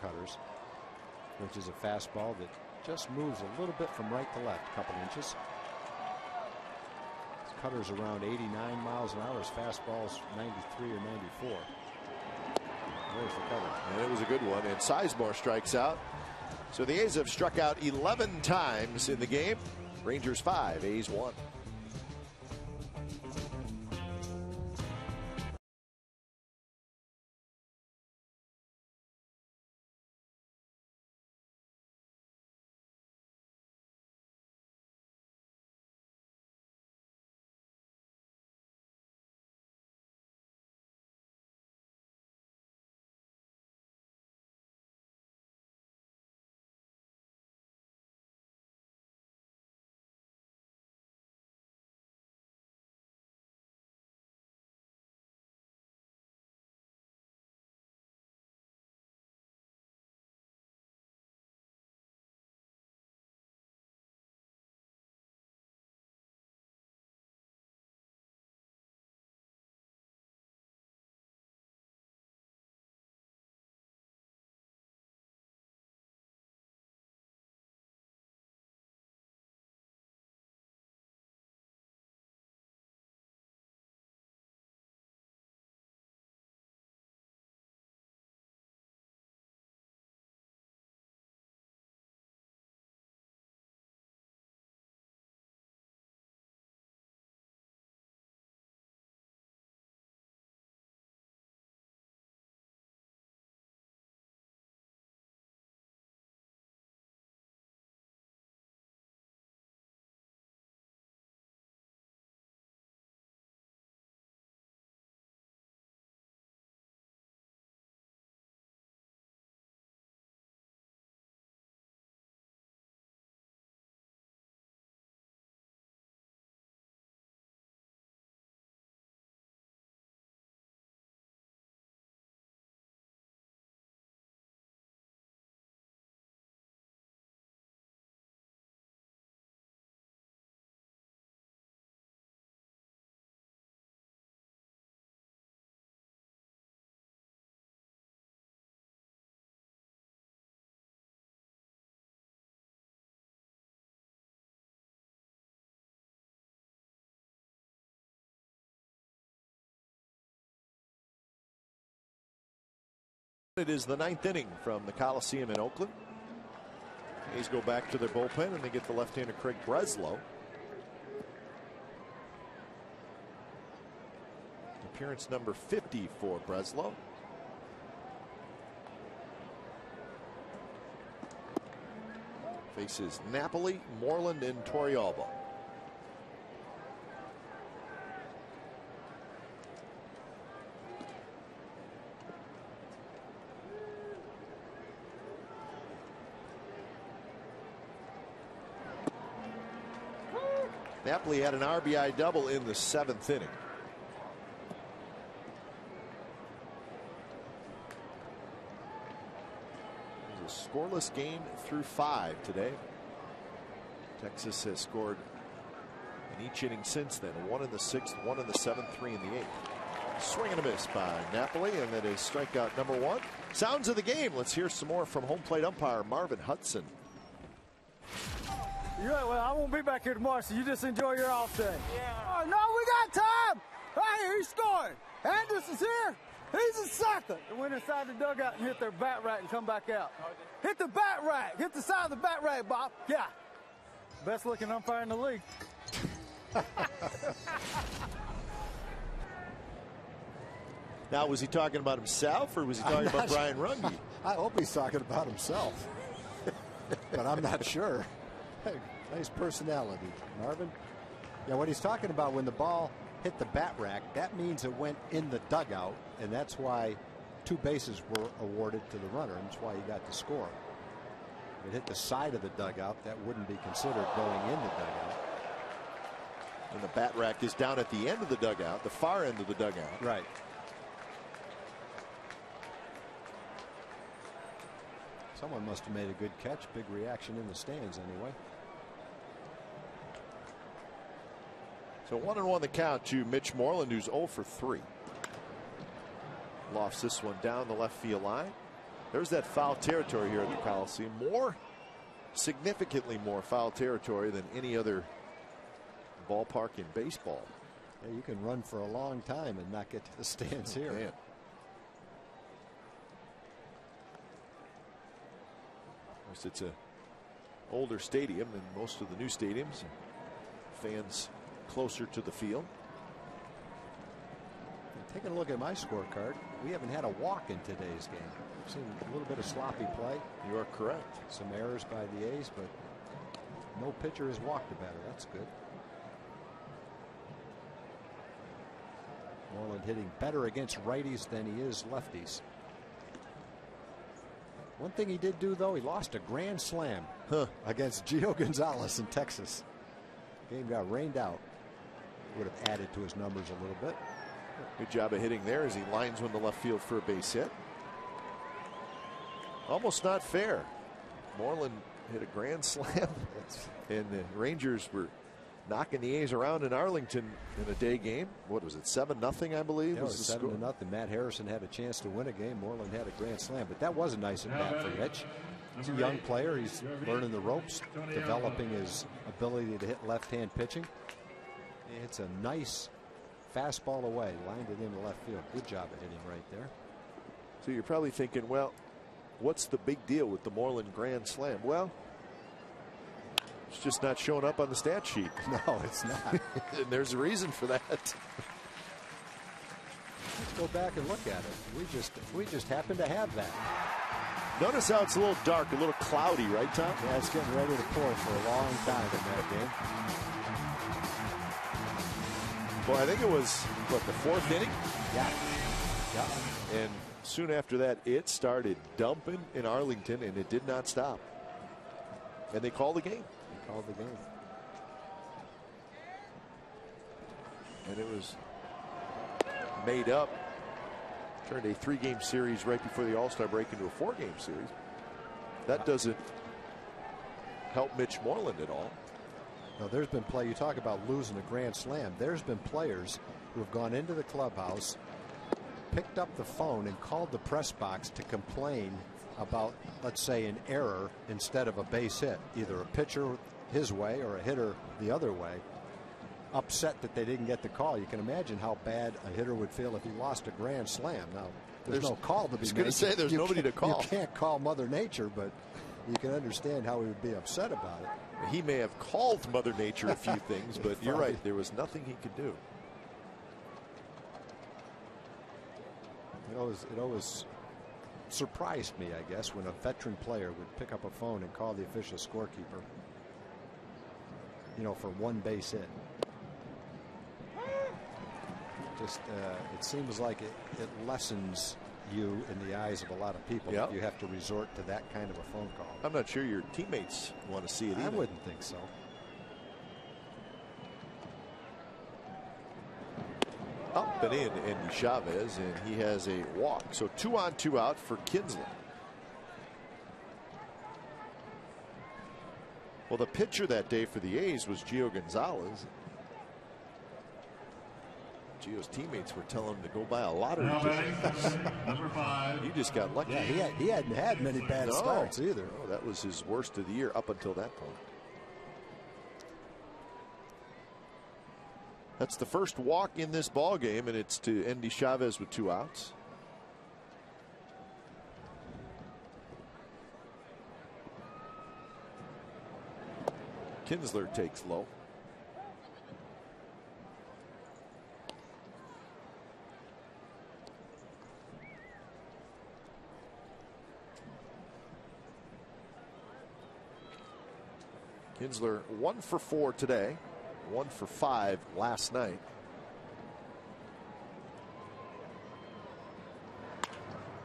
cutters, which is a fastball that just moves a little bit from right to left, a couple inches. His cutter's around 89 miles an hour. His fastball's 93 or 94. There's the cutter. And it was a good one. And Sizemore strikes out. So the A's have struck out 11 times in the game. Rangers 5, A's 1. It is the 9th inning from the Coliseum in Oakland. A's go back to their bullpen and they get the left-hander Craig Breslow. Appearance number 50 for Breslow. Faces Napoli, Moreland, and Torrealba. Napoli had an RBI double in the 7th inning. It was a scoreless game through 5 today. Texas has scored in each inning since then. 1 in the 6th, 1 in the 7th, 3 in the 8th. Swing and a miss by Napoli, and that is strikeout number 1. Sounds of the game. Let's hear some more from home plate umpire Marvin Hudson. Yeah, well, I won't be back here tomorrow, so you just enjoy your off day. Yeah. Oh, no, we got time. Hey, he's scoring. Anderson's here. He's a second. They went inside the dugout and hit their bat rack and come back out. Hit the bat rack. Hit the side of the bat rack, Bob. Yeah. Best looking umpire in the league. Now, was he talking about himself or was he talking about Brian Runge? I hope he's talking about himself, but I'm not sure. Hey, nice personality, Marvin. Yeah, what he's talking about, when the ball hit the bat rack, that means it went in the dugout, and that's why 2 bases were awarded to the runner, and that's why he got the score. If it hit the side of the dugout, that wouldn't be considered going in the dugout. And the bat rack is down at the end of the dugout, the far end of the dugout. Right. Someone must have made a good catch. Big reaction in the stands anyway. So 1-1 the count to Mitch Moreland, who's 0 for 3. Lofts this one down the left field line. There's that foul territory here at the Coliseum. Significantly more foul territory than any other ballpark in baseball. Yeah, you can run for a long time and not get to the stands here. Man. It's a older stadium than most of the new stadiums. Fans closer to the field. Taking a look at my scorecard, we haven't had a walk in today's game. We've seen a little bit of sloppy play. You are correct. Some errors by the A's, but no pitcher has walked a batter. That's good. Moreland hitting better against righties than he is lefties. One thing he did do, though, he lost a grand slam against Gio Gonzalez in Texas. Game got rained out. Would have added to his numbers a little bit. Good job of hitting there as he lines one to left field for a base hit. Almost not fair. Moreland hit a grand slam, and the Rangers were knocking the A's around in Arlington in a day game. What was it, 7-0, I believe? Yeah, it was 7-0. Matt Harrison had a chance to win a game. Moreland had a grand slam, but that was a nice at bat for Mitch. He's a young player. He's learning the ropes, developing his ability to hit left-hand pitching. It's a nice fastball away, lined it into left field. Good job of hitting right there. So you're probably thinking, well, what's the big deal with the Moreland grand slam? Well, it's just not showing up on the stat sheet. No, it's not. And there's a reason for that. Let's go back and look at it. We just happen to have that. Notice how it's a little dark, a little cloudy, right, Tom? Yeah, it's getting ready to pour for a long time in that game. Boy, I think it was, what, the 4th inning? Yeah. And soon after that, it started dumping in Arlington, and it did not stop. And they called the game. Called the game. And it was made up. Turned a 3-game series right before the All-Star break into a 4-game series. That doesn't help Mitch Moreland at all. No, there's been play. You talk about losing a grand slam. There's been players who have gone into the clubhouse, picked up the phone, and called the press box to complain about, let's say, an error instead of a base hit. Either a pitcher his way or a hitter the other way. Upset that they didn't get the call. You can imagine how bad a hitter would feel if he lost a grand slam. Now, there's no call to be made. I was going to say there's nobody to call. You can't call Mother Nature, but you can understand how he would be upset about it. He may have called Mother Nature a few things, but you're right. There was nothing he could do. It always surprised me, I guess, when a veteran player would pick up a phone and call the official scorekeeper, for one base hit. Just it seems like it lessens you in the eyes of a lot of people. Yep. You have to resort to that kind of a phone call. I'm not sure your teammates want to see it either. I wouldn't think so. Up and in Andy Chavez, and he has a walk. So 2 on 2 out for Kinsler. Well, the pitcher that day for the A's was Gio Gonzalez. Gio's teammates were telling him to go buy a lottery ticket. Number 5. He just got lucky. Yeah, he hadn't had many bad starts either. No, that was his worst of the year up until that point. That's the first walk in this ball game, and it's to Andy Chavez with 2 outs. Kinsler takes low. Kinsler 1 for 4 today, 1 for 5 last night.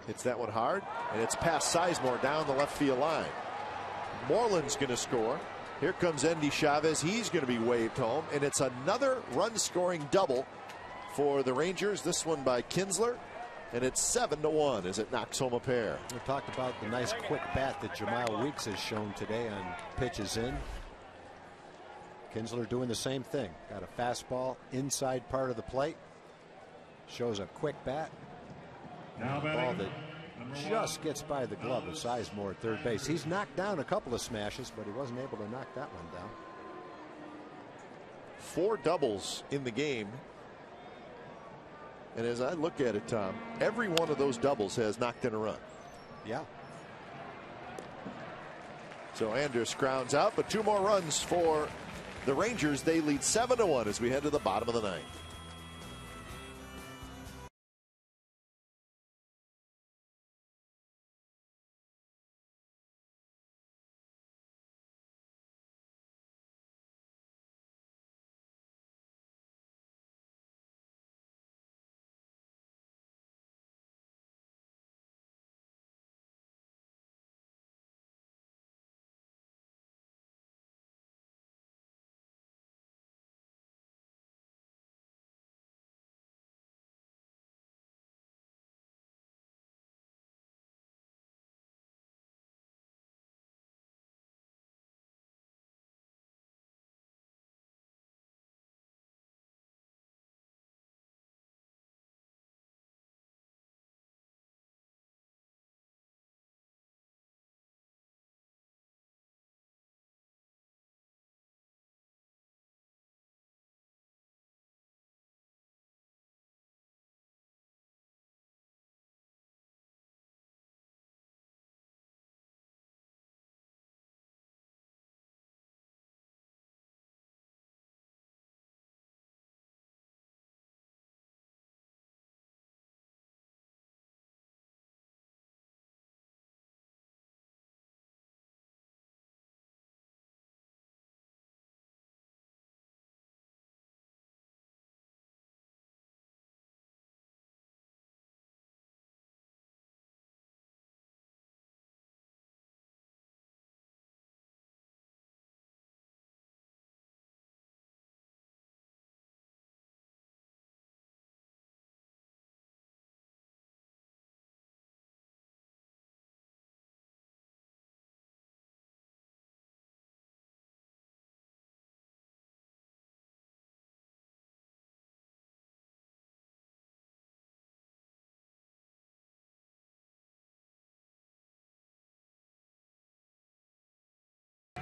Hits that one hard, and it's past Sizemore down the left field line. Moreland's going to score. Here comes Andy Chavez. He's going to be waved home, and it's another run-scoring double for the Rangers. This one by Kinsler, and it's 7-1 as it knocks home a pair. We talked about the nice quick bat that Jamal Weeks has shown today on pitches in. Kinsler doing the same thing. Got a fastball inside part of the plate. Shows a quick bat. Now Ball that just gets by the glove of Sizemore at third base. He's knocked down a couple of smashes, but he wasn't able to knock that one down. 4 doubles in the game. And as I look at it, Tom, every one of those doubles has knocked in a run. Yeah. So Anders grounds out, but 2 more runs for the Rangers. They lead 7-1 as we head to the bottom of the 9th.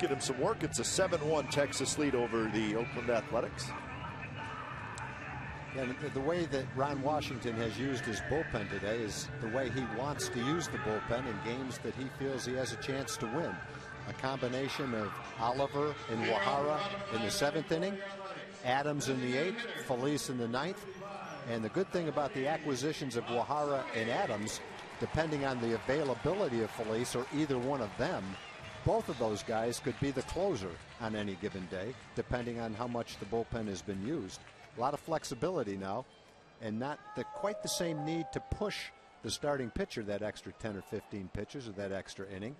Get him some work. It's a 7-1 Texas lead over the Oakland Athletics. And the way that Ron Washington has used his bullpen today is the way he wants to use the bullpen in games that he feels he has a chance to win. A combination of Oliver and Wahara in the 7th inning, Adams in the 8th, Felice in the 9th. And the good thing about the acquisitions of Wahara and Adams, depending on the availability of Felice or either one of them, both of those guys could be the closer on any given day, depending on how much the bullpen has been used. A lot of flexibility now, and not quite the same need to push the starting pitcher that extra 10 or 15 pitches or that extra inning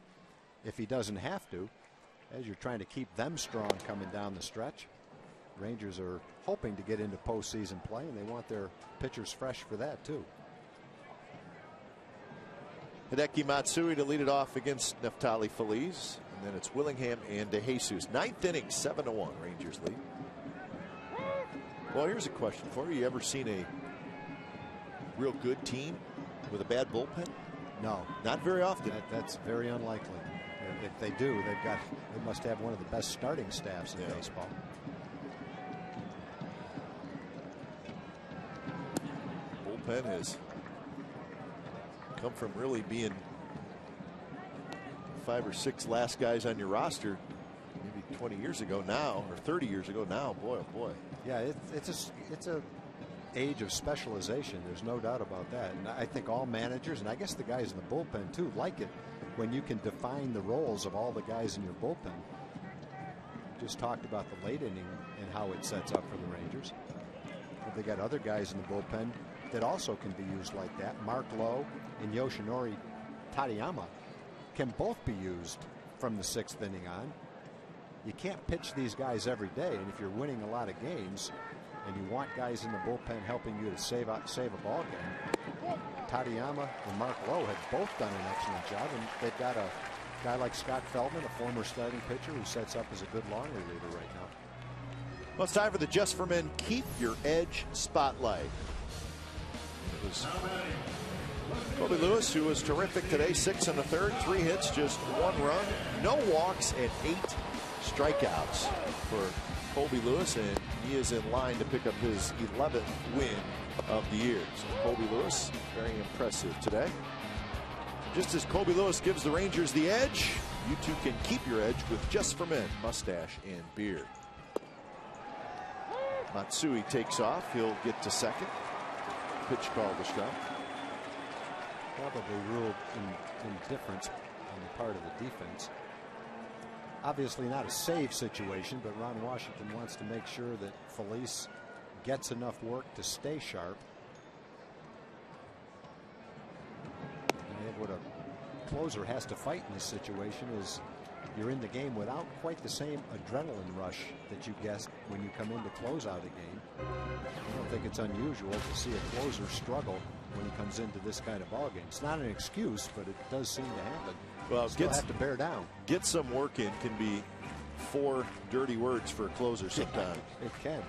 if he doesn't have to, as you're trying to keep them strong coming down the stretch. Rangers are hoping to get into postseason play, and they want their pitchers fresh for that too. Hideki Matsui to lead it off against Neftali Feliz, and then it's Willingham and DeJesus. 9th inning, 7-1, Rangers lead. Well, here's a question for you. You ever seen a real good team with a bad bullpen? No. Not very often. That's very unlikely. If they do, they must have one of the best starting staffs in baseball. Bullpen has come from really being 5 or 6 last guys on your roster maybe 20 years ago now, or 30 years ago now. Boy, oh boy. Yeah, it's a age of specialization. There's no doubt about that. And I think all managers, and I guess the guys in the bullpen too, like it when you can define the roles of all the guys in your bullpen. Just talked about the late inning and how it sets up for the Rangers. But they got other guys in the bullpen that also can be used like that. Mark Lowe and Yoshinori Tateyama can both be used from the 6th inning on. You can't pitch these guys every day, and if you're winning a lot of games and you want guys in the bullpen helping you to save a ball game, Tateyama and Mark Lowe have both done an excellent job, and they've got a guy like Scott Feldman, a former starting pitcher, who sets up as a good long reliever right now. Well, it's time for the Just for Men Keep Your Edge Spotlight. It was Colby Lewis, who was terrific today. 6 1/3, 3 hits, just 1 run, no walks, and 8 strikeouts for Colby Lewis, and he is in line to pick up his 11th win of the year. So Colby Lewis, very impressive today. Just as Colby Lewis gives the Rangers the edge, you too can keep your edge with Just for Men mustache and beard. Matsui takes off. He'll get to second. Pitch called to strike. Probably ruled indifference on the part of the defense. Obviously not a save situation, but Ron Washington wants to make sure that Felice gets enough work to stay sharp. And what a closer has to fight in this situation is you're in the game without quite the same adrenaline rush that you get when you come in to close out a game. I don't think it's unusual to see a closer struggle when he comes into this kind of ball game. It's not an excuse, but it does seem to happen. Well, still have to bear down. Get some work in can be 4 dirty words for a closer sometimes. It can.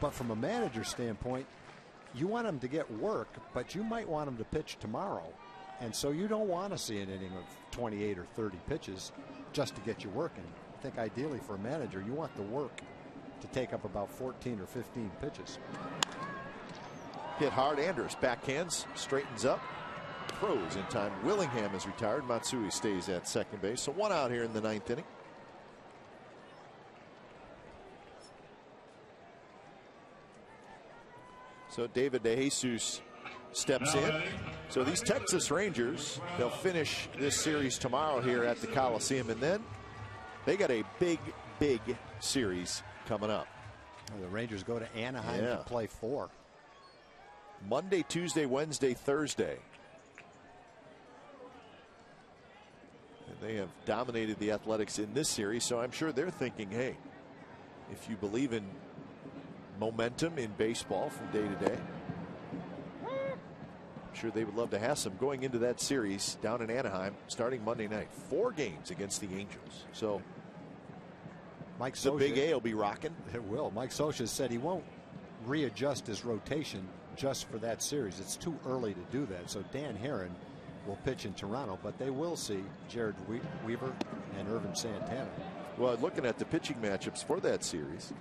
But from a manager's standpoint, you want him to get work, but you might want him to pitch tomorrow. And so you don't want to see an inning of 28 or 30 pitches just to get you working. I think ideally for a manager, you want the work to take up about 14 or 15 pitches. Hit hard. Anders backhands, straightens up, throws in time. Willingham is retired. Matsui stays at second base. So 1 out here in the 9th inning. So David DeJesus steps in. So these Texas Rangers, they'll finish this series tomorrow here at the Coliseum, and then they got a big series coming up. Well, the Rangers go to Anaheim to play 4. Monday, Tuesday, Wednesday, Thursday. And they have dominated the Athletics in this series, so I'm sure they're thinking, hey, if you believe in momentum in baseball from day to day, I'm sure they would love to have some going into that series down in Anaheim starting Monday night. 4 games against the Angels. So Mike the Scioscia, Big A will be rocking. It will. Mike Scioscia said he won't readjust his rotation just for that series. It's too early to do that. So Dan Herron will pitch in Toronto, but they will see Jared Weaver and Irvin Santana. Well, looking at the pitching matchups for that series,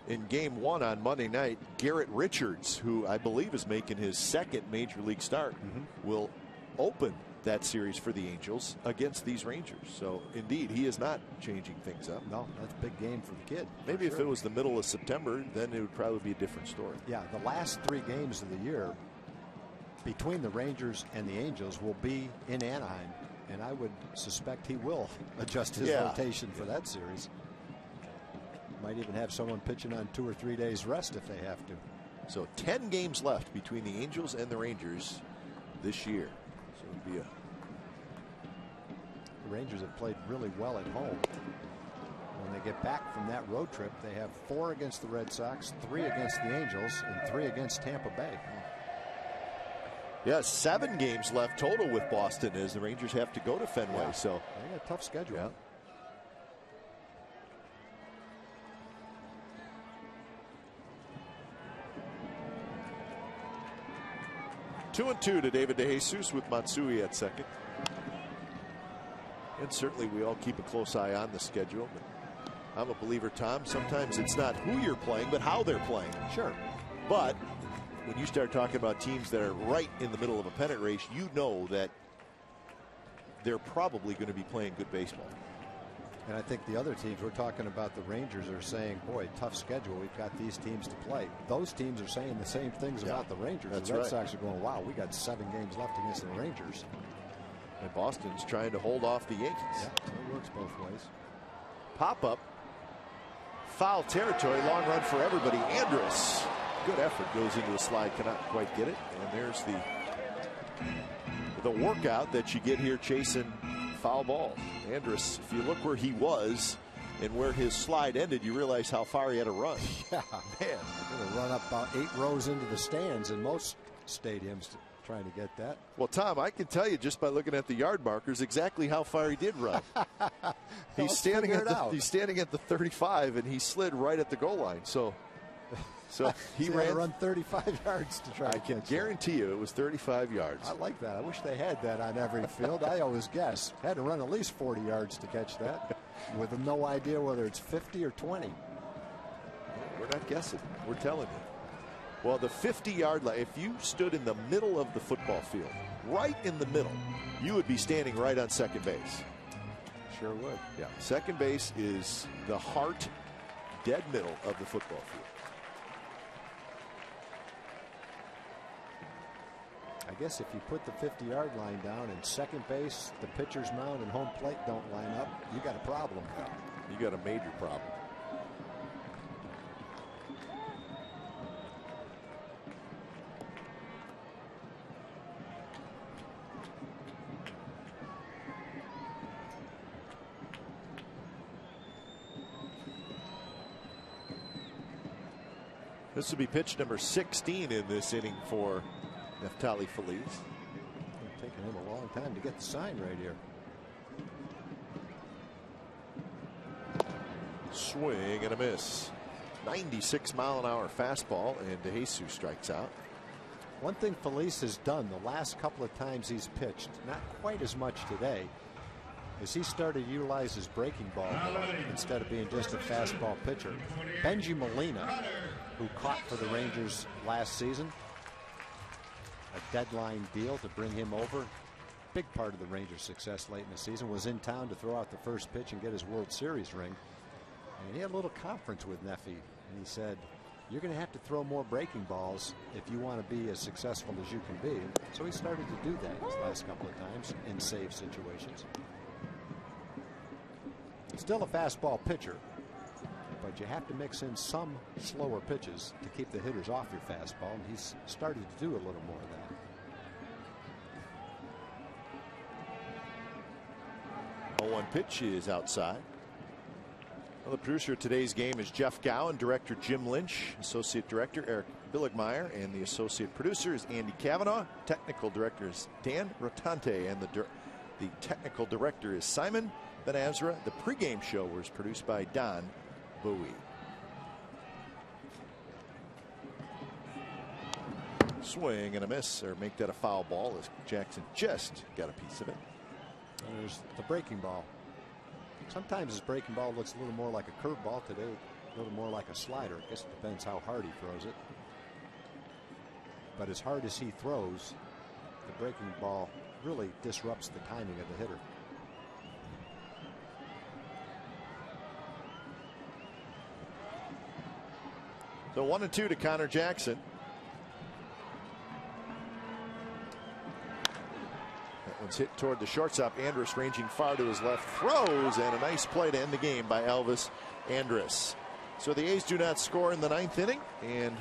in game 1 on Monday night, Garrett Richards, who I believe is making his second major league start, will open that series for the Angels against these Rangers. So indeed, he is not changing things up. No, that's a big game for the kid. Maybe if it was the middle of September, then it would probably be a different story. Yeah, the last 3 games of the year between the Rangers and the Angels will be in Anaheim, and I would suspect he will adjust his rotation for that series. Might even have someone pitching on 2 or 3 days rest if they have to. So 10 games left between the Angels and the Rangers this year. So it would be the Rangers have played really well at home. When they get back from that road trip, they have 4 against the Red Sox, 3 against the Angels, and 3 against Tampa Bay. Yeah, 7 games left total with Boston as the Rangers have to go to Fenway. Yeah. So they got a tough schedule. Yeah. Two and 2 to David DeJesus with Matsui at second. And certainly we all keep a close eye on the schedule. But I'm a believer, Tom. Sometimes it's not who you're playing, but how they're playing. Sure. But when you start talking about teams that are right in the middle of a pennant race, you know that they're probably going to be playing good baseball. And I think the other teams, we're talking about the Rangers, are saying, boy, tough schedule. We've got these teams to play. Those teams are saying the same things about the Rangers. That's the Red right. Sox are going, wow, we got 7 games left against the Rangers. And Boston's trying to hold off the Yankees. Yeah, it works both ways. Pop up. Foul territory. Long run for everybody. Andrus. Good effort. Goes into a slide. Cannot quite get it. And there's the workout that you get here chasing foul ball. Andrus, if you look where he was and where his slide ended, you realize how far he had to run. Yeah, man. Going to run up about 8 rows into the stands in most stadiums trying to get that. Well, Tom, I can tell you just by looking at the yard markers exactly how far he did run. He's standing at the 35, and he slid right at the goal line. So he ran. Run 35 yards to try. I can guarantee you it was 35 yards. I like that. I wish they had that on every field. I always guess. Had to run at least 40 yards to catch that, with no idea whether it's 50 or 20. We're not guessing. We're telling you. Well, the 50-yard line, if you stood in the middle of the football field, right in the middle, you would be standing right on second base. Sure would. Yeah. Second base is the heart, dead middle of the football field. I guess if you put the 50-yard line down and second base, the pitcher's mound, and home plate don't line up, you got a problem. You got a major problem. This will be pitch number 16 in this inning for Neftali Feliz. It's taken him a long time to get the sign right here. Swing and a miss. 96-mile-an-hour fastball, and DeJesus strikes out. One thing Feliz has done the last couple of times he's pitched, not quite as much today, is he started to utilize his breaking ball instead of being just a fastball pitcher. Benji Molina, who caught for the Rangers last season, a deadline deal to bring him over. Big part of the Rangers' success late in the season, was in town to throw out the first pitch and get his World Series ring. And he had a little conference with Neffy, and he said, you're going to have to throw more breaking balls if you want to be as successful as you can be. And so he started to do that his last couple of times in save situations. Still a fastball pitcher, but you have to mix in some slower pitches to keep the hitters off your fastball, and he's started to do a little more of that. 0-1 pitch is outside. Well, the producer of today's game is Jeff Gowan, director Jim Lynch, associate director Eric Billigmeyer, and the associate producer is Andy Kavanaugh. Technical director is Dan Rotante, and the technical director is Simon Ben-Azra. The pregame show was produced by Don Bowie. Swing and a miss, or make that a foul ball as Jackson just got a piece of it. And there's the breaking ball. Sometimes his breaking ball looks a little more like a curveball. Today A little more like a slider. I guess it depends how hard he throws it. But as hard as he throws, the breaking ball really disrupts the timing of the hitter. So 1-2 to Connor Jackson. That one's hit toward the shortstop. Andrus ranging far to his left, throws, and a nice play to end the game by Elvis Andrus. So the A's do not score in the 9th inning, and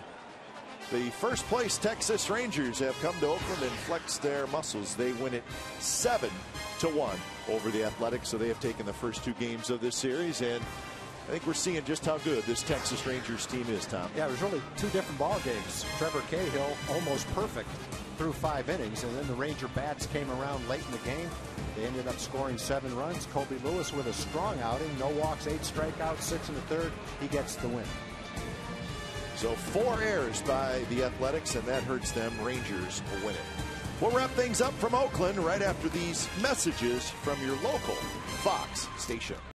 the first place Texas Rangers have come to Oakland and flexed their muscles. They win it 7-1 over the Athletics, so they have taken the first 2 games of this series, and I think we're seeing just how good this Texas Rangers team is, Tom. Yeah, it was really 2 different ball games. Trevor Cahill almost perfect through 5 innings, and then the Ranger bats came around late in the game. They ended up scoring 7 runs. Colby Lewis with a strong outing, no walks, 8 strikeouts, 6 1/3. He gets the win. So 4 errors by the Athletics, and that hurts them. Rangers will win it. We'll wrap things up from Oakland right after these messages from your local Fox station.